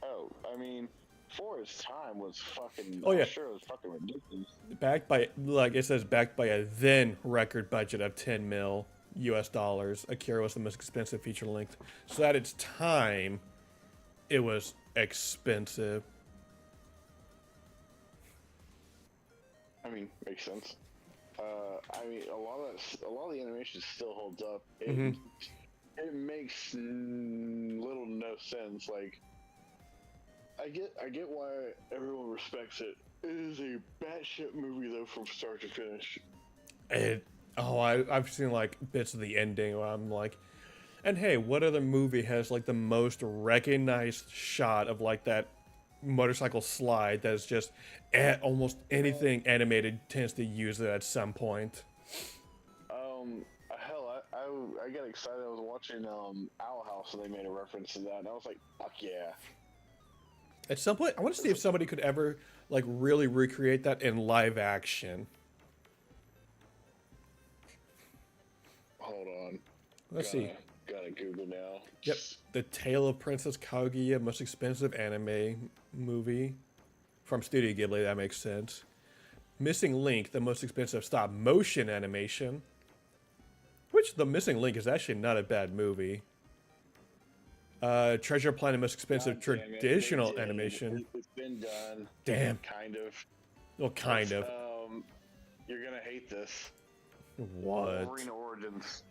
Oh, I mean, for its time was fucking. Oh yeah. I'm sure it was fucking ridiculous. Backed by, like it says, backed by a then record budget of 10 mil US dollars. Akira was the most expensive feature-length. So at its time, it was expensive. I mean, makes sense. I mean, a lot of the animation still holds up. It makes little no sense. Like, I get why everyone respects it. It is a batshit movie though, from start to finish. I've seen like bits of the ending where I'm like, And hey, what other movie has like the most recognized shot of like that motorcycle slide that is just almost anything animated tends to use it at some point? Hell, I got excited. I was watching Owl House and they made a reference to that, and I was like, fuck yeah. At some point, I want to see if somebody could ever like really recreate that in live action. Hold on. Let's see. Gotta Google now. Yep. The Tale of Princess Kaguya, most expensive anime movie from Studio Ghibli. That makes sense. Missing Link, the most expensive stop motion animation. Which The Missing Link is actually not a bad movie. Treasure Planet, most expensive traditional animation. It's been done. Damn. Kind of. Well, kind of. You're gonna hate this. What? Wolverine Origins.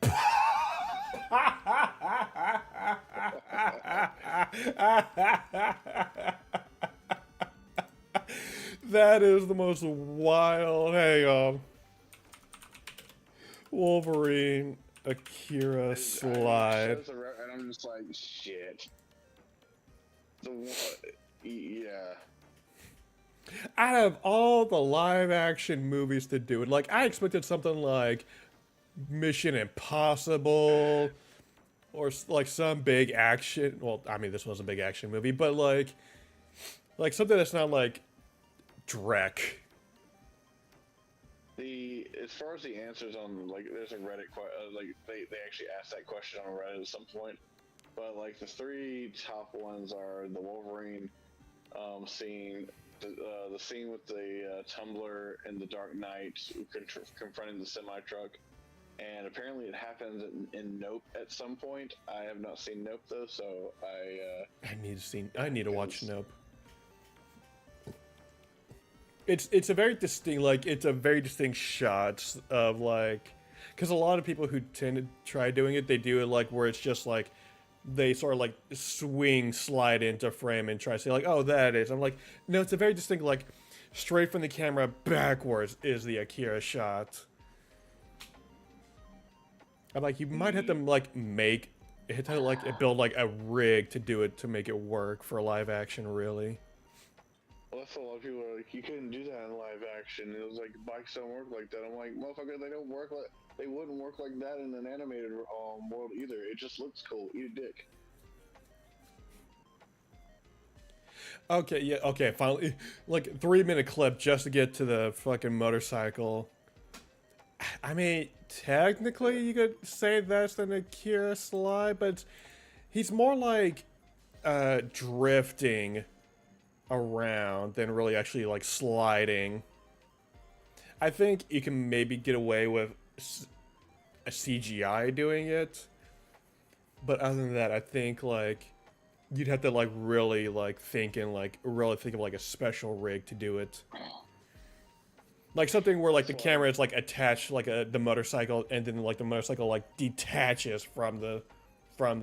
That is the most wild. Hang on. Wolverine Akira slide. And I'm just like, shit. Yeah. Out of all the live action movies to do it, like I expected something like Mission Impossible or like some big action. Well, I mean, this was a big action movie, but like something that's not like Drek. As far as the answers on like, there's a Reddit like they actually asked that question on Reddit at some point, but like the three top ones are the Wolverine scene, the scene with the Tumbler and the Dark Knight confronting the semi truck, and apparently it happens in Nope at some point. I have not seen Nope though, so I need to watch Nope. It's a very distinct shot of like, because a lot of people who tend to try doing it, they do it like where it's just like they sort of like slide into frame and try to say like, oh, that is. I'm like, no, it's a very distinct like straight from the camera backwards is the Akira shot. I'm like, you might have to like build like a rig to do it to make it work for live action, really. Well, that's a lot of people are like, you couldn't do that in live action. It was like, bikes don't work like that. I'm like, motherfucker, they wouldn't work like that in an animated world either. It just looks cool. Eat a dick. Okay, yeah, okay, finally, like 3-minute clip just to get to the fucking motorcycle. I mean, technically you could say that's an Akira slide, but he's more like drifting around than really actually like sliding. I think you can maybe get away with a CGI doing it, but other than that, I think like you'd have to like really think of like a special rig to do it. Like something where like the camera is like attached like the motorcycle, and then like the motorcycle like detaches from the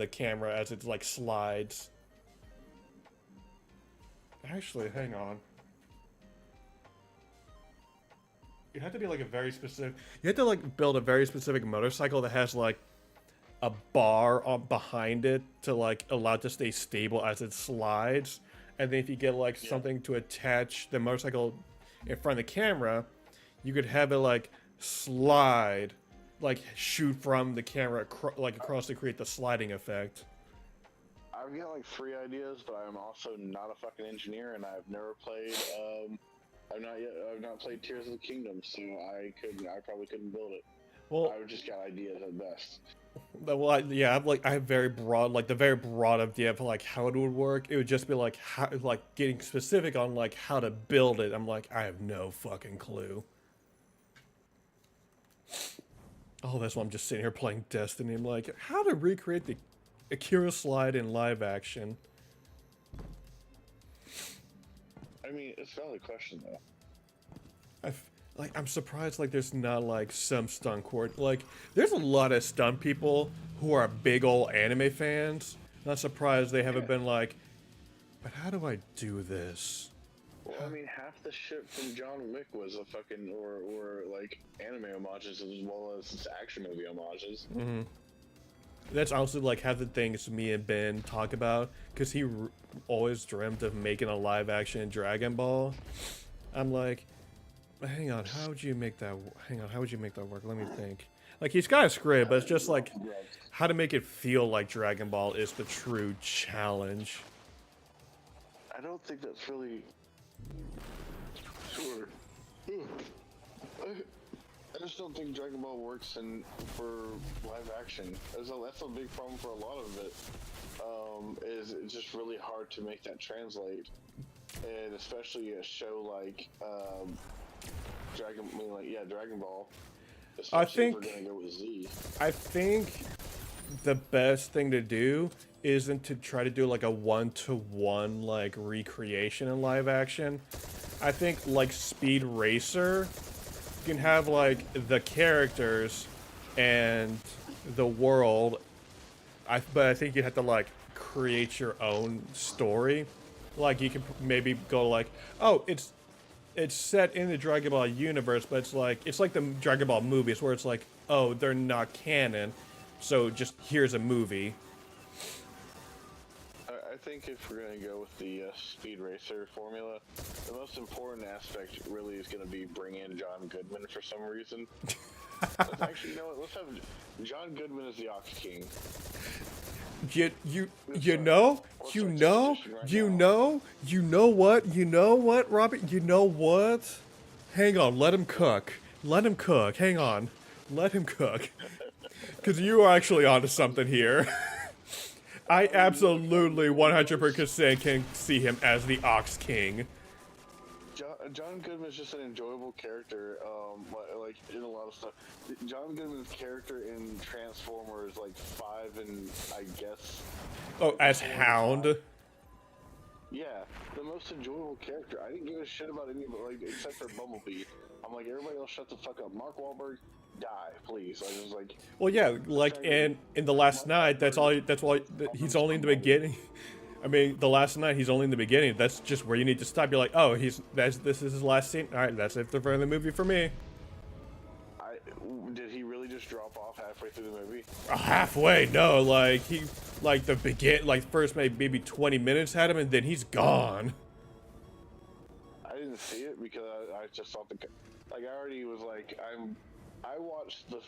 camera as it like slides. Actually, hang on. You have to be like a very specific. You have to like build a very specific motorcycle that has like a bar behind it to like allow it to stay stable as it slides. And then if you get like something to attach the motorcycle in front of the camera, you could have it like slide, like shoot from the camera across to create the sliding effect. I've got like 3 ideas, but I'm also not a fucking engineer, and I've never played. I've not played Tears of the Kingdom, so I probably couldn't build it. Well, I've just got ideas at best. Well, I have very broad, like the very broad idea of like how it would work. It would just be like how, like getting specific on like how to build it. I'm like, I have no fucking clue. Oh, that's why I'm just sitting here playing Destiny. I'm like, how to recreate the Akira slide in live action. I mean, it's a valid question though. I'm surprised like there's not like some stunt court. Like there's a lot of stunt people who are big old anime fans. Not surprised they haven't been like, but how do I do this? Well, I mean, half the shit from John Wick was a fucking or like anime homages as well as action movie homages. Mm-hmm. That's honestly like half the things me and Ben talk about, because he always dreamt of making a live action Dragon Ball. I'm like, hang on, how would you make that? Hang on, how would you make that work? Let me think. Like, he's got a script, but it's just like how to make it feel like Dragon Ball is the true challenge. I don't think that's really sure. I just don't think Dragon Ball works for live action. That's a big problem for a lot of it. Is it's just really hard to make that translate, and especially a show like Dragon Ball. I think if we're gonna go with Z. I think the best thing to do isn't to try to do like a one-to-one like recreation in live action. I think like Speed Racer, you can have like the characters and the world, but I think you have to like create your own story. Like you can maybe go like, oh, it's set in the Dragon Ball universe, but it's like the Dragon Ball movies where it's like, oh, they're not canon, so just here's a movie. I think if we're going to go with the Speed Racer formula, the most important aspect really is going to be bring in John Goodman for some reason. Actually, you know what? Let's have John Goodman as the Ox King. You know what, Robert? You know what? Hang on, let him cook. Hang on. Let him cook. Because you are actually onto something here. I absolutely 100% can see him as the Ox King. John Goodman is just an enjoyable character, like in a lot of stuff. John Goodman's character in Transformers, like 5 and I guess. Oh, as Hound. Yeah, the most enjoyable character. I didn't give a shit about any, like except for Bumblebee. I'm like, everybody else, shut the fuck up. Mark Wahlberg, die, please. I was like. Well, yeah, like in The Last Night, that's why he's only in the beginning. I mean, The Last Night, he's only in the beginning. That's just where you need to stop. You're like, oh, this is his last scene. All right, that's it for the movie for me. Did he really just drop off halfway through the movie? Halfway, no. First maybe 20 minutes had him, and then he's gone. I didn't see it because I just thought I already was like, I watched the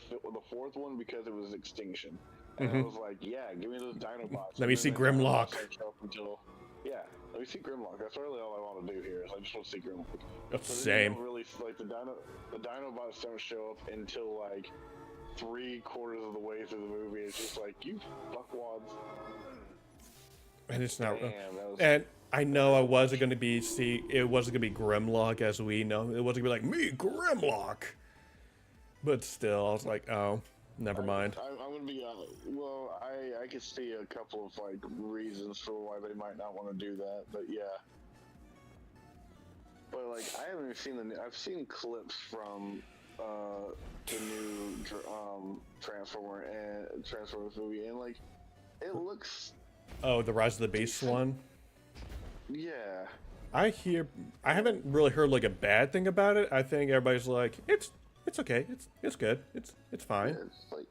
fourth one because it was Extinction. And I was like, yeah, give me those Dinobots. Let me see Grimlock. Let me see Grimlock. That's really all I want to do here. Is I just want to see Grimlock. That's the same. Really, like the Dinobots don't show up until like 3/4 of the way through the movie. It's just like, you fuckwads. And it's not. And I know it wasn't gonna be Grimlock as we know. It wasn't gonna be like me, Grimlock. But still, I was like, oh. Never mind. I'm gonna be well. I could see a couple of like reasons for why they might not want to do that, but yeah. But like, I haven't seen I've seen clips from the new Transformers movie, and like, it looks. Oh, the Rise of the Beast one. Yeah. I haven't really heard like a bad thing about it. I think everybody's like, it's okay. It's good. It's fine. Yeah, it's like,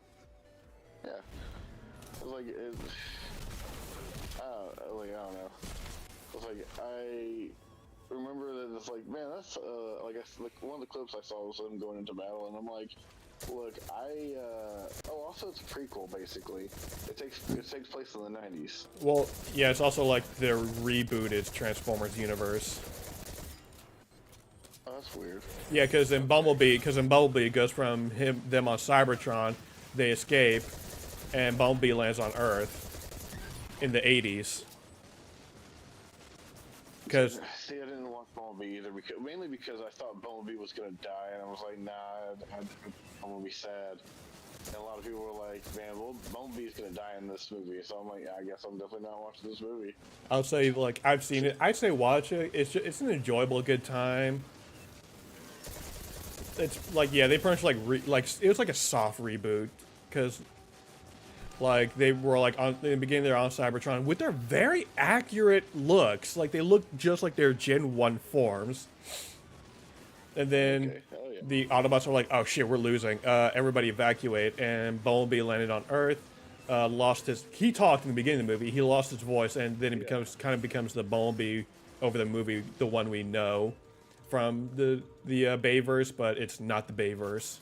yeah. It's like I don't know. It's like I remember that it's like, man, that's like one of the clips I saw was them going into battle, and I'm like, look, also it's a prequel basically. It takes place in the 90s. Well, yeah, it's also like the rebooted Transformers universe. Oh, that's weird. Yeah, because in Bumblebee, it goes from them on Cybertron, they escape, and Bumblebee lands on Earth in the 80s. Because see, I didn't watch Bumblebee either, mainly because I thought Bumblebee was gonna die, and I was like, nah, I'm gonna be sad. And a lot of people were like, man, well, Bumblebee's gonna die in this movie, so I'm like, yeah, I guess I'm definitely not watching this movie. I'll say, like, I've seen it. I'd say watch it. It's an enjoyable, good time. It's like, yeah, they pretty much it was like a soft reboot, because like they were like in the beginning they're on Cybertron with their very accurate looks, like they look just like their Gen 1 forms, and then the Autobots are like, oh shit, we're losing, everybody evacuate, and Bumblebee landed on Earth, lost his. He talked in the beginning of the movie. He lost his voice, and then it becomes the Bumblebee over the movie, the one we know from the Bayverse, but it's not the Bayverse.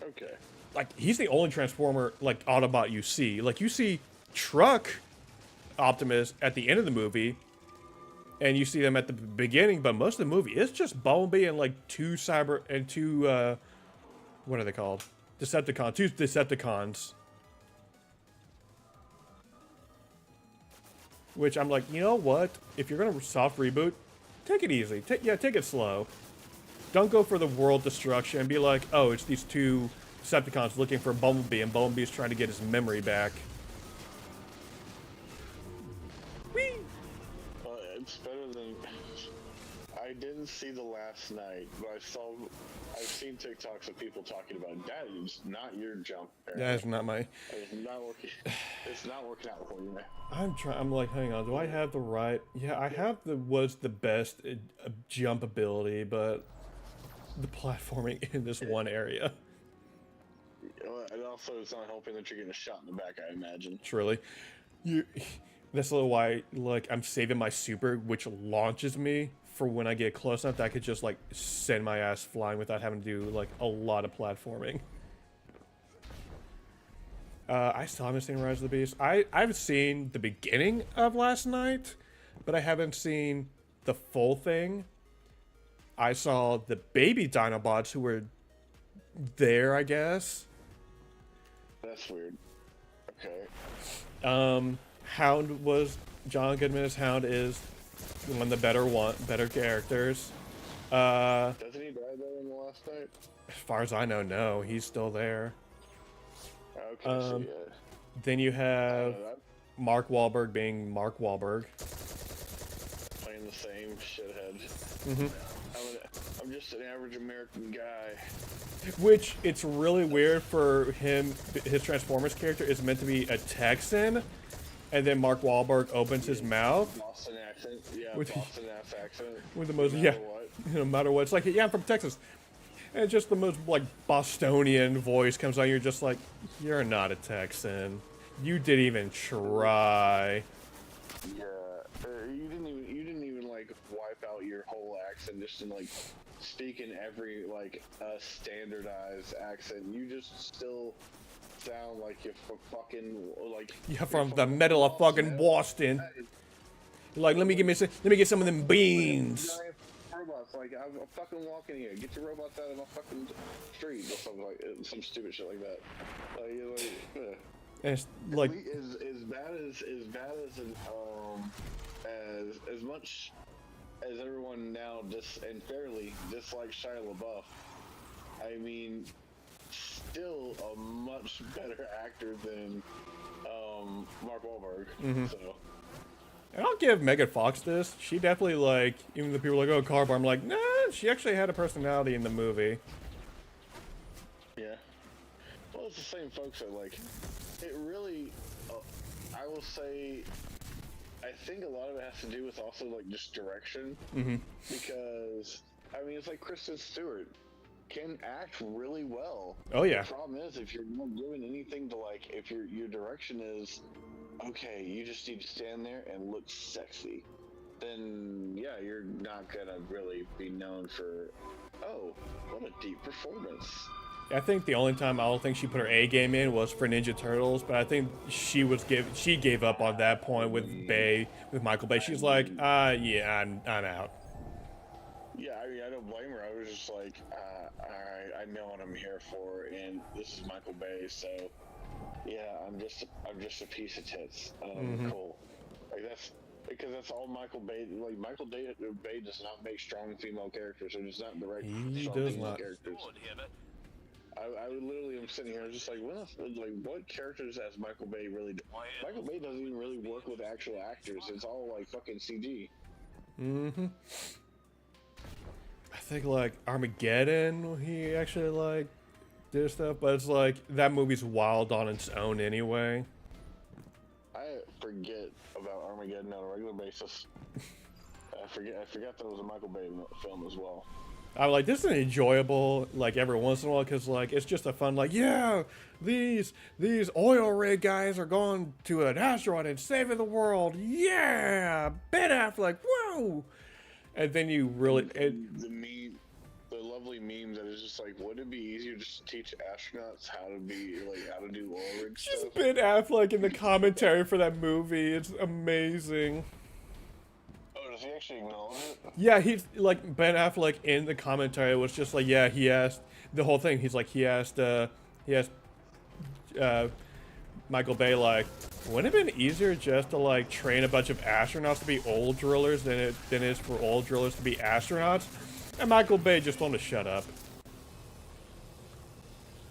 Okay. Like, he's the only Transformer, like, Autobot you see. Like, you see Truck Optimus at the end of the movie, and you see them at the beginning, but most of the movie, it's just Bumblebee and, like, two, what are they called? Two Decepticons. Which I'm like, you know what? If you're gonna soft reboot, take it easy. Take it slow. Don't go for the world destruction and be like, oh, it's these two Decepticons looking for Bumblebee, and Bumblebee's trying to get his memory back. Whee! It's better than. I didn't see the last night, but I've seen TikToks of people talking about that is not your jump. That is not my. It's not working. It's not working out for you, man. I'm like, hang on. Do I have the right? Yeah, I have was the best jump ability, but the platforming in this one area. And also, it's not helping that you're getting a shot in the back, I imagine. Truly. That's a little why, like, I'm saving my super, which launches me for when I get close enough that I could just, like, send my ass flying without having to do, like, a lot of platforming. I still haven't seen Rise of the Beast. I've seen the beginning of last night, but I haven't seen the full thing. I saw the baby Dinobots who were there, I guess. That's weird. Okay. Hound was John Goodman as Hound is one of the better characters. Doesn't he die though in the last night? As far as I know, no, he's still there. Okay, so yeah. Then you have Mark Wahlberg being Mark Wahlberg. Playing the same shithead. Mm-hmm. I'm just an average American guy. Which, it's really weird for him, his Transformers character is meant to be a Texan, and then Mark Wahlberg opens his mouth. Boston accent, yeah, With- Boston ass accent. With the most, No yeah, matter what. no matter what. It's like, yeah, I'm from Texas. And just the most, like, Bostonian voice comes on, you're just like, you're not a Texan. You didn't even try. Yeah, you didn't even like wipe out your whole accent just in like speaking every like standardized accent. You just still sound like you're fucking like. Yeah, from the middle of fucking Boston. Like, let me get some of them beans. Robots, like I'm fucking walking here. Get your robots out of my fucking street or something like some stupid shit like that. Like, you're like, And it's like, as much as everyone now fairly dislikes Shia LaBeouf, I mean, still a much better actor than Mark Wahlberg. Mhm. So. and I'll give Megan Fox this. She definitely, like, even the people are like, oh, car bar, I'm like, nah, she actually had a personality in the movie. Yeah. Well, it's the same folks that, like, it really, I will say, I think a lot of it has to do with also, like, just direction. Mm-hmm. Because, I mean, it's like Kristen Stewart can act really well. Oh, yeah. The problem is, if you're not doing anything to, like, if your direction is, okay, you just need to stand there and look sexy, then, yeah, you're not gonna really be known for, oh, what a deep performance. I think the only time I don't think she put her A game in was for Ninja Turtles, but I think she gave up on that point with Michael Bay. She's like, yeah, I'm out. Yeah, I mean, I don't blame her. I was just like, alright, I know what I'm here for, and this is Michael Bay, so yeah, I'm just a piece of tits. Cool. Like because that's all Michael Bay. Like Michael Bay does not make strong female characters, or does not direct strong female characters. I literally am sitting here just like, what characters has Michael Bay really? Michael Bay doesn't even really work with actual actors. It's all like fucking CG. Mm-hmm. I think like Armageddon, he actually like did stuff, but it's like that movie's wild on its own anyway. I forget about Armageddon on a regular basis. I forgot that it was a Michael Bay film as well. I'm like, this is enjoyable, like, every once in a while, because, like, it's just a fun, like, yeah, these oil rig guys are going to an asteroid and saving the world. Yeah, Ben Affleck, whoa! And then you really... The lovely meme that is just like, wouldn't it be easier just to teach astronauts how to do oil rig stuff? Just Ben Affleck in the commentary for that movie. It's amazing. Oh, does he actually acknowledge it? Yeah, he's like Ben Affleck in the commentary was just like, yeah, he asked the whole thing. He asked Michael Bay, like, wouldn't it have been easier just to like train a bunch of astronauts to be oil drillers than it is for oil drillers to be astronauts? And Michael Bay just wanted to shut up.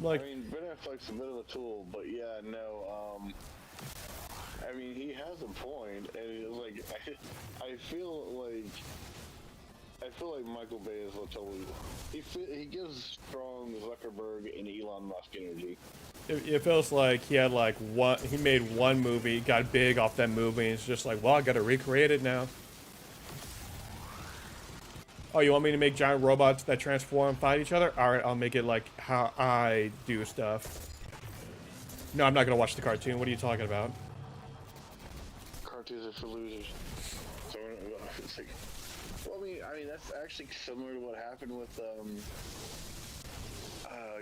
Like, I mean, Ben Affleck's a bit of a tool, but yeah, no, I mean, he has a point, and it's like, I feel like Michael Bay is totally, he gives strong Zuckerberg and Elon Musk energy. it feels like he had like he made one movie, got big off that movie, and it's just like, well, I gotta recreate it now. Oh, you want me to make giant robots that transform and fight each other? Alright, I'll make it like how I do stuff. No, I'm not gonna watch the cartoon. What are you talking about? Cartoons are for losers. So, it's like, well, I mean, that's actually similar to what happened with,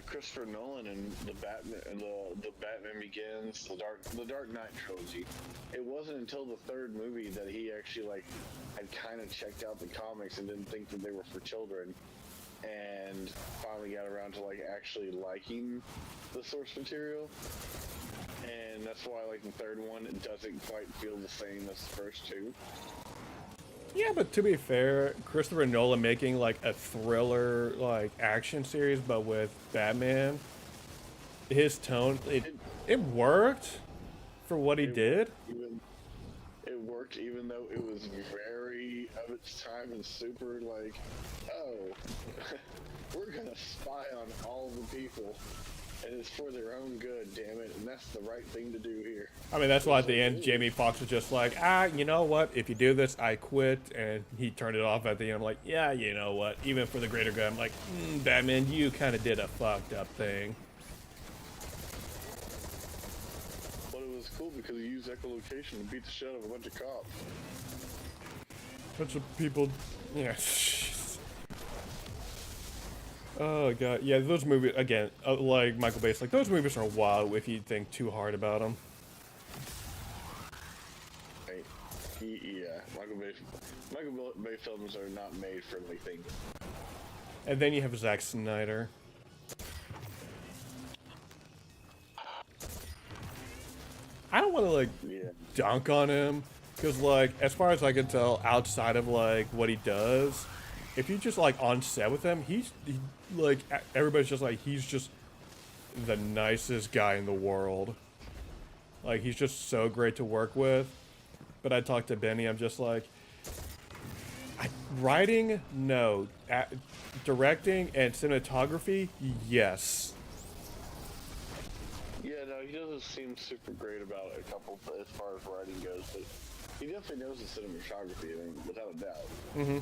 Christopher Nolan and the Batman Begins, the Dark Knight trilogy. It wasn't until the third movie that he actually like had kind of checked out the comics and didn't think that they were for children, and finally got around to like actually liking the source material. And that's why like the third one, it doesn't quite feel the same as the first two. Yeah, but to be fair, Christopher Nolan making like a thriller like action series but with Batman, his tone, it worked for what he did. It worked even though it was very of its time and super like, oh, we're gonna spy on all the people. And it's for their own good, damn it, and that's the right thing to do here. I mean, that's why at the end, Jamie Foxx was just like, you know what? If you do this, I quit. And he turned it off at the end. I'm like, yeah, you know what? Even for the greater good, I'm like, Batman, you kind of did a fucked up thing. But it was cool because he used echolocation to beat the shit out of a bunch of cops. Bunch of people, yeah. Oh god, yeah, those movies again, like Michael Bay's, like those movies are wild if you think too hard about them. Right. Yeah, Michael Bay films are not made for like things. And then you have Zack Snyder. I don't want to like dunk on him because like as far as I can tell, outside of like what he does, if you just like on set with him, he like everybody's just like he's just the nicest guy in the world. Like he's just so great to work with. But I talked to Benny, I'm just like, writing, no. Directing and cinematography, yes. Yeah, no, he doesn't seem super great about a couple as far as writing goes, but he definitely knows the cinematography, I mean, without a doubt. Mm-hmm.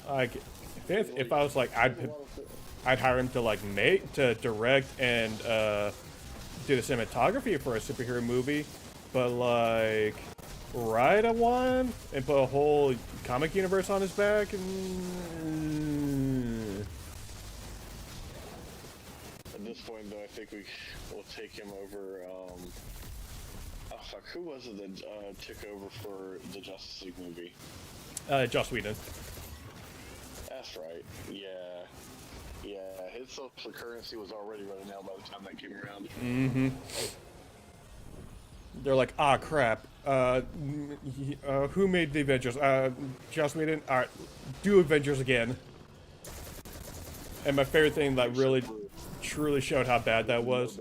Like, if I was like, I'd hire him to like direct and do the cinematography for a superhero movie, but like write a one and put a whole comic universe on his back. At this point, though, I think we'll take him over. Oh fuck, who was it that took over for the Justice League movie? Joss Whedon. That's right. Yeah. His social currency was already running out by the time that came around. Mm-hmm. They're like, crap. Who made the Avengers? Joss Whedon? Alright, do Avengers again. And my favorite thing that really, truly showed how bad that was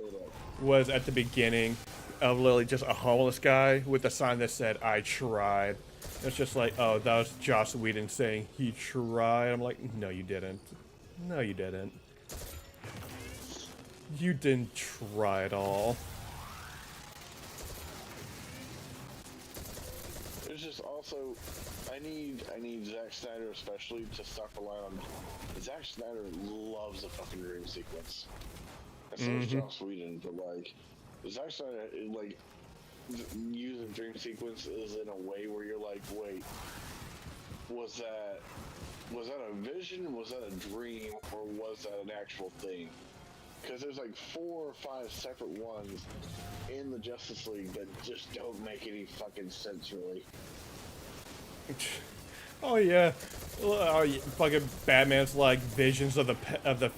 at the beginning of literally just a homeless guy with a sign that said, I tried. It's just like, oh, that was Joss Whedon saying he tried. I'm like, no, you didn't. No, you didn't. You didn't try at all. It's just also, I need Zack Snyder especially to stop relying on. Zack Snyder loves a fucking dream sequence. And so does Joss Whedon, but like, Zack Snyder, like, using dream sequences in a way where you're like, wait, was that a vision? Was that a dream? Or was that an actual thing? Because there's like 4 or 5 separate ones in the Justice League that just don't make any fucking sense, really. Oh yeah, fucking Batman's like visions of the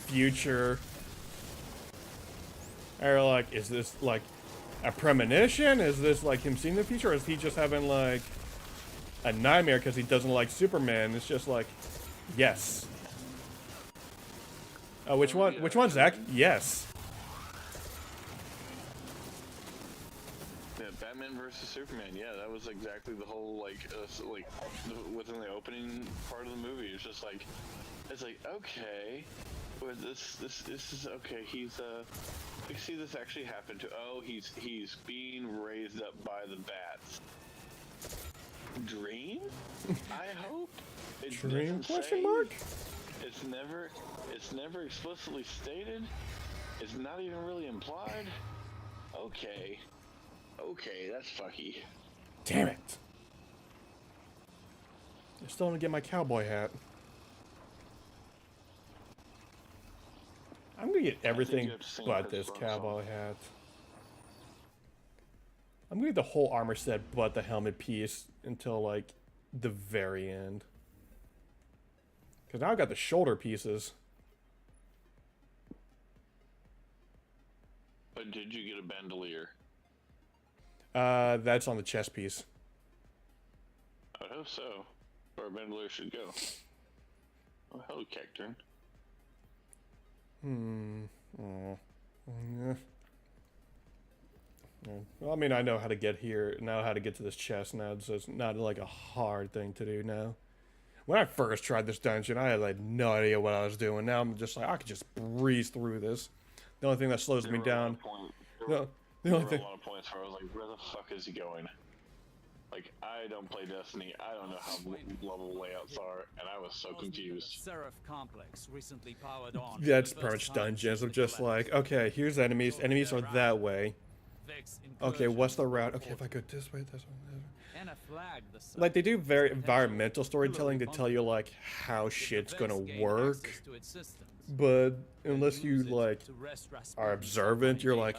future. Or like, is this like a premonition? Is this like him seeing the future? Or is he just having like a nightmare because he doesn't like Superman? It's just like, yes. Which one? Which one, Zach? Yes. Yeah, Batman versus Superman. Yeah, that was exactly the whole within the opening part of the movie. It's just like, it's like, okay, well, this is okay. We see this actually happen to. Oh, he's being raised up by the bats. Dream? I hope. It Dream? Question mark? It's never explicitly stated. It's not even really implied. Okay, that's fucky. Damn it! I still want to get my cowboy hat. I'm gonna get everything but this cowboy hat. I'm gonna get the whole armor set but the helmet piece until like the very end. Because now I've got the shoulder pieces. But did you get a bandolier? That's on the chest piece. I hope so. Where a bandolier should go. Oh, hello, Cacturn. Oh. Yeah. Well, I mean, I know how to get here. Now how to get to this chest now. So it's not like a hard thing to do now. When I first tried this dungeon, I had like no idea what I was doing. Now I'm just like, I could just breeze through this. The only thing that slows me down. There were a lot of points where I was like, where the fuck is he going? Like, I don't play Destiny. I don't know how level layouts are, and I was so confused. Seraph complex recently powered on. That's pretty much dungeons. I'm just like, okay, here's enemies. Enemies are that way. Okay, what's the route? Okay, if I go this way, this one. Like, they do very environmental storytelling to tell you like how shit's gonna work, but unless you like are observant, you're like,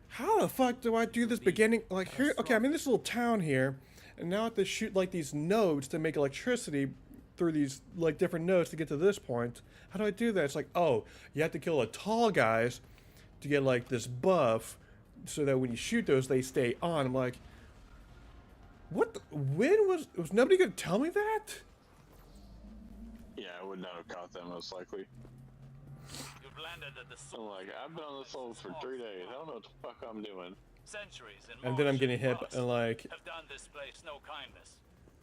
how the fuck do I do this beginning? Like, here, okay, I'm in this little town here, and now I have to shoot like these nodes to make electricity through these like different nodes to get to this point. How do I do that? It's like, oh, you have to kill the tall guys to get like this buff, so that when you shoot those, they stay on. I'm like, what? When was nobody gonna tell me that? Yeah, I would not have caught that most likely. I'm like, I've been on this level for 3 days. I don't know what the fuck I'm doing. And then I'm getting hit and like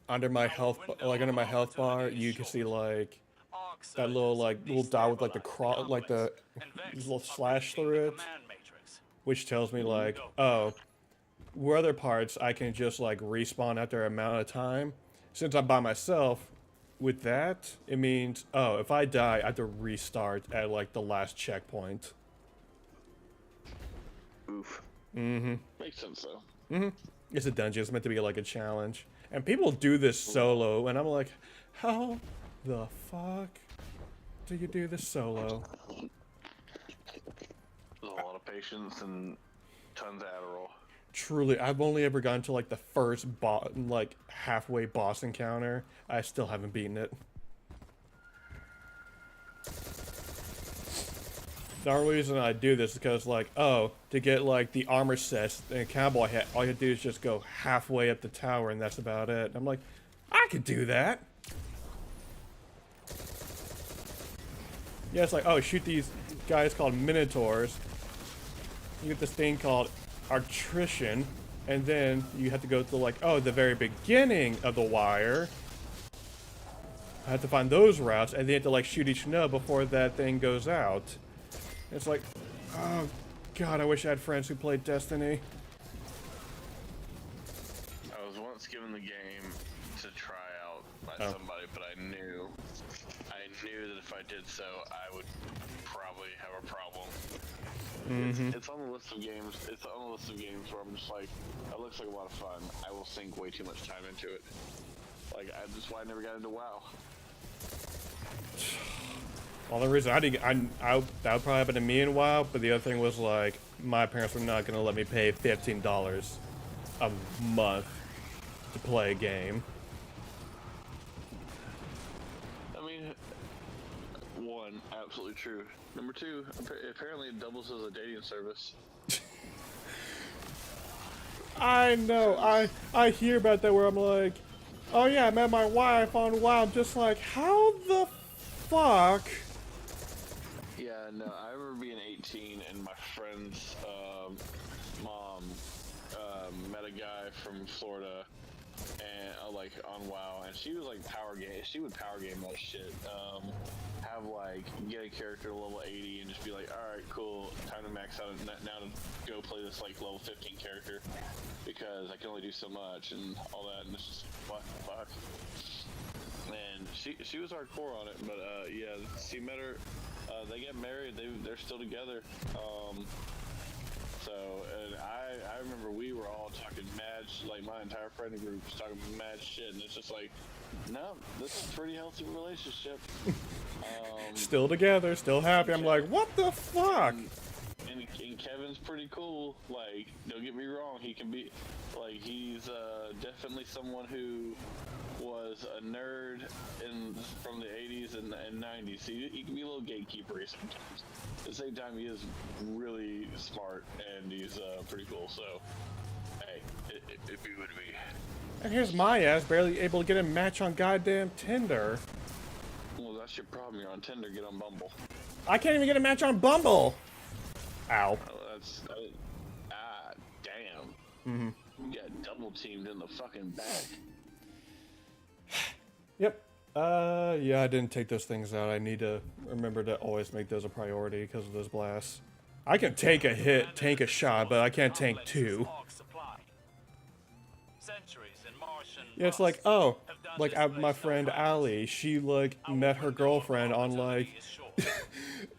under my health, under my health bar, you can see like that little dot with like the cross, like the little slash through it, which tells me like, oh, where other parts I can just like respawn after an amount of time. Since I'm by myself, with that, it means, oh, if I die, I have to restart at like the last checkpoint. Oof. Makes sense though. It's a dungeon. It's meant to be like a challenge, and people do this solo, and I'm like, how the fuck do you do this solo? There's a lot of patience and tons of Adderall. Truly, I've only ever gotten to like the first like halfway boss encounter. I still haven't beaten it. The only reason I do this is because like, oh, to get like the armor sets and cowboy hat, all you have to do is just go halfway up the tower and that's about it. I'm like, I could do that. Yeah, it's like, oh, shoot these guys called Minotaurs. You get this thing called Attrition, and then you have to go to like, oh, the very beginning of the wire. I have to find those routes, and then you have to like shoot each node before that thing goes out. It's like, oh god, I wish I had friends who played Destiny. I was once given the game to try out by somebody, but I knew that if I did so, I would probably have a problem. It's on the list of games. It's on the list of games where I'm just like, that looks like a lot of fun. I will sink way too much time into it. Like, that's why I never got into WoW. Well, the reason I didn't, that would probably happen to me in WoW, but the other thing was like, my parents were not gonna let me pay $15 a month to play a game. I mean, one, absolutely true. Number two, apparently it doubles as a dating service. I know, I hear about that where I'm like, oh yeah, I met my wife on WoW. I'm just like, how the fuck? Yeah, no, I remember being 18 and my friend's mom met a guy from Florida and like on WoW, and she was like power game. She would power game that shit. Have like get a character to level 80 and just be like, all right, cool, time to max out now to go play this like level 15 character because I can only do so much and all that, and it's just what the fuck. And she was hardcore on it, but yeah, she met her. They get married. They're still together. So, and I remember we were all talking mad, like my entire friend group was talking mad shit, and it's just like, no, this is a pretty healthy relationship. Still together, still happy. I'm like, what the fuck? And Kevin's pretty cool. Like, don't get me wrong, he can be, like, he's definitely someone who was a nerd from the 80s and 90s. So he can be a little gatekeepery sometimes. At the same time, he is really smart and he's pretty cool. So, hey, if he would be. And here's my ass barely able to get a match on goddamn Tinder. Well, that's your problem. You're on Tinder. Get on Bumble. I can't even get a match on Bumble. Ow. Damn. You got double teamed in the fucking back. Yep. Yeah, I didn't take those things out. I need to remember to always make those a priority because of those blasts. I can take a hit, tank a shot, but I can't tank two. Yeah, it's like, oh, like my friend Allie, she like met her girlfriend on like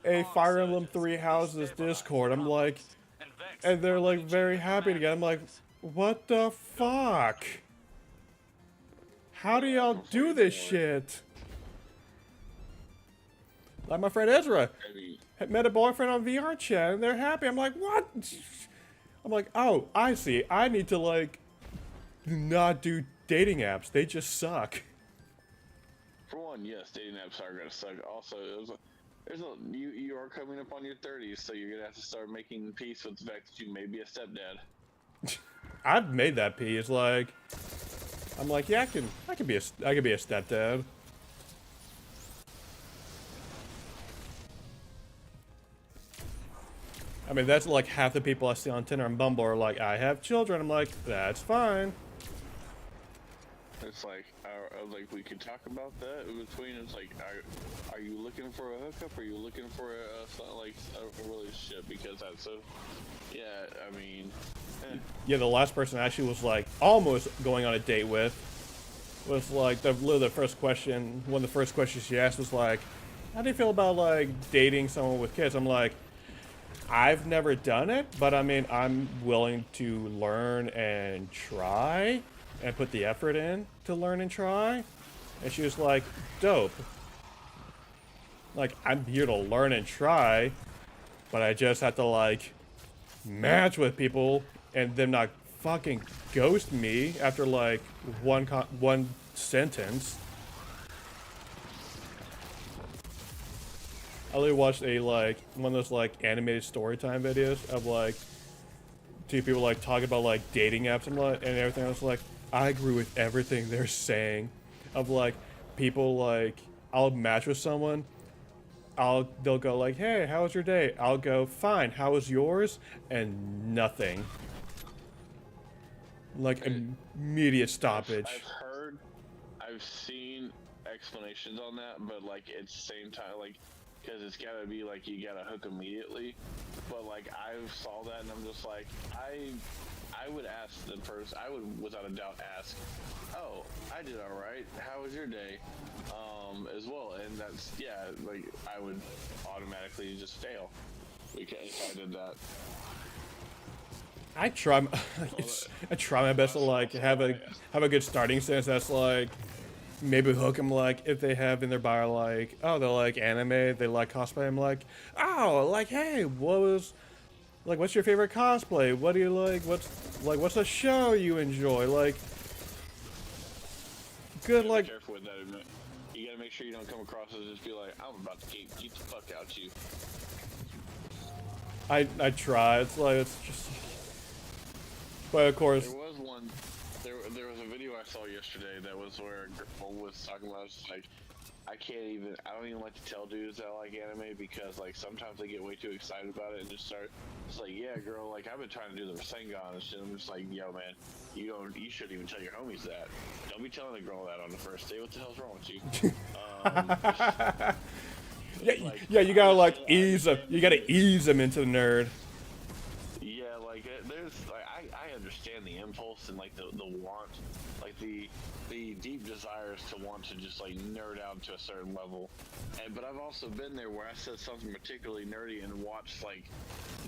a Fire Emblem 3 Houses Discord. I'm like, and they're like very happy together. I'm like, what the fuck? How do y'all do this shit? Like my friend Ezra had met a boyfriend on VR chat and they're happy. I'm like, what? I'm like, oh, I see. I need to like not do dating apps. They just suck. For one, yes, dating apps are gonna suck. Also, you are coming up on your 30s, so you're gonna have to start making peace with the fact that you may be a stepdad. I've made that peace. Like, I'm like, yeah, I could be a stepdad. I mean, that's like half the people I see on Tinder and Bumble are like, I have children. I'm like, that's fine. It's like, we could talk about that in between. It's like, are you looking for a hookup? Are you looking for a relationship? Because that's so, yeah, I mean. Yeah, the last person I actually was like almost going on a date with was like the first question. One of the first questions she asked was like, how do you feel about like dating someone with kids? I'm like, I've never done it, but I mean, I'm willing to learn and try and put the effort in to learn and try. And she was like, dope. Like, I'm here to learn and try, but I just have to like match with people and them not fucking ghost me after like one sentence. I literally watched a like one of those like animated story time videos of like two people like talking about like dating apps and everything. I was like, I agree with everything they're saying. Of like people like I'll match with someone, they'll go like, hey, how was your day? I'll go, fine, how was yours? And nothing. Like immediate stoppage. I've seen explanations on that, but like at the same time, like, because it's gotta be like you gotta hook immediately. But like I saw that and I'm just like, I I would ask the person. I would, without a doubt, ask, "Oh, I did all right. How was your day?" As well, and that's like I would automatically just fail because if I did that. I try my best to like have a good starting sense. That's like maybe hook them like if they have in their bio like, oh, they like anime, they like cosplay. I'm like, oh, like hey, what's your favorite cosplay? What do you like? What's a show you enjoy? Like good like. Be careful with that. You gotta make sure you don't come across as just be like, I'm about to get the fuck out you. I try. It's like it's just. But of course. There was one. There was a video I saw yesterday that was where a girl was talking about like, I don't even like to tell dudes that I like anime because like sometimes they get way too excited about it and just start. It's like, yeah, girl, like I've been trying to do the Rasengan and shit. I'm just like, yo, man, you shouldn't even tell your homies that. Don't be telling a girl that on the first date. What the hell's wrong with you? Yeah, you gotta like ease them. You gotta ease them into the nerd. Yeah, like there's like I understand the impulse and like the want, like the deep desires to want to just like nerd out to a certain level, but I've also been there where I said something particularly nerdy and watched like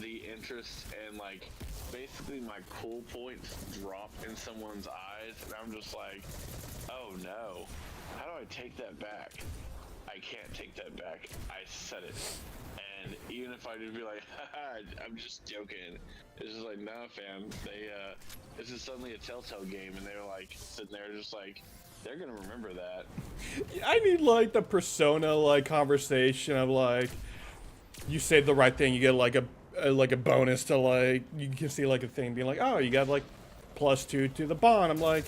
the interest and like basically my cool points drop in someone's eyes, and I'm just like, oh no, how do I take that back? I can't take that back. I said it. And even if I just be like, haha, I'm just joking. It's just like, nah, fam. This is suddenly a Telltale game, and they're like sitting there, just like, they're gonna remember that. I need like the Persona like conversation of like, you say the right thing, you get like a bonus to like, you can see like a thing being like, oh, you got like +2 to the bond. I'm like,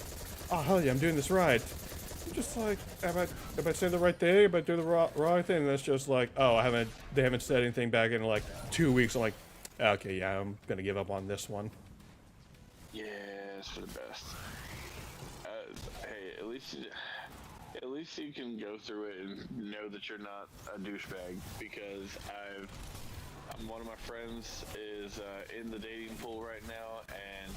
oh hell yeah, I'm doing this right. Just like, am I saying the right thing? Am I doing the wrong thing? And that's just like, oh, they haven't said anything back in like 2 weeks. I'm like, okay, yeah, I'm gonna give up on this one. Yeah, it's for the best. Hey, at least you can go through it and know that you're not a douchebag, because one of my friends is in the dating pool right now, and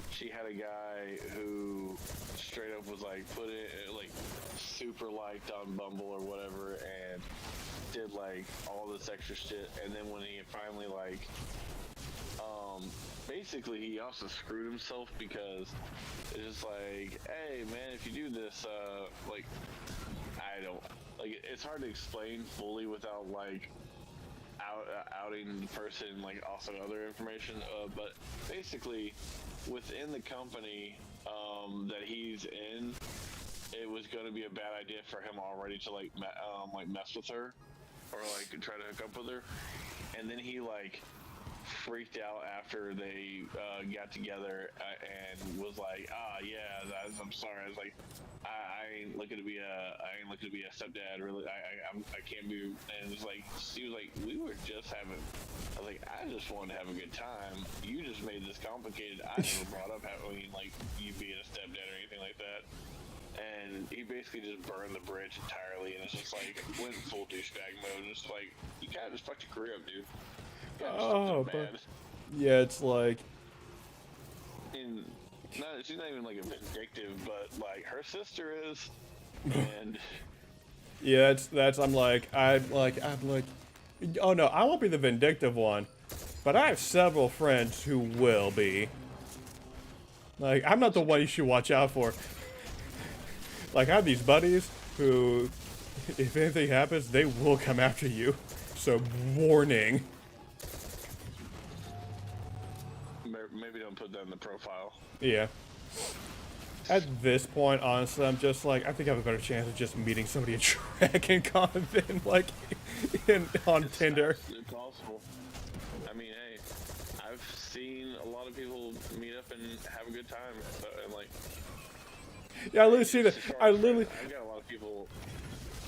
she had a guy who straight up was like put it like super liked on Bumble or whatever, and did like all this extra shit, and then when he finally like basically he also screwed himself, because it's just like, hey man, if you do this like I don't like it's hard to explain fully without like outing the person, like also other information, but basically within the company that he's in, it was going to be a bad idea for him already to like mess with her or like try to hook up with her, and then he like freaked out after they got together and was like, yeah, I'm sorry. I was like, I ain't looking to be a stepdad. Really, I can't be. And it's like, she was like, we were just having. I was like, I just wanted to have a good time. You just made this complicated. I never brought up having like you being a stepdad or anything like that. And he basically just burned the bridge entirely, and it's just like went full douchebag mode. And it's like, you kind of just fucked your career up, dude. Oh, but yeah, it's like, and she's not even like a vindictive, but like her sister is, and yeah, I'm like, oh no, I won't be the vindictive one, but I have several friends who will be. Like, I'm not the one you should watch out for. Like, I have these buddies who, if anything happens, they will come after you. So, warning. Maybe don't put that in the profile. Yeah. At this point, honestly, I'm just like, I think I have a better chance of just meeting somebody in Dragon Con than like on Tinder. It's possible. I mean, hey, I've seen a lot of people meet up and have a good time, and like. Yeah, I literally see that. I've got a lot of people.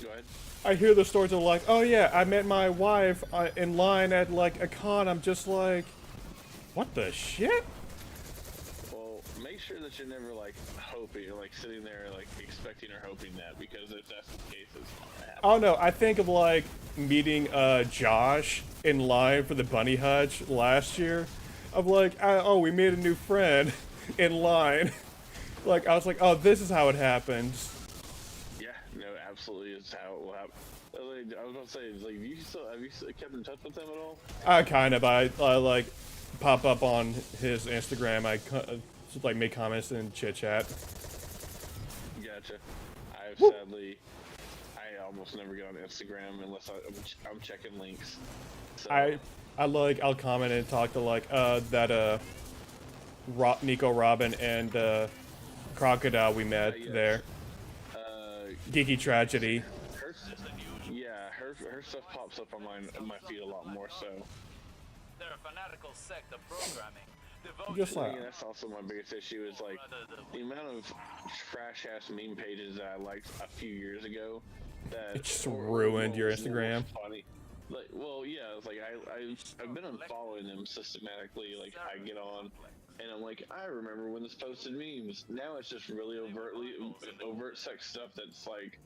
Go ahead. I hear the stories of like, oh yeah, I met my wife in line at like a con. I'm just like, what the shit? Well, make sure that you're never like hoping, or like sitting there like expecting or hoping that, because if that's the case, it's not gonna happen. Oh no, I think of like meeting Josh in line for the Bunny Hutch last year. Of like, oh, we made a new friend. in line. Like, I was like, oh, this is how it happens. Yeah, no, absolutely is how it will happen. I was about to say, like, have you kept in touch with them at all? Kind of. I like pop up on his Instagram. I just like make comments and chit chat. Gotcha. I almost never get on Instagram unless I'm checking links. So. I'll comment and talk to like that Nico Robin and Crocodile we met there. Geeky Tragedy. Her stuff pops up on my feed a lot more so. They're a fanatical sect of programming. Just like that's also my biggest issue is like the amount of trash ass meme pages that I liked a few years ago that it just ruined your Instagram. Funny. Like, well, yeah, it's like I've been unfollowing them systematically. Like I get on, and I'm like, I remember when this posted memes. Now it's just really overt sex stuff that's like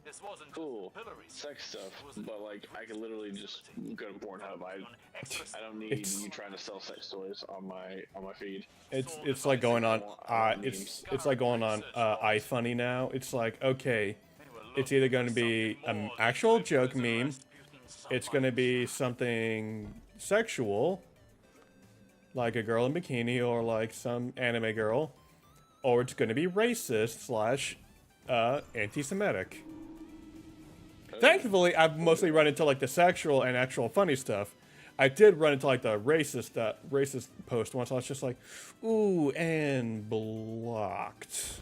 cool sex stuff, but like I can literally just go to Pornhub. I don't need you trying to sell sex toys on my feed. It's like going on it's like going on iFunny now. It's like, okay, it's either going to be an actual joke meme, it's going to be something sexual, like a girl in bikini or like some anime girl, or it's going to be racist / anti-Semitic. Thankfully, I've mostly run into like the sexual and actual funny stuff. I did run into like the racist post once. I was just like, ooh, and blocked.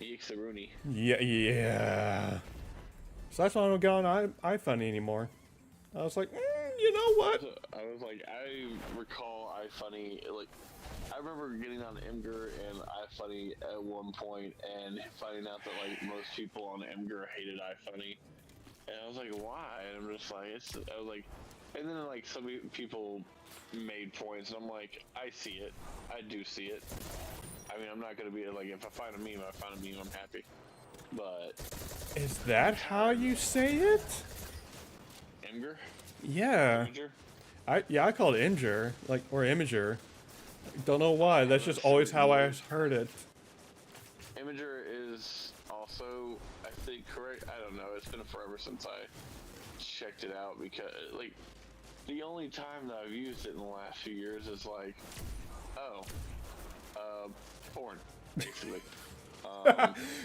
Yeeks Rooney. Yeah. So that's why I don't go on iFunny anymore. I was like, you know what? I was like, I recall iFunny, like, I remember getting on Imgur and iFunny at one point and finding out that, like, most people on Imgur hated iFunny. And I was like, why? And I'm just like, I was like, and then, like, some people made points, and I'm like, I see it. I do see it. I mean, I'm not gonna be, like, if I find a meme, I'm happy. But... Is that how you say it? Imgur? Yeah. Imager? I call it Imgur, like, or Imager. Don't know why, that's just always how I heard it. Imager is also, I think, correct. I don't know, it's been forever since I checked it out because, like, the only time that I've used it in the last few years is like, porn, basically.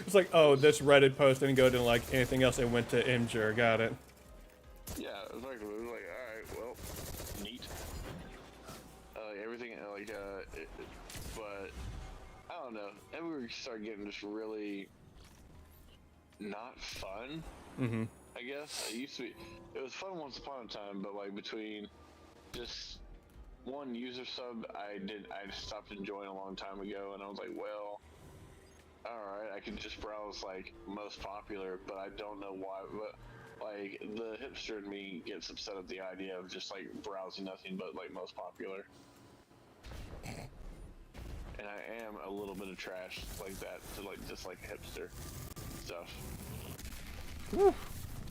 It's like, oh, this Reddit post didn't go to like anything else, it went to Imgur, got it. Yeah, exactly. It was like, alright, well, neat. Everything, like, but, I don't know. Then we started getting just really not fun, I guess. It was fun once upon a time, but, like, between just one user sub I stopped enjoying a long time ago, and I was like, well, alright, I can just browse, like, most popular, but I don't know why, but, like, the hipster in me gets upset at the idea of just, like, browsing nothing but, like, most popular. And I am a little bit of trash like that, to, like, just, like, hipster stuff. Woo.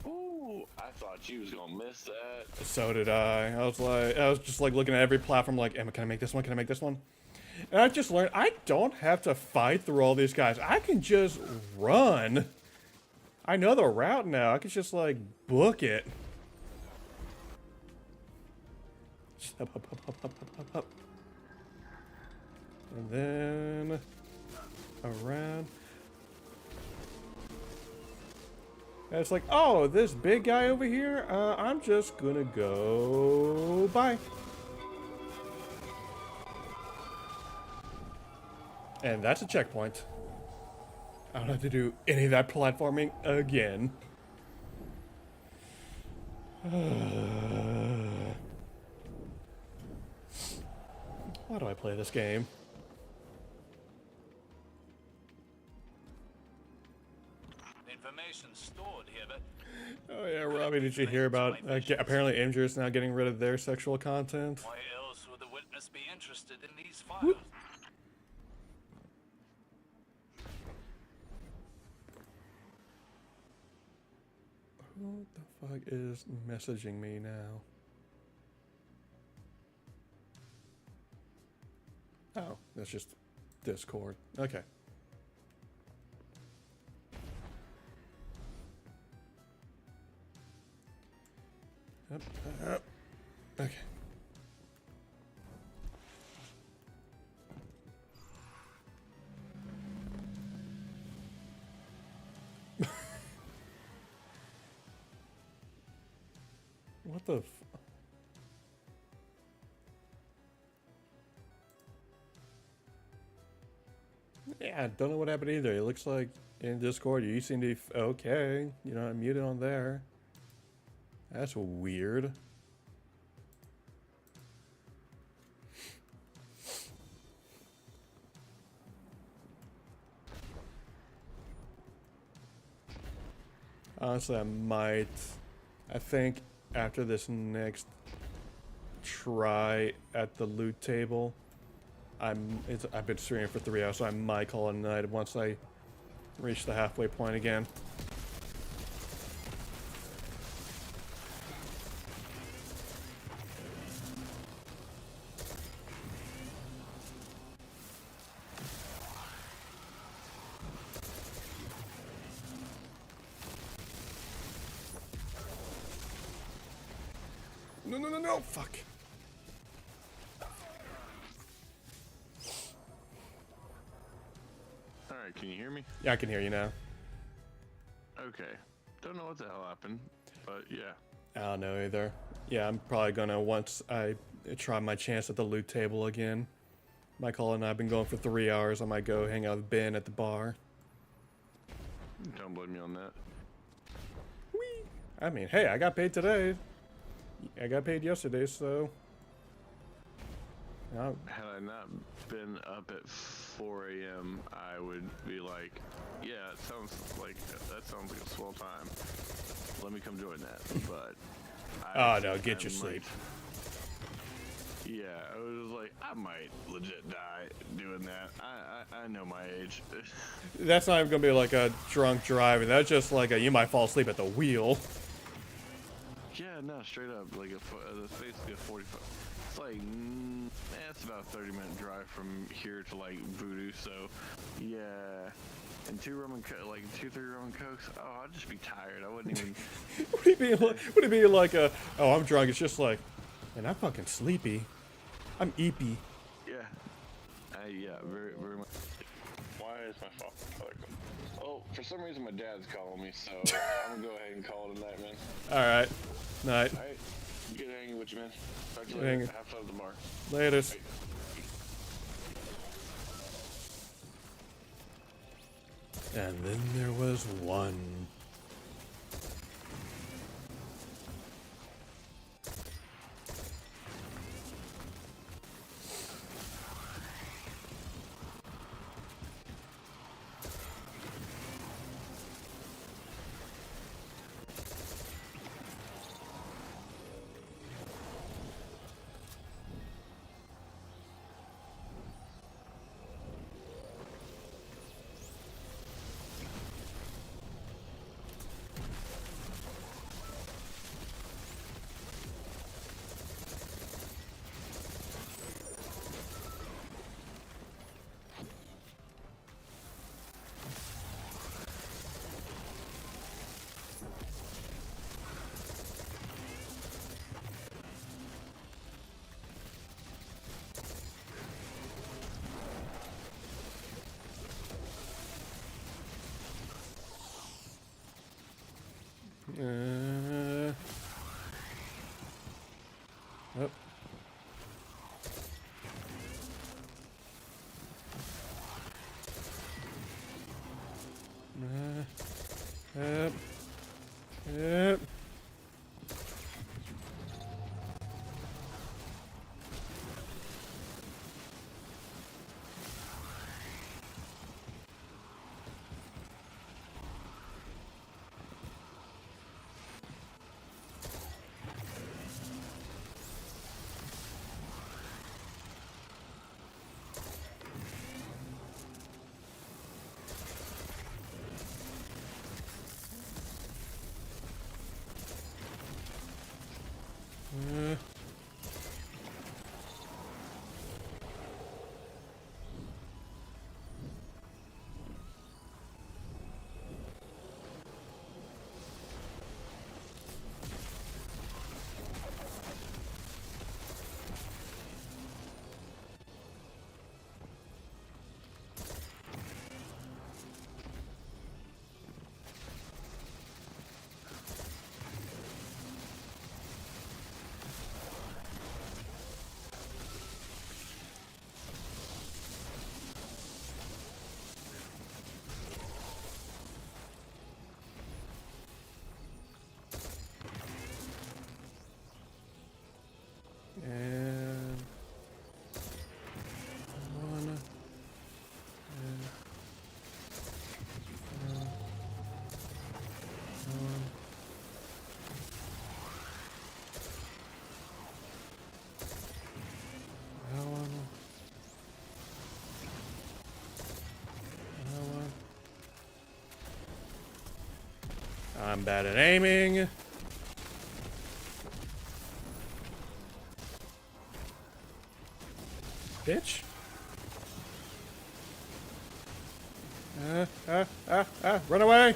Ooh, I thought you was gonna miss that. So did I. I was just like looking at every platform like, can I make this one? Can I make this one? And I just learned I don't have to fight through all these guys. I can just run. I know the route now. I can just like book it. Just up. And then around. And it's like, oh, this big guy over here, I'm just gonna go by. And that's a checkpoint. I don't have to do any of that platforming again. Why do I play this game? Information stored here, but... Oh yeah, Robbie, did you hear about, apparently Imgur is now getting rid of their sexual content? Why else would the witness be interested in these files? Who the fuck is messaging me now? Oh, that's just Discord. Okay. Okay. What the Yeah, I don't know what happened either. It looks like in Discord you seem to be okay. You know, I'm muted on there. That's weird. Honestly, I think after this next try at the loot table, I've been streaming for 3 hours, so I might call it a night once I reach the halfway point again. No, fuck. Alright, can you hear me? Yeah, I can hear you now. Okay. Don't know what the hell happened, but yeah. I don't know either. Yeah, I'm probably gonna, once I try my chance at the loot table again. Michael and I have been going for 3 hours. I might go hang out with Ben at the bar. Don't blame me on that. Whee! I mean, hey, I got paid today. I got paid yesterday, so... Had I not been up at 4 a.m., I would be like, yeah, that sounds like a swell time. Let me come join that. But oh no, get your sleep. Yeah, I was like, I might legit die doing that. I know my age. That's not even gonna be like a drunk driving. That's just like a you might fall asleep at the wheel. Yeah, no, straight up, like it's basically a 45. It's like, it's about a 30-minute drive from here to like Voodoo. So, yeah, and 3 rum and cokes. Oh, I'd just be tired. I wouldn't even. Would it be like a? Oh, I'm drunk. It's just like, and I'm fucking sleepy. I'm eepy. Yeah. Yeah, very, very much. Why is my phone? Oh, for some reason my dad's calling me, so I'm gonna go ahead and call it a night, man. Alright. Night. Alright. Good hanging with you, man. Talk to you later. Have fun at the bar. Laters. Bye. And then there was one. Yep. Yep. I'm bad at aiming. Bitch. Run away.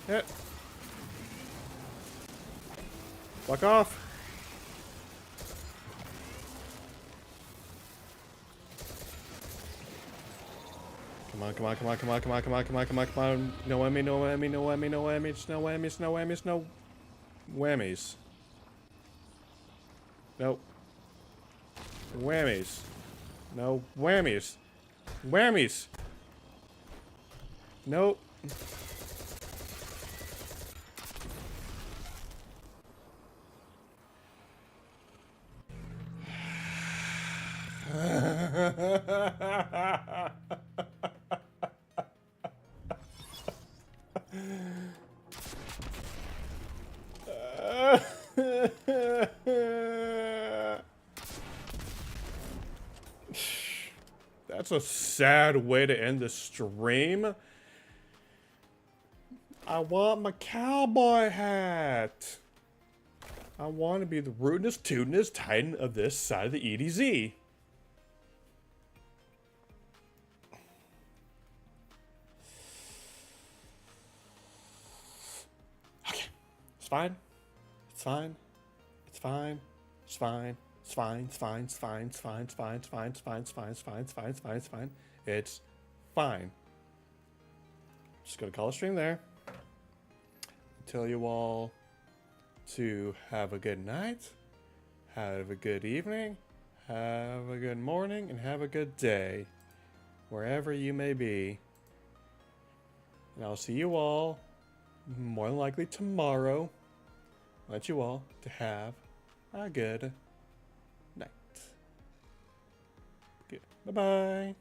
Hit. Fuck off. Come on, come on, come on, come on, come on, come on, come on, come on, come on. No whammy, no whammy, no whammy, no whammies, no whammies, no whammies, no whammies. Nope. Whammies. No whammies. Whammies. Nope. That's a sad way to end the stream. I want my cowboy hat. I want to be the rootinist, tootinist Titan of this side of the EDZ. Okay. It's fine. It's fine. It's fine. It's fine. It's fine. It's fine. It's fine. It's fine. It's fine. It's fine. It's fine. It's fine. It's fine. It's fine. It's fine. It's fine. It's fine. Just gonna call a stream there. Tell you all to have a good night, have a good evening, have a good morning, and have a good day, wherever you may be. And I'll see you all, more than likely tomorrow. I want you all to have a good night. Good. Bye-bye.